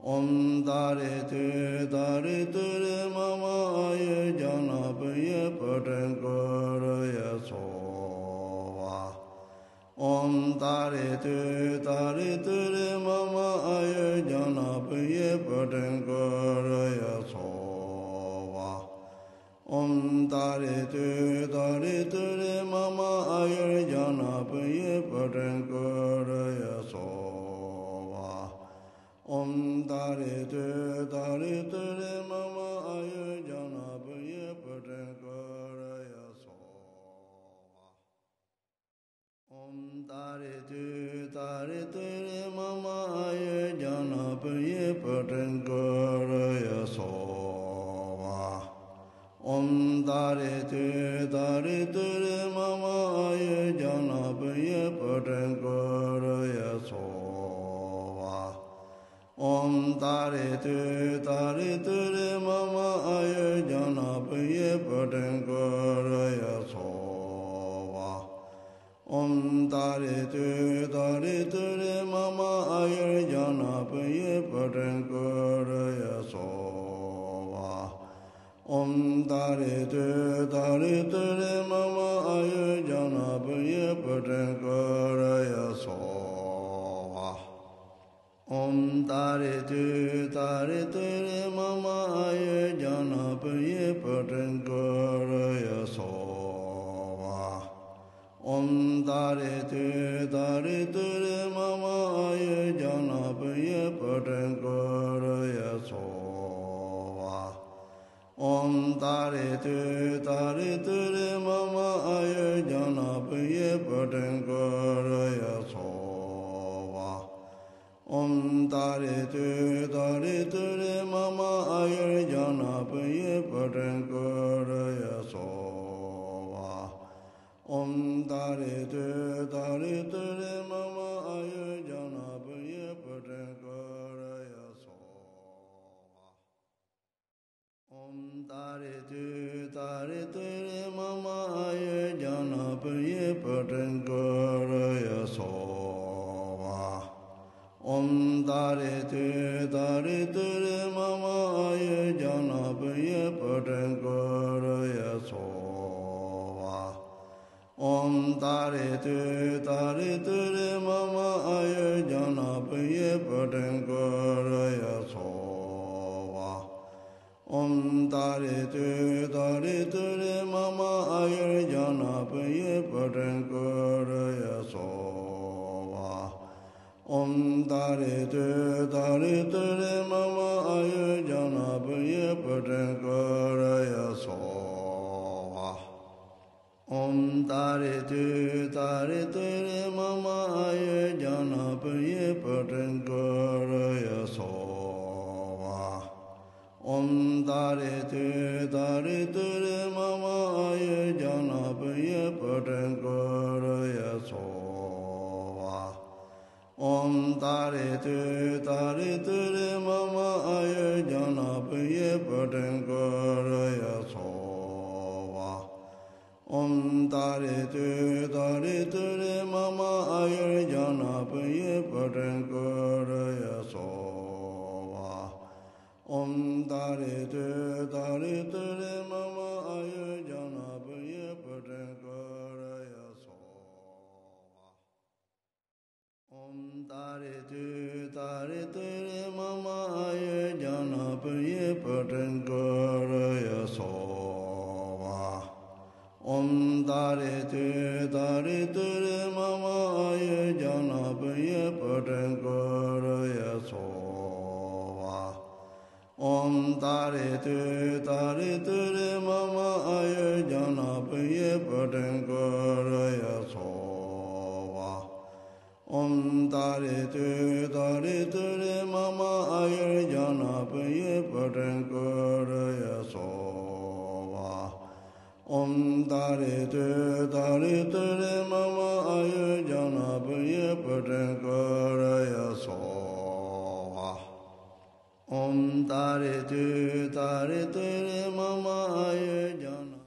Om tare ture mama aye jana paye patankaraya sova. Om tare ture mama aye jana paye patankaraya sova. Tare ture mama ayer jana paye paten kore sova. Tare ture mama ayer jana paye paten kore sova. Tare ture mama ayer jana paye paten kore sova. Tare ture mama aye jana paye paten kore sova. Tare ture mama aye jana paye paten kore sova. Tare ture mama aye jana paye paten kore sova. Tare ture mama aye jana paye paten kore sova. Tare ture mama aye jana paye paten kore sova. Tare ture mama aye jana paye paten kore sova. Tare ture mama aye jana paye paten kore sova. Tare ture mama aye jana paye paten kore sova. Tare ture mama aye jana paye paten kore sova. Tare ture mama aye jana paye paten kore sova. Tare ture mama aye jana paye paten kore sova. Tare ture mama aye jana paye paten kore sova. Tare ture mama aye jana paye paten kore sova. Tare ture mama aye jana paye paten kore sova. Tare ture mama aye jana paye paten kore sova. Tare ture mama aye jana paye paten kore sova. Tare ture mama aye jana paye paten kore sova. Tare ture mama aye jana paye paten kore sova. Tare ture mama aye jana paye paten kore sova. Tare ture mama aye jana paye paten kore sova. Tare ture mama aye jana paye paten kore sova. Tare ture mama aye jana paye paten kore sova. Tare ture mama aye jana paye paten kore sova. Tare ture mama aye jana paye paten kore sova. Tare ture mama aye jana.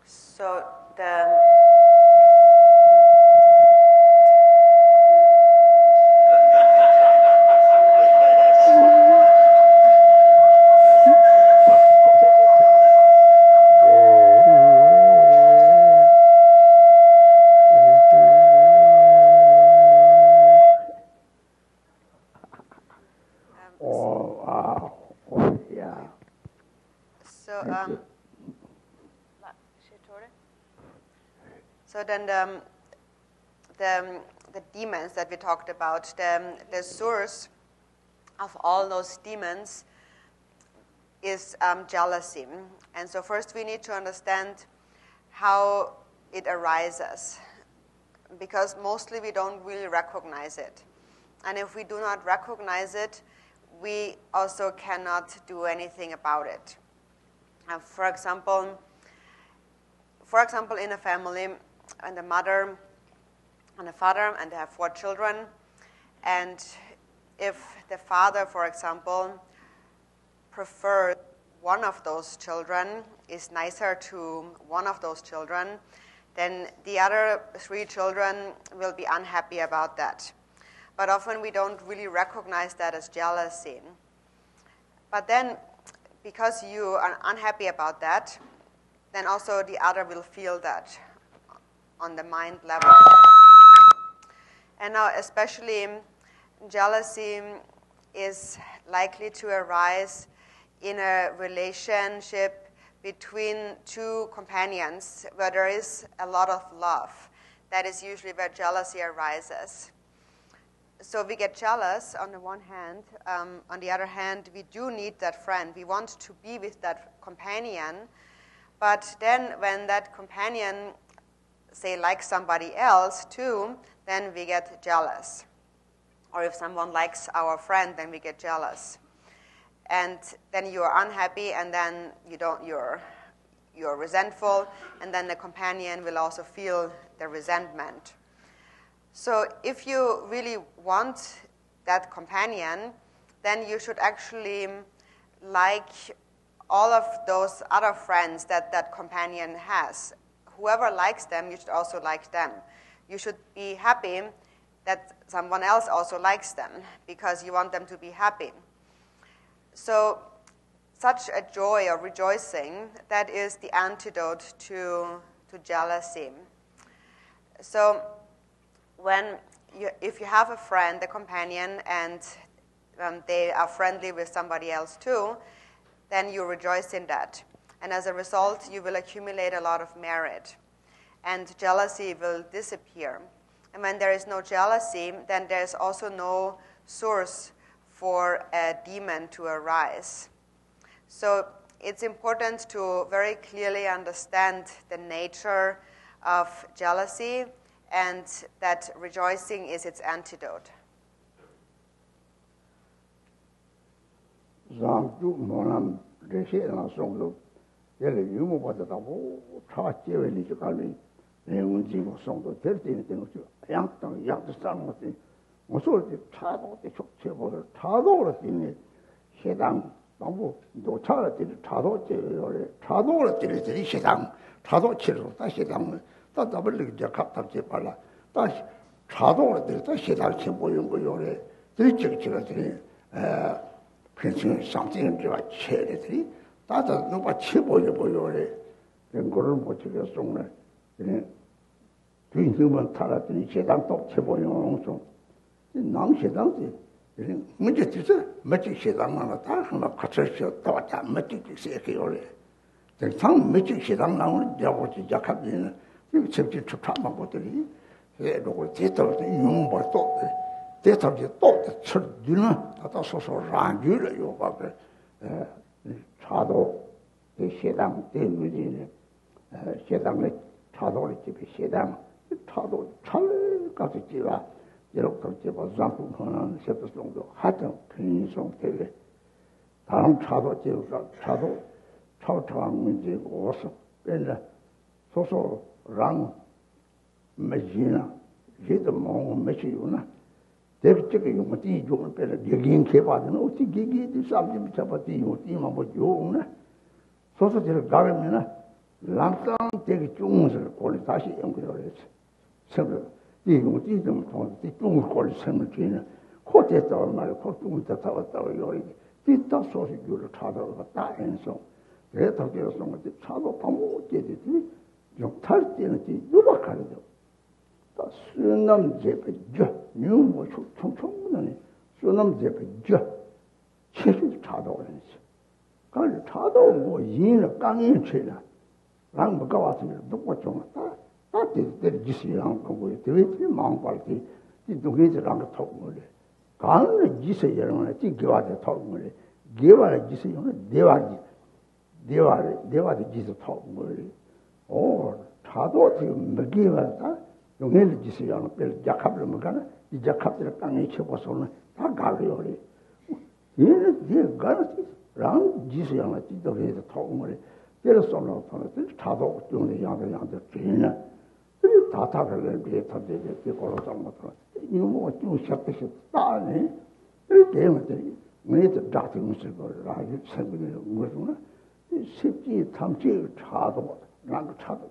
So the So then the demons that we talked about, the source of all those demons is jealousy. And so first we need to understand how it arises, because mostly we don't really recognize it. And if we do not recognize it, we also cannot do anything about it. For example, in a family, and the mother and the father, and they have 4 children, and if the father, for example, prefers one of those children, is nicer to one of those children, then the other 3 children will be unhappy about that. But often we don't really recognize that as jealousy. But then, because you are unhappy about that, then also the other will feel that on the mind level. And now especially jealousy is likely to arise in a relationship between 2 companions where there is a lot of love. That is usually where jealousy arises. So we get jealous on the one hand. On the other hand, we do need that friend. We want to be with that companion. But then when that companion, say, likes somebody else too, then we get jealous. Or if someone likes our friend, then we get jealous. And then you are unhappy, and then you're resentful, and then the companion will also feel the resentment. So if you really want that companion, then you should actually like all of those other friends that companion has. Whoever likes them, you should also like them. You should be happy that someone else also likes them, because you want them to be happy. So such a joy or rejoicing, that is the antidote to jealousy. So if you have a friend, a companion, and they are friendly with somebody else too, then you rejoice in that. And as a result, you will accumulate a lot of merit. And jealousy will disappear. And when there is no jealousy, then there's also no source for a demon to arise. So it's important to very clearly understand the nature of jealousy, and that rejoicing is its antidote. 소소지를 가르면은 랑땅 되게 중을 꼴이 다시 연구를 했지. 서로 이거 좀 통해 중을 꼴이 섬을 주는 코테서 말고 코중을 잡았다고 요리 뒤다 소식을 찾아서 다 해서 그래서 그래서 뭐 차도 방법 되지 욕탈 때는 유박하죠. 다 수남 제배죠. 뉴뭐 총총문에 수남 제배죠. 체질 차도 그러지. 그 차도 뭐 인을 강인 체라. 랑부가 와서 누구 좀 다 지시랑 거고 되게 마음발이 이 동네들랑 토고래. 가는 지시 여러분은 지겨와서 토고래. 개와의 지시는 대화의 지시 토고래. 차도 지금 먹이와다 용해를 지시랑 별 작합을 먹거나 이 작합들을 강에 쳐봐서는 다 가려래. 얘는 가르치 랑 지시랑 지도에서 토고래. 그래서 는 차도 중에 양대 되는 다타를 비슷하게 걸어서 뭐더 이거 좀 시작해서 따네 이렇게 되면 우리도 다트는 걸 아주 생각을 무슨 쉽지 탐지 차도 나도 차도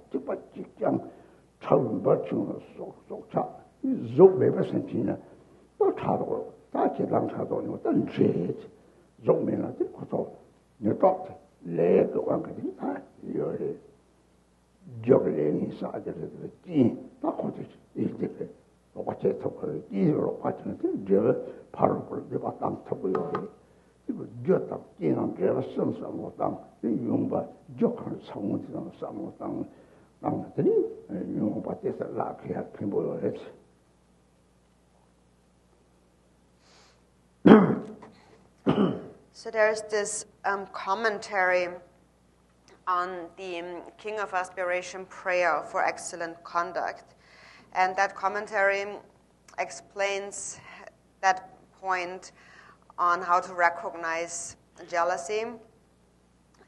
직장 처음 버치는 속차 좀 매버선지나 또 차도 다치랑 차도 이거 던지 좀 매나지 그것도 내가 레그 왕거든 다 이거를 저글링이 사들을 띠 바꿔지 이렇게 똑같이 덮어요. 이로 받치는데 저 바로 그걸 받당 덮어요. 이거 저다 띠는 그래서 선선 땅 용바 저한 상무지는 상무 땅들이 용바에서 라피아 pin보여 했지. So there's this commentary on the King of Aspiration prayer for excellent conduct. And that commentary explains that point on how to recognize jealousy.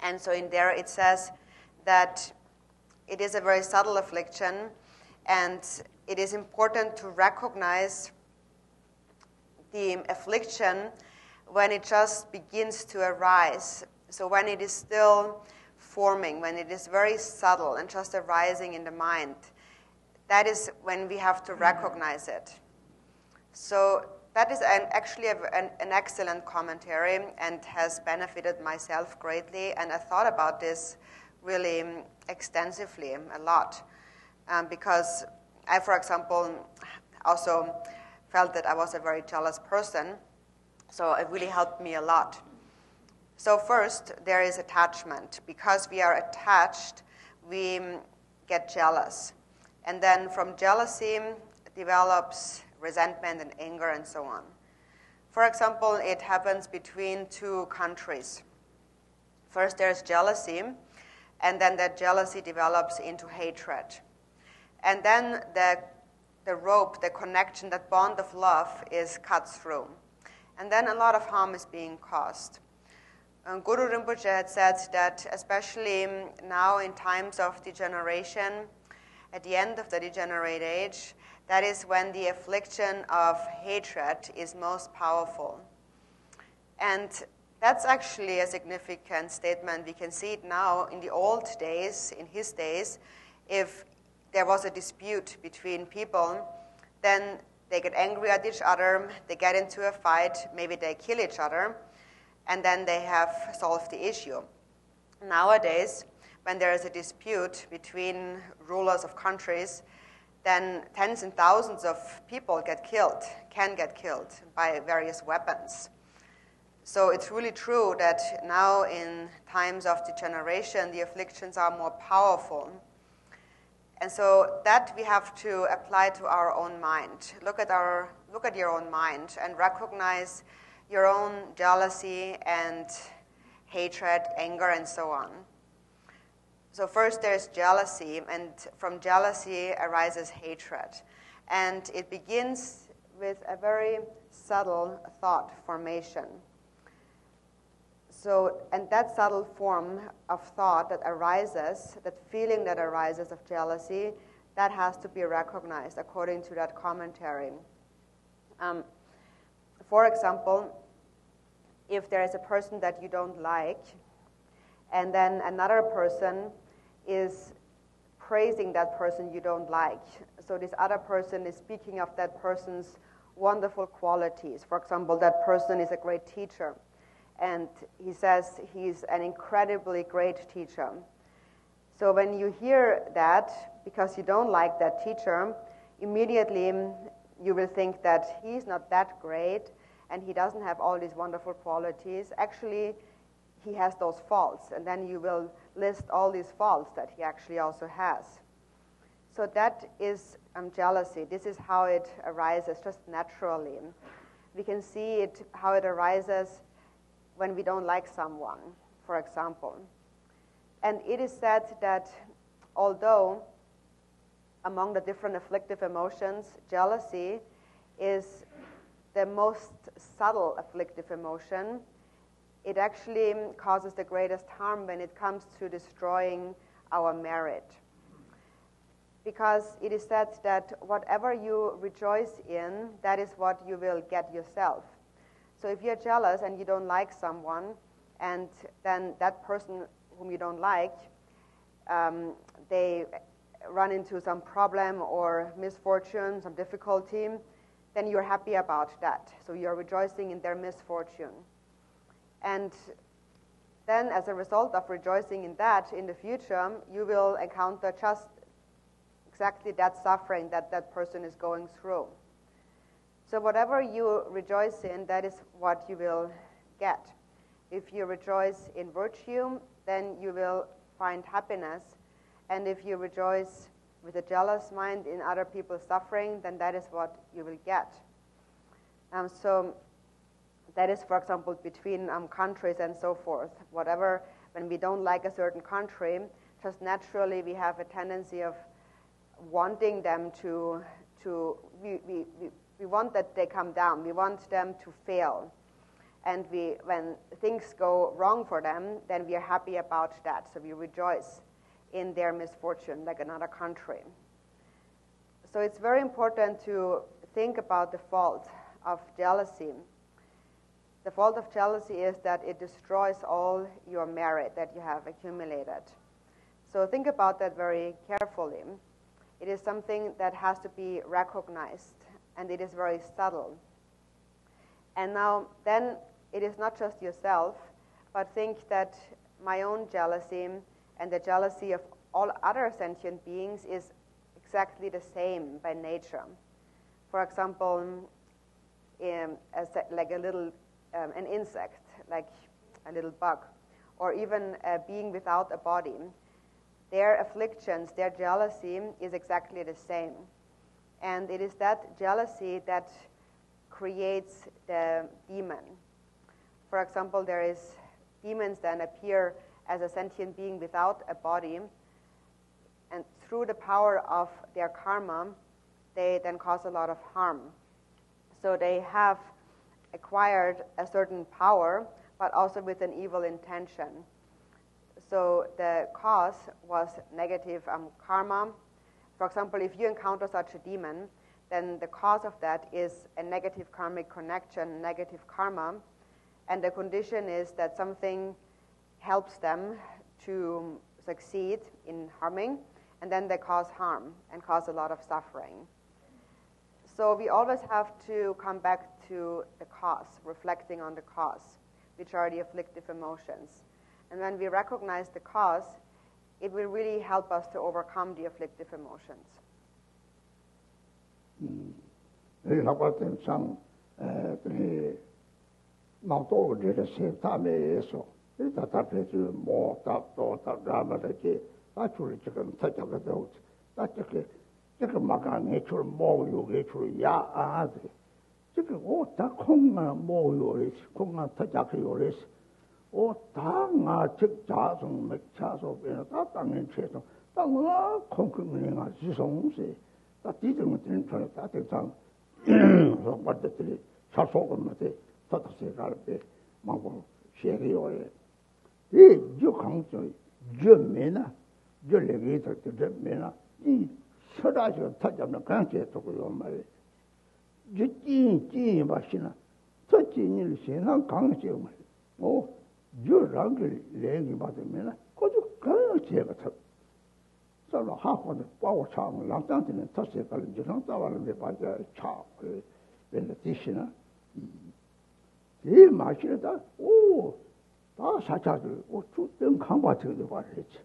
And so in there it says that it is a very subtle affliction, and it is important to recognize the affliction when it just begins to arise. So when it is still forming, when it is very subtle and just arising in the mind, that is when we have to recognize it. So that is actually an excellent commentary and has benefited myself greatly. And I thought about this really extensively a lot because I, for example, also felt that I was a very jealous person. So it really helped me a lot. So first, there is attachment. Because we are attached, we get jealous. And then from jealousy develops resentment and anger and so on. For example, it happens between two countries. First, there's jealousy, and then that jealousy develops into hatred. And then the rope, the connection, that bond of love is cut through. And then a lot of harm is being caused. Guru Rinpoche had said that especially now in times of degeneration, at the end of the degenerate age, that is when the affliction of hatred is most powerful. And that's actually a significant statement. We can see it now in the old days, in his days. If there was a dispute between people, then they get angry at each other, they get into a fight, maybe they kill each other, and then they have solved the issue. Nowadays, when there is a dispute between rulers of countries, then tens and thousands of people can get killed by various weapons. So it's really true that now in times of degeneration, the afflictions are more powerful. And so that we have to apply to our own mind. Look at your own mind and recognize your own jealousy and hatred, anger, and so on. So first there's jealousy, and from jealousy arises hatred. And it begins with a very subtle thought formation. So, and that subtle form of thought that arises, that feeling that arises of jealousy, that has to be recognized according to that commentary. For example, if there is a person that you don't like, And then another person is praising that person you don't like. So this other person is speaking of that person's wonderful qualities. For example, that person is a great teacher, and he says he's an incredibly great teacher. So when you hear that, because you don't like that teacher, immediately you will think that he's not that great and he doesn't have all these wonderful qualities. Actually, he has those faults, and then you will list all these faults that he actually also has. So that is jealousy. This is how it arises, just naturally. We can see it, how it arises when we don't like someone, for example. And it is said that although among the different afflictive emotions, jealousy is the most subtle afflictive emotion, it actually causes the greatest harm when it comes to destroying our merit. Because it is said that whatever you rejoice in, that is what you will get yourself. So if you're jealous and you don't like someone, and then that person whom you don't like, they run into some problem or misfortune, some difficulty, then you're happy about that. So you're rejoicing in their misfortune. And then as a result of rejoicing in that, in the future, you will encounter just exactly that suffering that that person is going through. So whatever you rejoice in, that is what you will get. If you rejoice in virtue, then you will find happiness. And if you rejoice with a jealous mind in other people's suffering, then that is what you will get. So that is, for example, between countries and so forth. Whatever, when we don't like a certain country, just naturally we have a tendency of wanting them we want that they come down. We want them to fail. And when things go wrong for them, then we are happy about that. So we rejoice in their misfortune, like another country. So it's very important to think about the fault of jealousy. The fault of jealousy is that it destroys all your merit that you have accumulated. So think about that very carefully. It is something that has to be recognized, and it is very subtle. And now, then, it is not just yourself, but think that my own jealousy and the jealousy of all other sentient beings is exactly the same by nature. For example, like a little an insect, like a little bug, or even a being without a body, their afflictions, their jealousy is exactly the same. And it is that jealousy that creates the demon. For example, there is demons that appear as a sentient being without a body, and through the power of their karma, they then cause a lot of harm. So they have acquired a certain power, but also with an evil intention. So the cause was negative karma. For example, if you encounter such a demon, then the cause of that is a negative karmic connection, negative karma, and the condition is that something helps them to succeed in harming, and then they cause harm and cause a lot of suffering. So we always have to come back to the cause, reflecting on the cause, which are the afflictive emotions. And when we recognize the cause, it will really help us to overcome the afflictive emotions. 오 당아 직자성 맥차소 변화 다 당연 최소 당아 콩콩이가 지성세 다 뒤들면 되는 편에 다 대상 속받들이 사소금한테 다다세 갈때 막고 쉐리오에 이 조강조 저메나 저레게도 저메나 이 서다죠 타잡는 관계 도고요 말 저찐 마시나 저찐일 세상 강제 말 오 유랑을 내기 받으면 거기 가야 제가 탑 서로 하고는 빠고 차면 랑장되는 탓에 걸린 저랑 따와는 데 맞아 차 벨라 티시나 이 마시다 오다 사자들 오주등 강바지도 말이지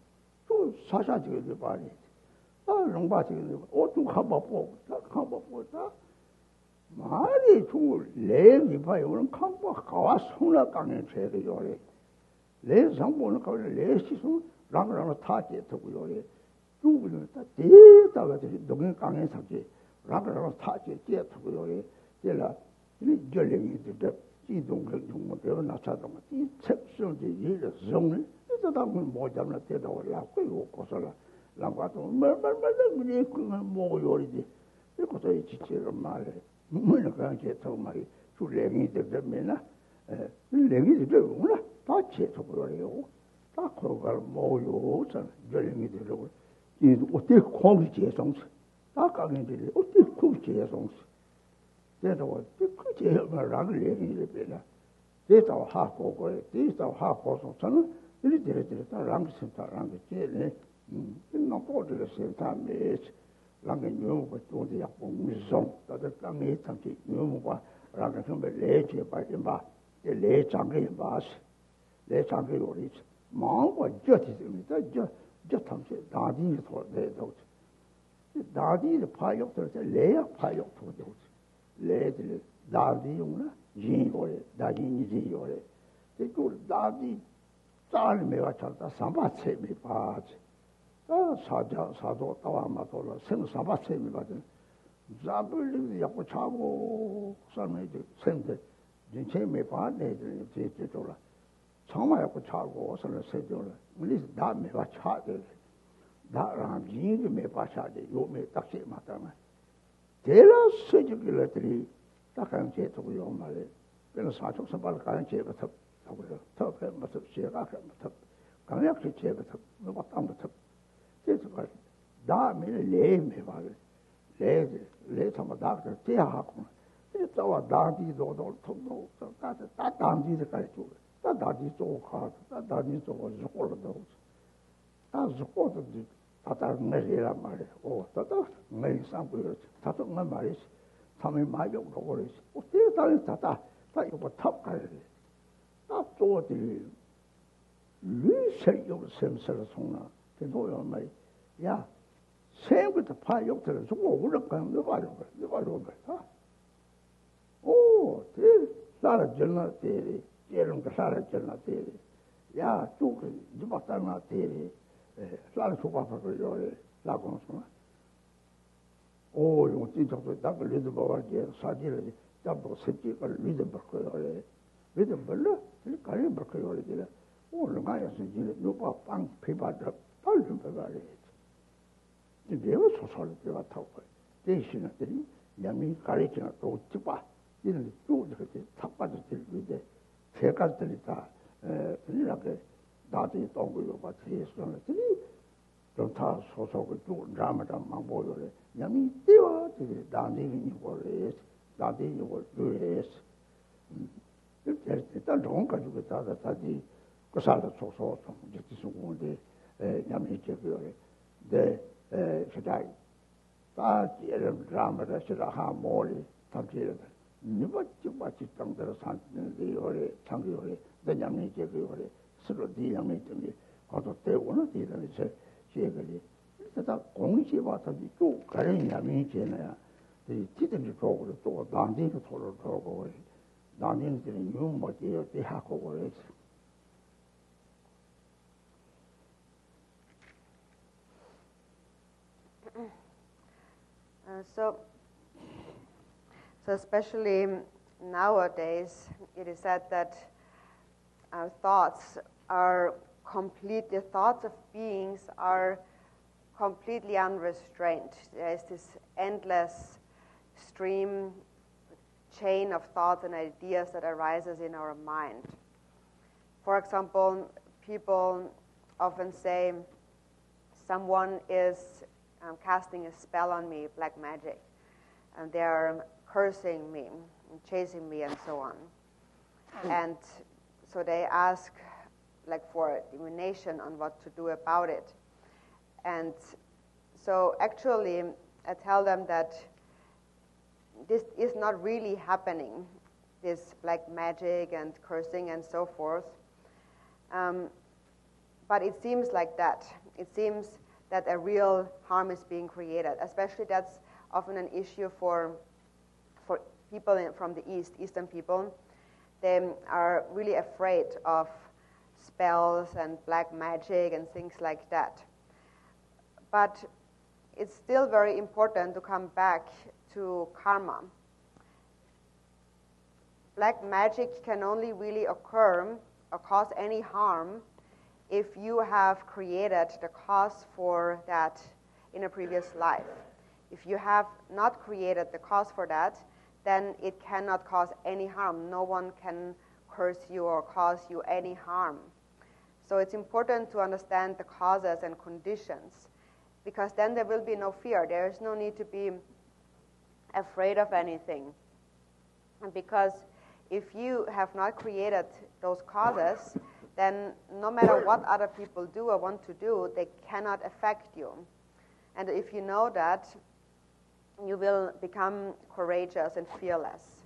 또 사자지도 말이지 롱바지도 오주 강바보 다 강바보다 말이 좀 내기 봐요 오늘 강바 가와 손나 강에 제가 요래 내 상보는 거를 내 시선 랑랑 타게 되고 요래 중국은 다 대다가 동행 강에 sab지 랑랑 타게 되고 요래 제가 이 결례이들 이동을 좀 배워 나차도 이 책성지 일을 정을 이러다 보면 모자나 되다 올라고 이거 고설라 랑과도 말말말 그게 뭐 요리지 이것도 이 지체를 말해 뭐는 그냥 제도 말이 줄랭이들 되면은 랭이들 되구나 다 제도 그래요 다 그걸 뭐요 전 결랭이들하고 이 어떻게 공기 제성스 다 강인들이 어떻게 공기 제성스 대도 그 제가 랑을 얘기를 배나 대도 하고 거에 대도 하고서 저는 이리 다 랑스다 랑게 제네 너 보드를 센터에 랑게 묘고 또디 약봉 무성 다들 강에 참지 묘고가 랑게 선배 레제 빠진바 레장게 바스 레장게 요리 마음과 저티입니다 저 탐세 다디 소대도 다디의 파역들 레야 파역도 되고 레들 다디용나 진고래 다디니 진고래 그 다디 짤메가 찾다 삼바체미 바지 사도 따와마도로 생사바체미 바지 잡을리 약고 차고 살메지 생데 진체미 바네들 제제도라 정말 약고 차고 살을 세도라 우리 다메가 차들 다랑 진이 메바샤데 요메 딱지 마다마 대라 서지길들이 딱한 제도고요 말에 그래서 사족 선발 가는 제부터 하고요 더해 맞서 제가 맞서 강약시 제부터 뭐 땅부터 그래서 다음에 레메 말에 레 정말 다그 대하고 이따와 다디도 통도 다 다디를 가지고 다 다디 쪽가 다 다디 쪽을 저걸로 다 저것도 다다 내리라 말이야. 다다 내리 상부여. 다도 말이지. 참에 마욕도 그러지. 어떻게 다다 이거 탑가야 돼. 다 또들이 리세요 셈설 송나. 그도요 말. 야. 생부터 파욕들 저거 올라가 너 봐요. 봐. 대 살아 전나 대리. 예런 거 살아 전나 대리. 야, 쭉 이봤다나 대리. 살아 소바파고 요래 라고서 용 진짜도 답을 리드 봐가지고 사지를 잡고 새끼를 리드 받고요. 리드 벌러 이 가리 받고요. 이제 오늘 가야서 이제 누가 빵 피바다 빨리 받아야 이제 소설 때가 타고 대신들이 양이 가리치나 또 찍봐 이런 쭉 이렇게 탑받을 때 제가들이 다 이렇게 나중에 동굴로 같이 했었는데 다 소속을 쭉 라마다 망보요래 양이 띄워 다니는 거래 다니는 걸 그래서 일단 좀 가지고 다지 그 살도 소소 좀 이제 수고인데 양이 제거래 네 그다이 다 이런 라마다 시라 하모리 탑지를 니버지 땅들 산는데 요래 장기요래 내 양이 제거래 서로 디양이 때문에 가도 때고는 디는 제거리 그래서 공시 와서 또 가는 양이 제나야 이 티든지 쪽으로 또 난디도 돌을 돌고 난디들은 유모디어 대하고 그래서 So especially nowadays, it is said that our thoughts are the thoughts of beings are completely unrestrained. There is this endless chain of thoughts and ideas that arises in our mind. For example, people often say, someone is casting a spell on me, black magic, and they are cursing me, and chasing me, and so on. And so they ask like for divination on what to do about it. And so actually I tell them that this is not really happening, this black magic and cursing and so forth. But it seems like that. It seems that a real harm is being created. Especially that's often an issue for people from the East, Eastern people. They are really afraid of spells and black magic and things like that. But it's still very important to come back to karma. Black magic can only really occur or cause any harm if you have created the cause for that in a previous life. If you have not created the cause for that, then it cannot cause any harm. No one can curse you or cause you any harm. So it's important to understand the causes and conditions, because then there will be no fear. There is no need to be afraid of anything. And because if you have not created those causes, then no matter what other people do or want to do, they cannot affect you. And if you know that, you will become courageous and fearless,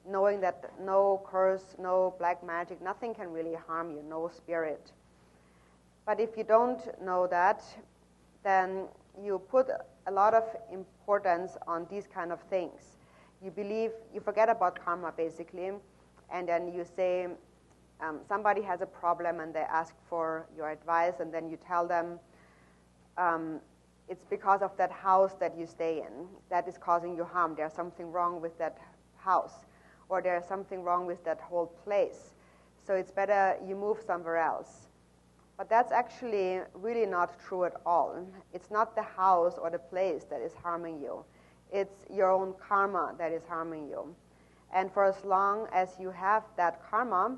knowing that no curse, no black magic, nothing can really harm you, no spirit. But if you don't know that, then you put a lot of importance on these kind of things. You forget about karma basically, and then you say somebody has a problem and they ask for your advice, and then you tell them it's because of that house that you stay in that is causing you harm. There's something wrong with that house, or there's something wrong with that whole place. So it's better you move somewhere else. But that's actually really not true at all. It's not the house or the place that is harming you. It's your own karma that is harming you. And for as long as you have that karma,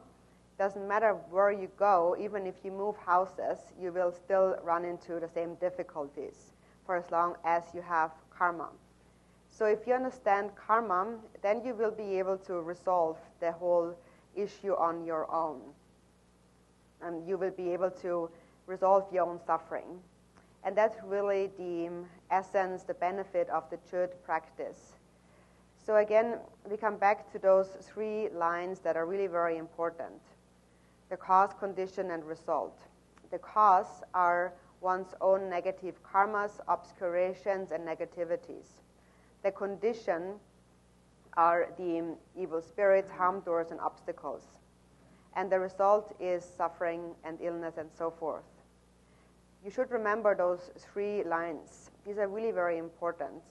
doesn't matter where you go, even if you move houses, you will still run into the same difficulties for as long as you have karma. So if you understand karma, then you will be able to resolve the whole issue on your own. And you will be able to resolve your own suffering. And that's really the essence, the benefit of the Chöd practice. So again, we come back to those 3 lines that are really very important. The cause, condition, and result. The cause are one's own negative karmas, obscurations, and negativities. The condition are the evil spirits, harm doers, and obstacles. And the result is suffering and illness and so forth. You should remember those 3 lines. These are really very important,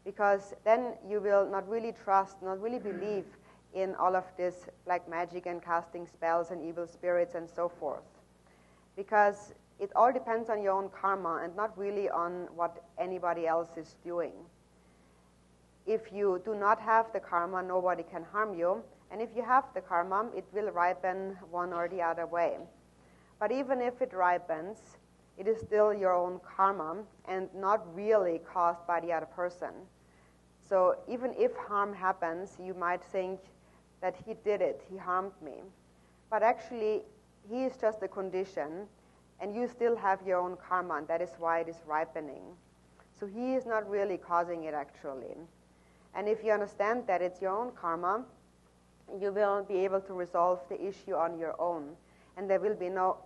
because then you will not really trust, not really believe in all of this black magic and casting spells and evil spirits and so forth. Because it all depends on your own karma and not really on what anybody else is doing. If you do not have the karma, nobody can harm you. And if you have the karma, it will ripen one or the other way. But even if it ripens, it is still your own karma and not really caused by the other person. So even if harm happens, you might think that he did it, he harmed me. But actually, he is just a condition, and you still have your own karma, and that is why it is ripening. So he is not really causing it actually. And if you understand that it's your own karma, you will be able to resolve the issue on your own. And there will be no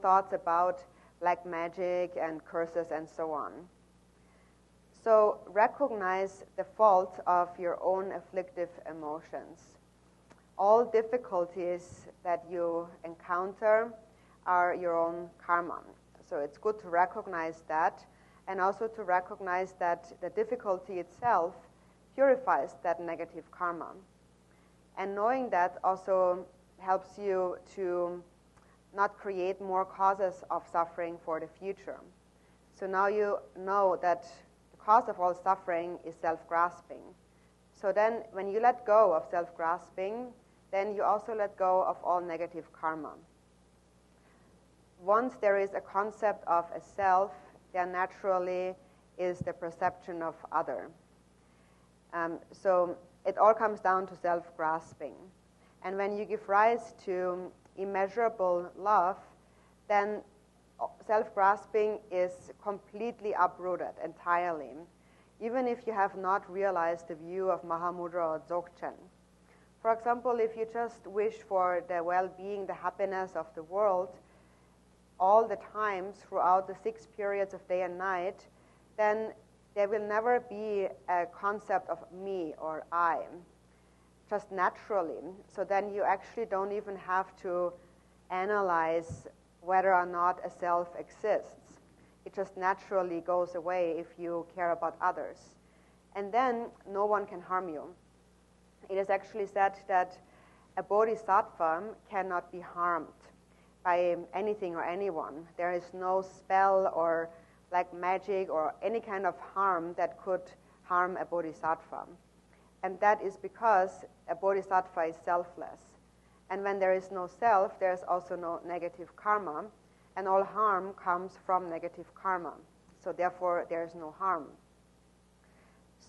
thoughts about black magic and curses and so on. So recognize the fault of your own afflictive emotions. All difficulties that you encounter are your own karma. So it's good to recognize that, and also to recognize that the difficulty itself purifies that negative karma. And knowing that also helps you to not create more causes of suffering for the future. So now you know that the cause of all suffering is self-grasping. So then when you let go of self-grasping, then you also let go of all negative karma. Once there is a concept of a self, there naturally is the perception of other. So it all comes down to self-grasping. And when you give rise to immeasurable love, then self-grasping is completely uprooted entirely, even if you have not realized the view of Mahamudra or Dzogchen. For example, if you just wish for the well-being, the happiness of the world all the time throughout the 6 periods of day and night, then there will never be a concept of me or I, just naturally. So then you actually don't even have to analyze whether or not a self exists. It just naturally goes away if you care about others. And then no one can harm you. It is actually said that a bodhisattva cannot be harmed by anything or anyone. There is no spell or like magic or any kind of harm that could harm a bodhisattva. And that is because a bodhisattva is selfless. And when there is no self, there is also no negative karma, and all harm comes from negative karma. So therefore, there is no harm.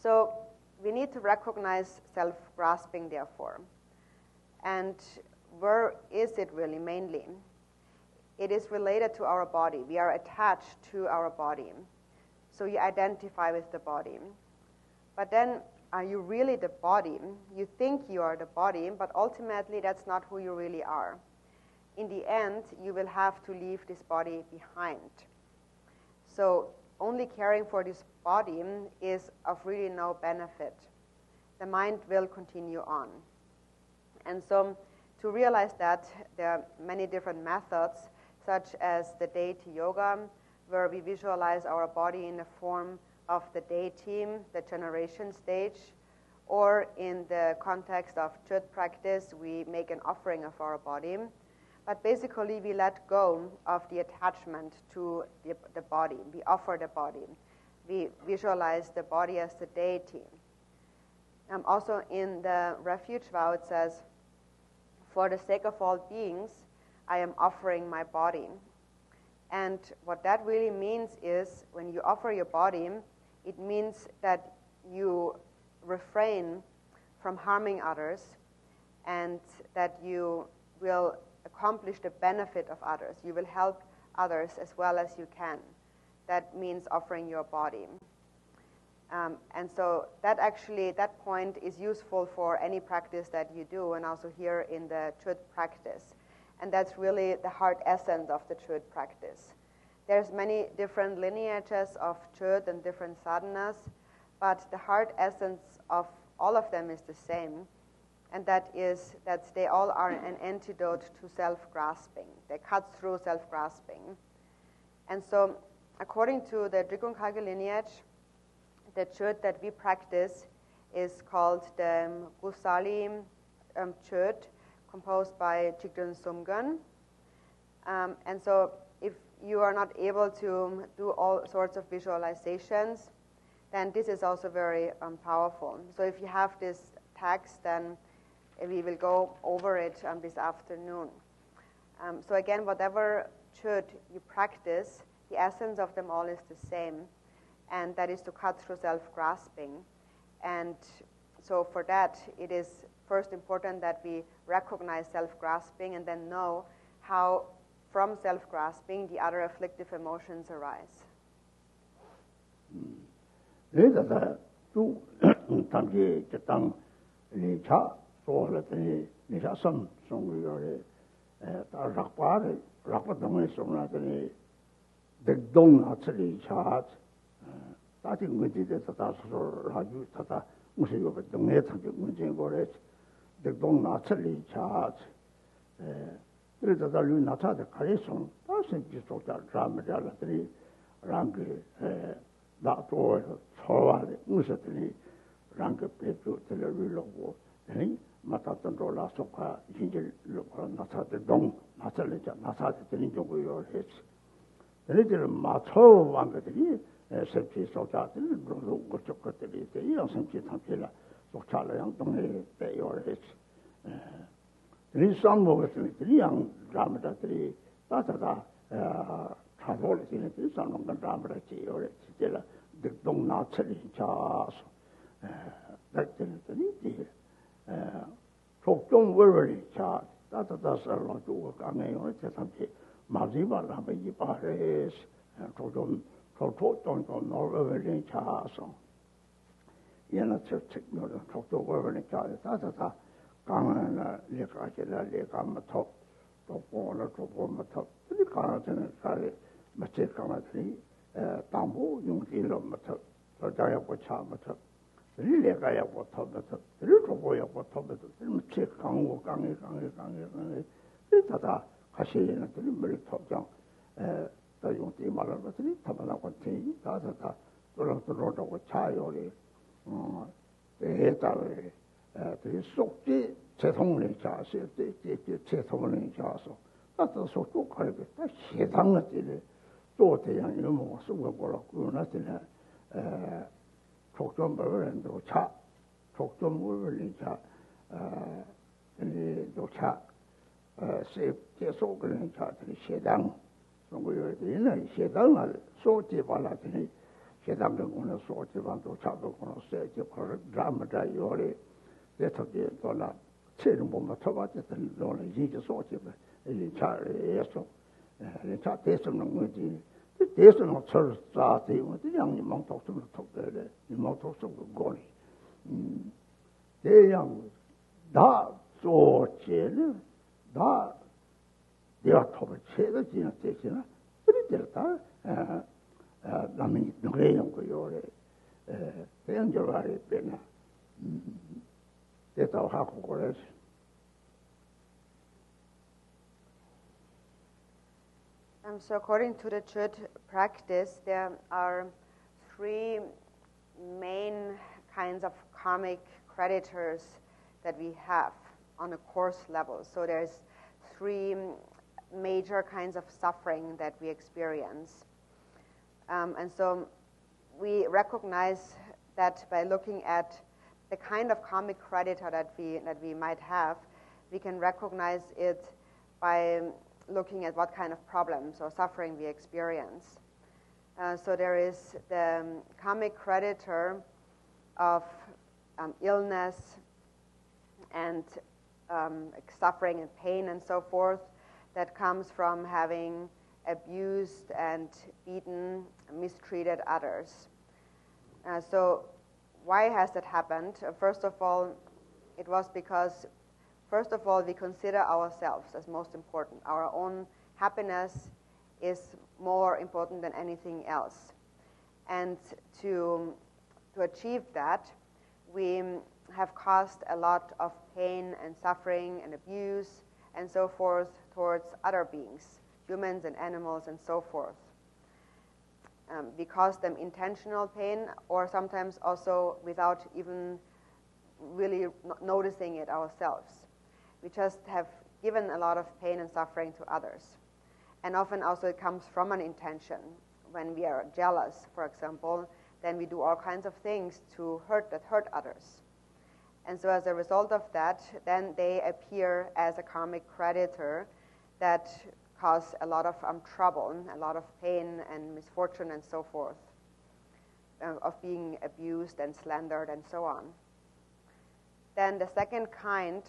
So we need to recognize self-grasping, therefore. And where is it really mainly? It is related to our body. We are attached to our body. So you identify with the body. But then, are you really the body? You think you are the body, but ultimately that's not who you really are. In the end, you will have to leave this body behind. So only caring for this body is of really no benefit. The mind will continue on. And so to realize that, there are many different methods, such as the deity yoga, where we visualize our body in the form of the deity, the generation stage, or in the context of chöd practice, we make an offering of our body. But basically, we let go of the attachment to the body. We offer the body. We visualize the body as the deity. Also in the refuge vow, it says, for the sake of all beings, I am offering my body. And what that really means is, when you offer your body, it means that you refrain from harming others and that you will accomplish the benefit of others. You will help others as well as you can. That means offering your body. And so that point is useful for any practice that you do, and also here in the chöd practice. And that's really the heart essence of the chöd practice. There's many different lineages of chöd and different sadhanas, but the heart essence of all of them is the same, and that is that they all are an antidote to self-grasping. They cut through self-grasping. And so, according to the Drikung lineage, the chöd that we practice is called the Gusali chöd, composed by Chigdön Sumgön. And so if you are not able to do all sorts of visualizations, then this is also very powerful. So if you have this text, then we will go over it this afternoon. So again, whatever chöd you practice, the essence of them all is the same, and that is to cut through self-grasping. And so for that, it is first important that we recognize self-grasping and then know how from self-grasping the other afflictive emotions arise. Later, two Tangi Chetang Licha, Solatani, Nishasam, Songri, Rakpar, Rapadong, Somlatani, the Dong Atsali Chat, starting with the Tata Raju Tata, Musio, the Net, the Dong Atsali Chat, there is a Lunata, the Carison, passing this social drama, Rangi, that or Sorali, Musatini, Rangi Petro, Televilogo, and Matatandola Soka, Ginger, Nata, the Dong, Natalita, Nata, the Ninjo, your heads. The little Mato, Wangatri, Septi Sota, Gosokatri, the young Septi Tampilla, Sochala, young Dong, your heads. There is some more the young dramatry, Tata, Travolti, there is some dramatry, or still the Dong Natsali Chas, that the so don't worry, Chas, 따뜻한 살로 주고 강해요. 세상에 마지막 한번 이바레스 조금 조금 노르웨이 차서 얘는 책책묘를 속도거는 차에 따뜻하 강하나 레가지라 레가마토 또 보마토 이 강하는 살에 맞게 강하더니 담보 용기로부터 저자야고 차부터 리레가야고 터부터 리로고야고 터부터 맞게 강고 강에 다다 가시는 들이 머리 터장 또 용기 말하더니 타바나고 티 다다다 돌아오고 차요리 대다에 그 속지 재통을 자세 재통을 자서 나도 속도 가르게 다 해당을 때에 또 대양 이모 쓰고 보라고 나한테 촉점벌은도 차 촉점물을 차 도차 세 계속을 차들이 해당 송고요들이는 해당을 소지 발라더니 해당된 거는 소지반도 차도고는 세지 그걸 드라마다 요리 대토게 돌아 체를 못 쳐봤던 너는 이제 소지가 이 차에서 차 대선은 거지 대선은 철사 되고 양님 망토스는 톡တယ်이 망토스는 거리 대양 다 소체는 다 내가 톱을 채도 지나 대신에 그랬다 남이 노래용 거요래 대양절하리 빼나 대도 하고 그래서 So according to the Chud practice, there are three main kinds of karmic creditors that we have on a course level. So there's three major kinds of suffering that we experience. And so we recognize that by looking at the kind of karmic creditor that we might have, we can recognize it by looking at what kind of problems or suffering we experience. So there is the karmic creditor of illness and suffering and pain and so forth that comes from having abused and beaten, mistreated others. So why has that happened? First of all, it was because we consider ourselves as most important. Our own happiness is more important than anything else. And to achieve that, we have caused a lot of pain and suffering and abuse and so forth towards other beings, humans and animals and so forth. We cause them intentional pain, or sometimes also without even really noticing it ourselves. We just have given a lot of pain and suffering to others. And often also it comes from an intention. When we are jealous, for example, then we do all kinds of things to hurt others. And so as a result of that, then they appear as a karmic creditor that cause a lot of trouble, a lot of pain and misfortune and so forth, of being abused and slandered and so on. Then the second kind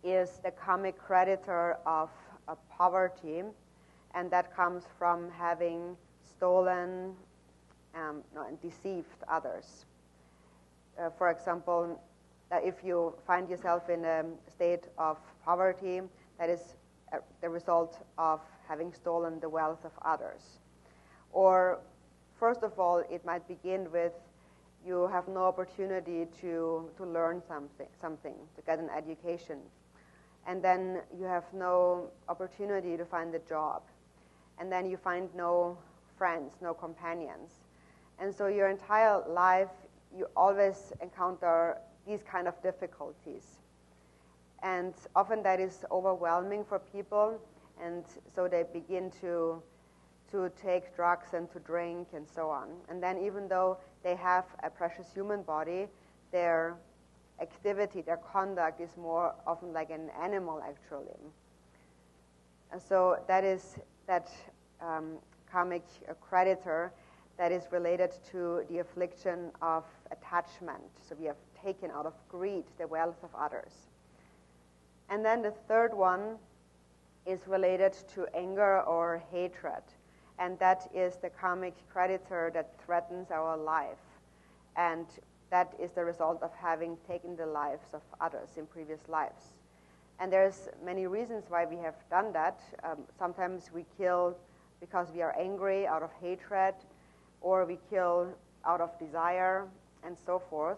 is the karmic creditor of poverty, and that comes from having stolen and deceived others. For example, if you find yourself in a state of poverty, that is the result of having stolen the wealth of others. Or, first of all, it might begin with you have no opportunity to learn something, to get an education. And then you have no opportunity to find a job. And then you find no friends, no companions. And so your entire life, you always encounter these kind of difficulties. And often that is overwhelming for people, and so they begin to take drugs and to drink and so on. And then even though they have a precious human body, their activity, their conduct is more often like an animal, actually. And so that is that karmic creditor that is related to the affliction of attachment. So we have taken out of greed the wealth of others. And then the third one is related to anger or hatred. And that is the karmic creditor that threatens our life. And that is the result of having taken the lives of others in previous lives. And there's many reasons why we have done that. Sometimes we kill because we are angry out of hatred, or we kill out of desire, and so forth.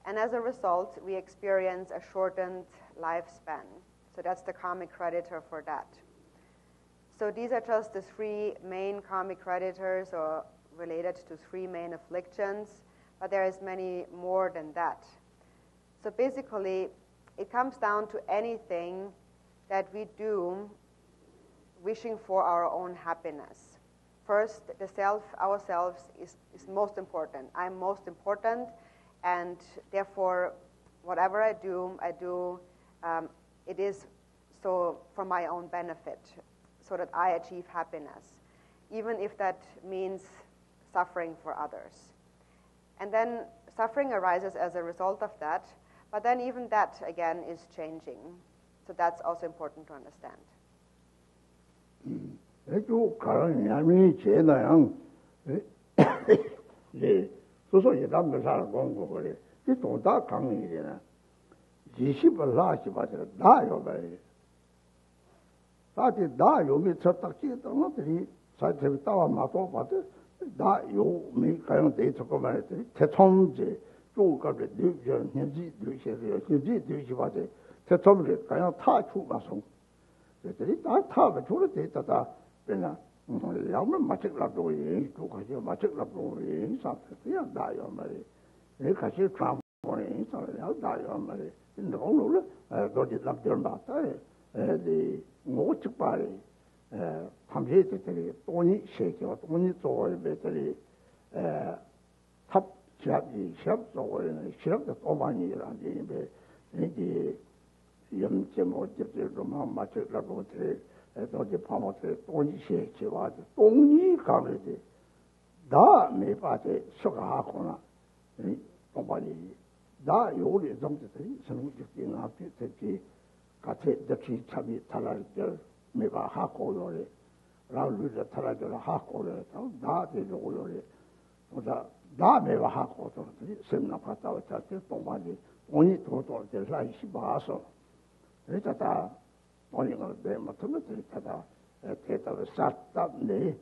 And as a result, we experience a shortened lifespan. So that's the karmic creditor for that. So these are just the three main karmic creditors, or related to three main afflictions, but there is many more than that. So basically, it comes down to anything that we do wishing for our own happiness. First, the self, ourselves, is most important. I'm most important, and therefore, whatever I do, it is so for my own benefit, so that I achieve happiness, even if that means suffering for others. And then suffering arises as a result of that, but then even that, again, is changing. So that's also important to understand. 쭉 가는 야미 제나양 예 소소에 담을 살고 그래 이 돈다 강이잖아 20을 나지 받으라 나요 말 다들 나요미 쳤다 끼었던 것들이 사실 따와 맞고 받을 나요미 가용 돼 있고 말했더니 대통제 쪽가를 뉴전 현지 뉴시에요 현지 뉴시 받을 대통제 가용 타 추가송 그랬더니 다 타가 저래 돼 있다 그냥 양을 맞으려고 또 같이 맞으려고 사태야 나요 말이 내 같이 트라우마에 있어요 나요 말이 너무 거기 남들 맞다 에 뭐지 빨리 탐지들이 돈이 쉐기와 돈이 좋아요 배터리 탑 시합이 시합 좋아요 시합도 또 많이 일하는데 이게 염제 못집들도 맞으려고 돼 어디 파모테 돈이 쉐기와 돈이 가면데 나 매바데 쇼가하거나 이 동반이 나 요리 정도들이 성국적인 앞에 같이 같이 참이 탈랄들 매바 하고요래 라울르 탈랄들 하고요래 나 되고요래 보다 나 매바 하고들이 sem나 갔다 왔다 동반이 돈이 도도들 라이시 봐서 그랬다 돈이가 내 맞으면 되다 대답을 쌌다네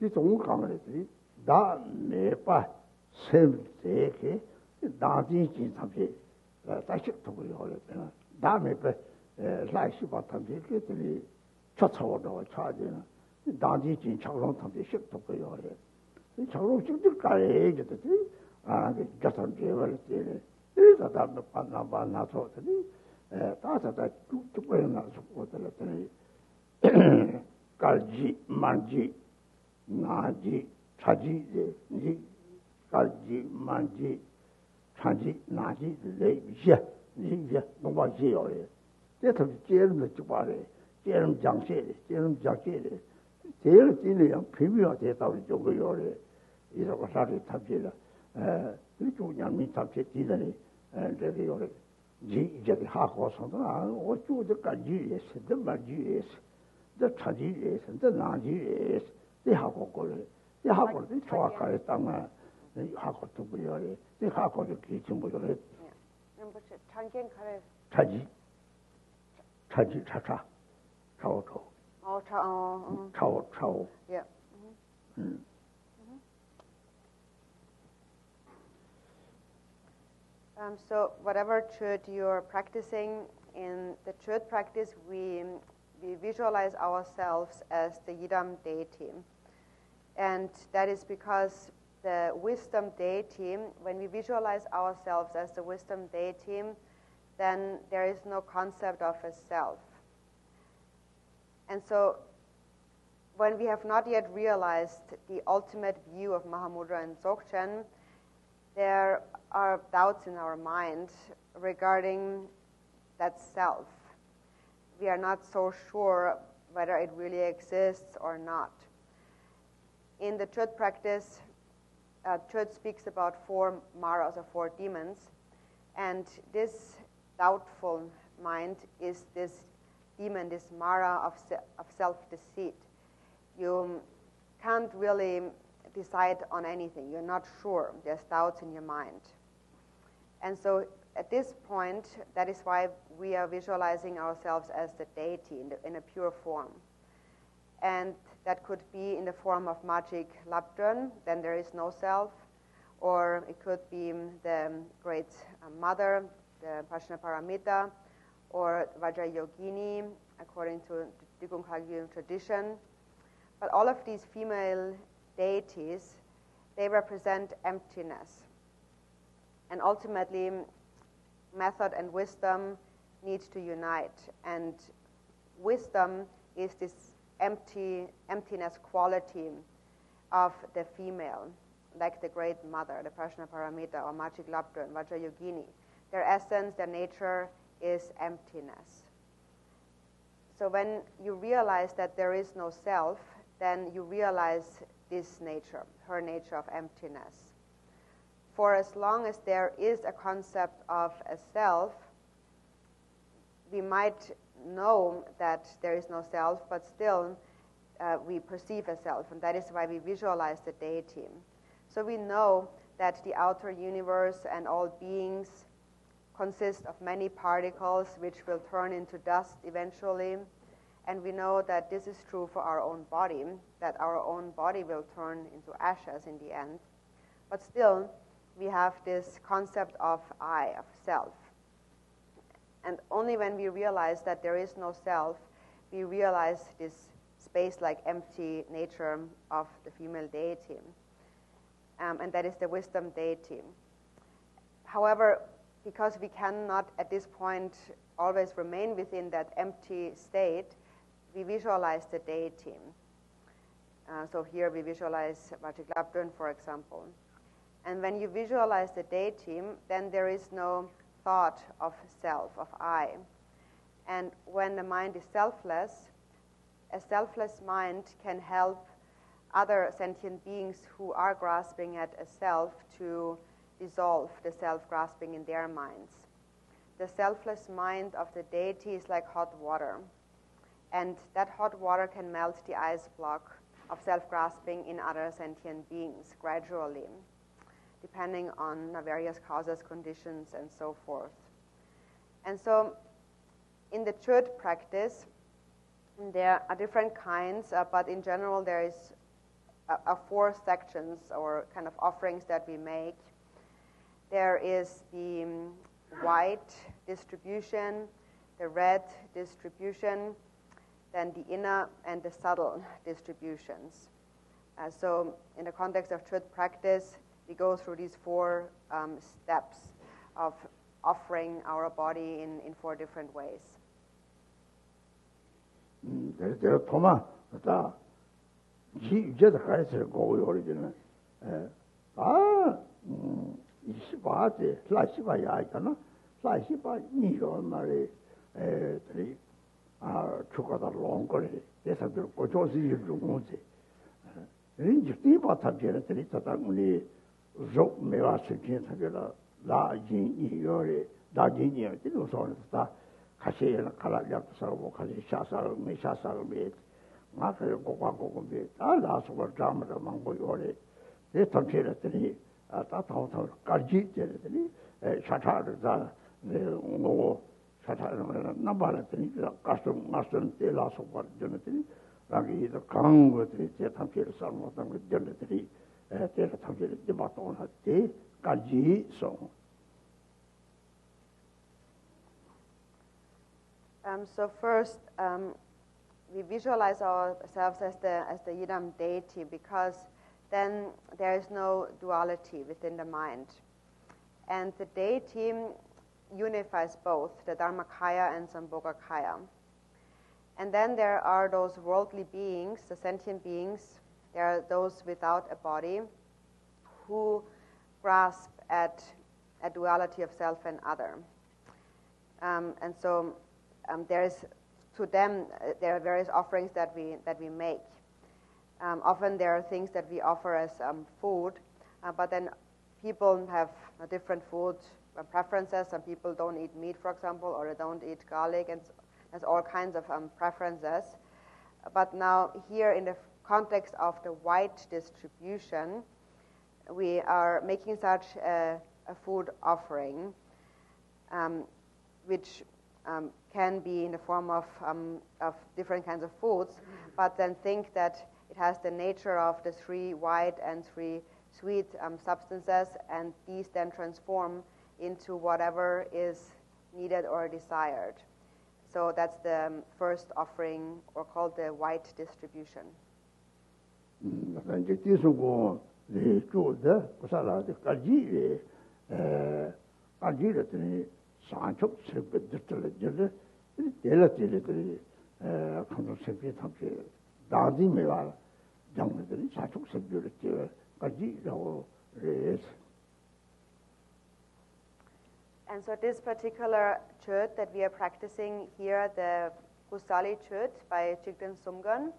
이 동강을들이 나 매바 셈되게 나디지 탑이 다시 도구요 그랬잖아 다음에 라이시 바탕에 그들이 쫓아오고 차지는 나디지 차로 탑이 식도고요 이 차로 식도까지 이제들이 그 자선 제발 때에 이래서 다 만나서들이 다다다 쭉쭉을 나서 보더라더니 깔지 만지 나지 차지 니 깔지 만지 차지 나지 레비야 니야 농바지요这接人的就把的接人讲解的接人讲解的这个今年皮表的到底就个有的一个啥的他别了这就让你他别记得的这个有的这个哈好上的我就这感觉也是这么也是这差距也是这哪距也是这哈过的这哈过的超开当啊哈过都不要的这哈过就给全部有的那不是常见开差距차차 차오 차오 yeah so whatever chöd you're practicing, in the chöd practice we visualize ourselves as the Yidam deity, and that is because the wisdom deity, when we visualize ourselves as the wisdom deity, then there is no concept of a self. And so when we have not yet realized the ultimate view of Mahamudra and Dzogchen, there are doubts in our mind regarding that self. We are not so sure whether it really exists or not. In the Chöd practice, Chöd speaks about 4 maras or 4 demons, and this doubtful mind is this demon, this Mara of self-deceit. You can't really decide on anything. You're not sure. There's doubts in your mind. And so at this point, that is why we are visualizing ourselves as the deity in a pure form. And that could be in the form of magic Labdrön, then there is no self, or it could be the great mother, the Prajnaparamita, or Vajrayogini, according to the Drikung tradition. But all of these female deities, they represent emptiness. And ultimately, method and wisdom need to unite. And wisdom is this emptiness quality of the female, like the great mother, the Prajnaparamita, or Magic Labdrön, Vajrayogini. Their essence, their nature is emptiness. So when you realize that there is no self, then you realize this nature, her nature of emptiness. For as long as there is a concept of a self, we might know that there is no self, but still we perceive a self, and that is why we visualize the deity. So we know that the outer universe and all beings consist of many particles which will turn into dust eventually, and we know that this is true for our own body, that our own body will turn into ashes in the end. But still, we have this concept of I, of self. And only when we realize that there is no self, we realize this space-like empty nature of the female deity. And that is the wisdom deity. However, because we cannot at this point always remain within that empty state, we visualize the deity. So here we visualize Magic Labdrön, for example. And when you visualize the deity, then there is no thought of self, of I. And when the mind is selfless, a selfless mind can help other sentient beings who are grasping at a self to dissolve the self-grasping in their minds. The selfless mind of the deity is like hot water. And that hot water can melt the ice block of self-grasping in other sentient beings gradually, depending on various causes, conditions, and so forth. And so in the Chöd practice, there are different kinds, but in general there is four sections or kind of offerings that we make. There is the white distribution, the red distribution, then the inner and the subtle distributions. So in the context of Chöd practice, we go through these four steps of offering our body in four different ways. 내가 도마 다 이제도 가르쳐 고요 우리는 이시바데 슬라시바야 있잖아 슬라시바 이거 말에 들이 추가다 롱거리 대사들 고조시 중고지 인지 뒤바타게를 들이 자당문이 조 메와스킨 사게라 라진이요레 다진이요 뒤로서다 가시에는 갈라잡고 살고 가시 샤사를 메샤사를 메 마크를 고고고고비 알아서를 잠을 망고 요래 대통령들이 다타오타 깔지들이 샤타를 다 뭐 샤타를 나발들이 가슴 가슴 때라서 버전들이 라기도 강고들이 대통령을 살모던 것들이 대통령들이 디바톤 할때 깔지서 So first, we visualize ourselves as the Yidam deity because then there is no duality within the mind. And the deity unifies both, the Dharmakaya and Sambhogakaya. And then there are those worldly beings, the sentient beings, there are those without a body who grasp at a duality of self and other. And so there is, to them, there are various offerings that we make. Often there are things that we offer as food, but then people have different food preferences. Some people don't eat meat, for example, or they don't eat garlic, and there's all kinds of preferences. But now here in the context of the white distribution, we are making such a food offering, which can be in the form of different kinds of foods, but then think that it has the nature of the 3 white and 3 sweet substances, and these then transform into whatever is needed or desired. So that's the first offering, or called the white distribution. And so this particular chut that we are practicing here, the Kusali chut by Chigden Sumgon,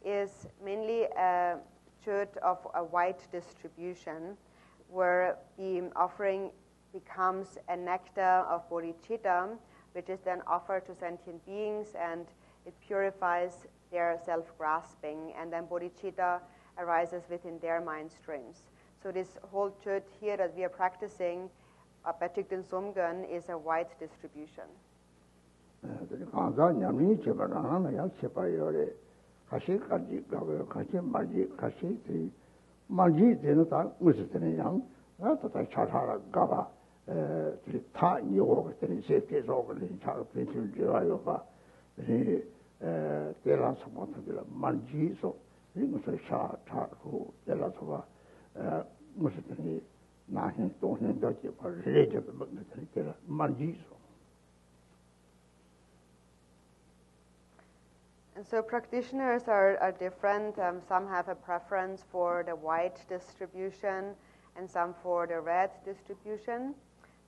is mainly a chut of a white distribution, where the offering becomes a nectar of bodhicitta, which is then offered to sentient beings, and it purifies their self-grasping, and then bodhicitta arises within their mind streams. So this whole chut here that we are practicing by Chigden Sumgon is a white distribution. And so practitioners are different. Some have a preference for the white distribution, and some for the red distribution.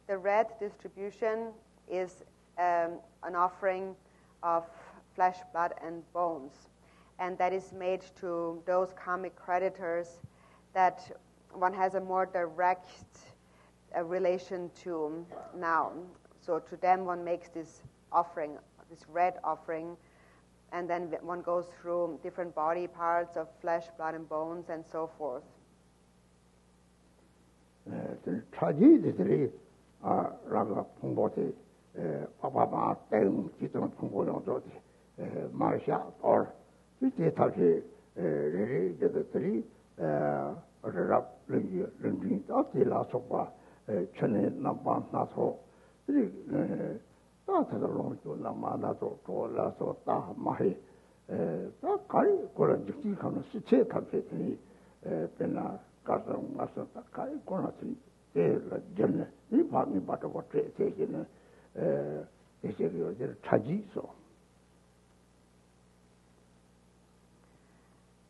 The red distribution is an offering of flesh, blood, and bones, and that is made to those karmic creditors that one has a more direct relation to now. So to them one makes this offering, this red offering, and then one goes through different body parts of flesh, blood, and bones, and so forth.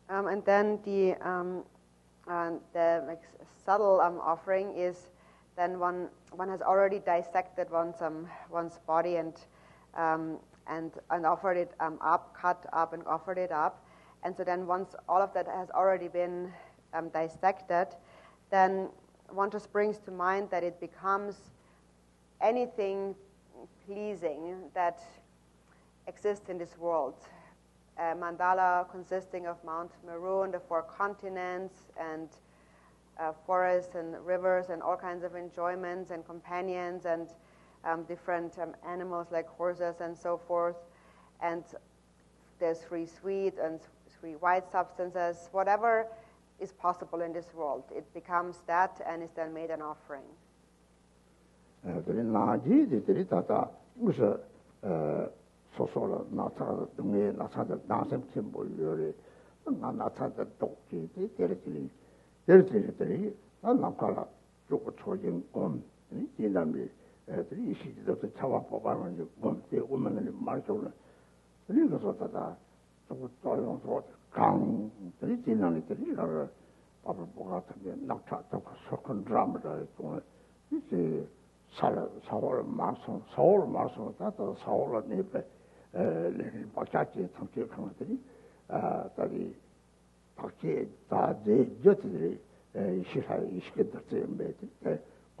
And then the like, subtle offering is then one has already dissected one's body and offered it up, cut up and offered it up, and so then once all of that has already been dissected, then one just brings to mind that it becomes anything pleasing that exists in this world. A mandala consisting of Mount Meru and the 4 continents, and forests and rivers and all kinds of enjoyments and companions and different animals like horses and so forth. And there's 3 sweet and 3 white substances. Whatever is possible in this world, it becomes that and is then made an offering.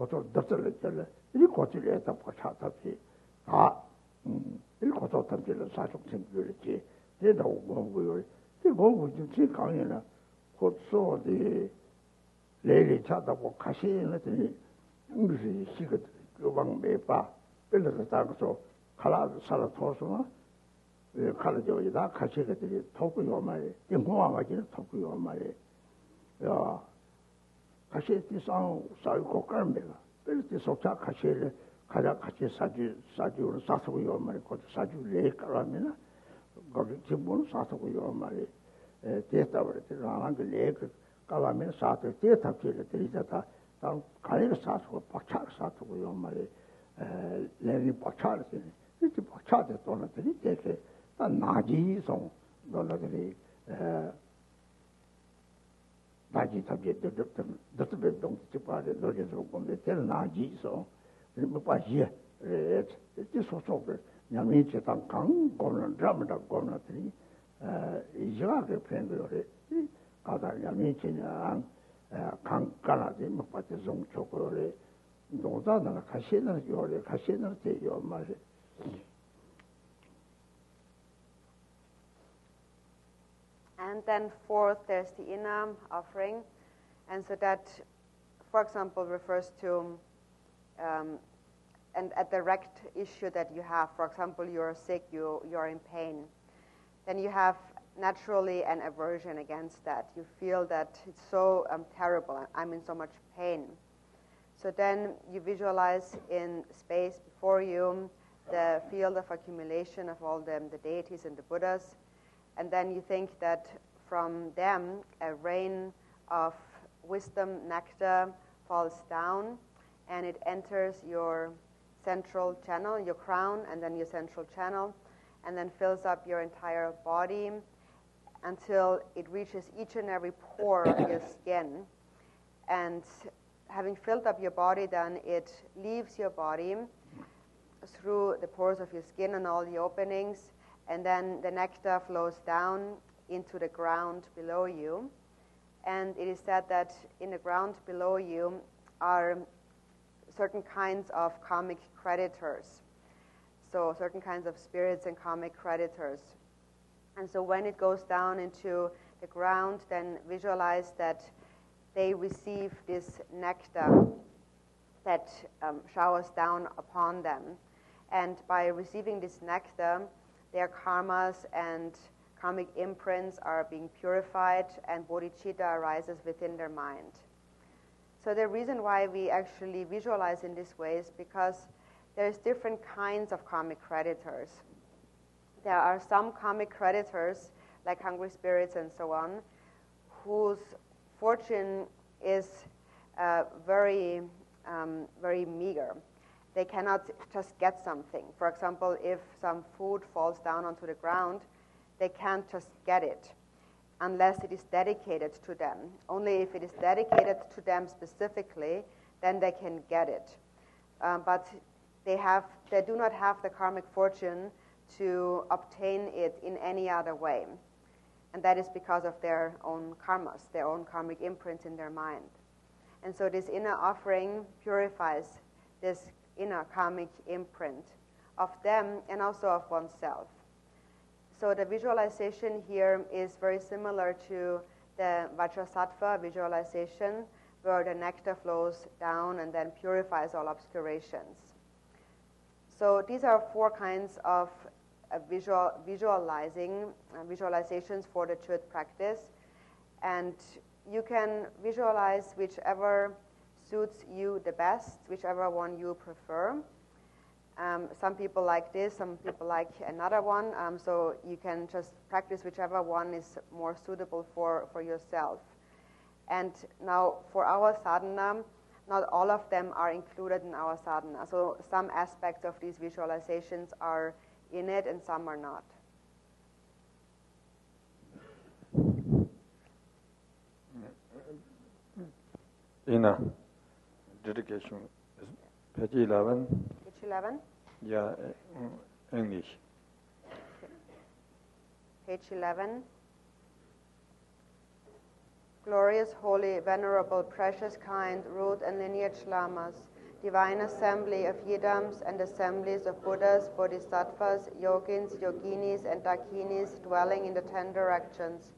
고소 덮들을 이 고질에다 보차다지 이 고소 덮들을 사족 생기지 내가 오고요 이 뭐고 좀 강연은 고소디 레리 차다고 가시는 무슨 시그 교방 매봐 빌려서 다고서 칼라도 살아 토스나 칼라ጆ이다 가시게들이 토고요 말이 공화가지는 토고요 말이 야 가시티 사고 깔매가 빌지 속자 가시를 가자 같이 사주로 사서고요 말이 곧 사주를 깔라면 거기 기본 사서고요 말이 대답을 들어가는 그 레그 깔라면 사서 대답을 드리자다 다 가리를 사서고 박차 사서고요 말이 레니 박차를 이렇게 박차대 돈들이 되게 다 나지송 돈들이 나지 탑제 더 동치파에 노래서 보면 될 나지송 뭐 봐지 이제 소소들 냐미체 당강 고는 드라마다 고는들이 이제가 팬들이 가다 냐미체냐 강가나지 뭐 봐지 좀 초콜릿 노다나 가시는 요래 가시는 때요 말이 And then fourth, there's the inner offering, and so that, for example, refers to and a direct issue that you have. For example, you're sick, you're in pain. Then you have naturally an aversion against that. You feel that it's so terrible, I'm in so much pain. So then you visualize in space before you the field of accumulation of all the deities and the Buddhas, and then you think that from them a rain of wisdom nectar falls down, and it enters your central channel, your crown, and then your central channel, and then fills up your entire body until it reaches each and every pore of your skin. And having filled up your body, then it leaves your body through the pores of your skin and all the openings, and then the nectar flows down into the ground below you. And it is said that in the ground below you are certain kinds of karmic creditors. So certain kinds of spirits and karmic creditors. And so when it goes down into the ground, then visualize that they receive this nectar that showers down upon them. And by receiving this nectar, their karmas and karmic imprints are being purified, and bodhicitta arises within their mind. So the reason why we actually visualize in this way is because there's different kinds of karmic creditors. There are some karmic creditors, like hungry spirits and so on, whose fortune is very meager. They cannot just get something. For example, if some food falls down onto the ground, they can't just get it unless it is dedicated to them. Only if it is dedicated to them specifically, then they can get it. But they do not have the karmic fortune to obtain it in any other way. And that is because of their own karmas, their own karmic imprints in their mind. And so this inner offering purifies this inner karmic imprint of them and also of oneself. So the visualization here is very similar to the Vajrasattva visualization, where the nectar flows down and then purifies all obscurations. So these are four kinds of visualizations for the truth practice, and you can visualize whichever suits you the best, whichever one you prefer. Some people like this, some people like another one, so you can just practice whichever one is more suitable for yourself. And now for our sadhana, not all of them are included in our sadhana. So some aspects of these visualizations are in it and some are not. Inner dedication is page 11. Page 11? Yeah, English. Page 11. glorious, holy, venerable, precious, kind, root and lineage lamas, divine assembly of yidams and assemblies of Buddhas, Bodhisattvas, yogins, yoginis, and dakinis dwelling in the 10 directions,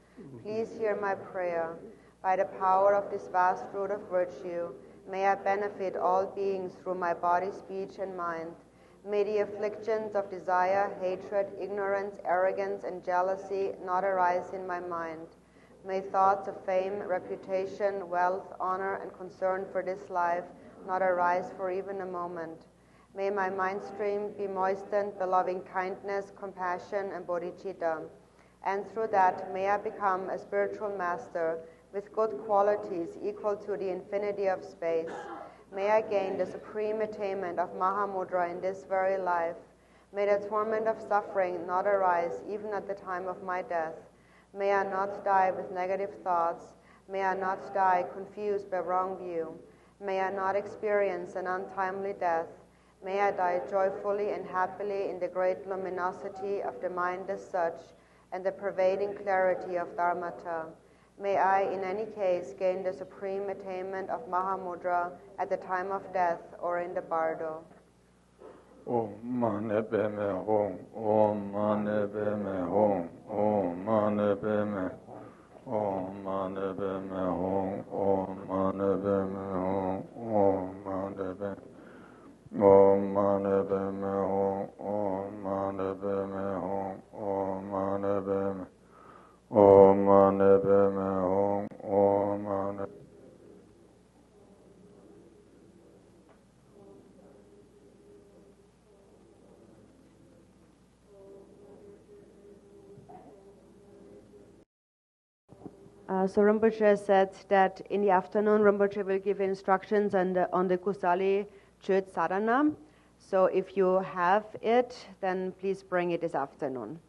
please hear my prayer. By the power of this vast root of virtue, may I benefit all beings through my body, speech, and mind. May the afflictions of desire, hatred, ignorance, arrogance, and jealousy not arise in my mind. May thoughts of fame, reputation, wealth, honor, and concern for this life not arise for even a moment. May my mind stream be moistened by loving kindness, compassion, and bodhicitta. And through that, may I become a spiritual master with good qualities equal to the infinity of space. May I gain the supreme attainment of Mahamudra in this very life. May the torment of suffering not arise even at the time of my death. May I not die with negative thoughts. May I not die confused by wrong view. May I not experience an untimely death. May I die joyfully and happily in the great luminosity of the mind as such and the pervading clarity of Dharmata. May I, in any case, gain the supreme attainment of Mahamudra at the time of death or in the bardo. Om mane beme hong, om mane beme hong, om mane beme, om mane beme hong, om mane beme hong, om mane beme, om mane beme hong, om mane beme hong, om mane beme, om mane beme hong, om mane. So Rinpoche said that in the afternoon, Rinpoche will give instructions on the Kusali Chöd Sadhana. So if you have it, then please bring it this afternoon.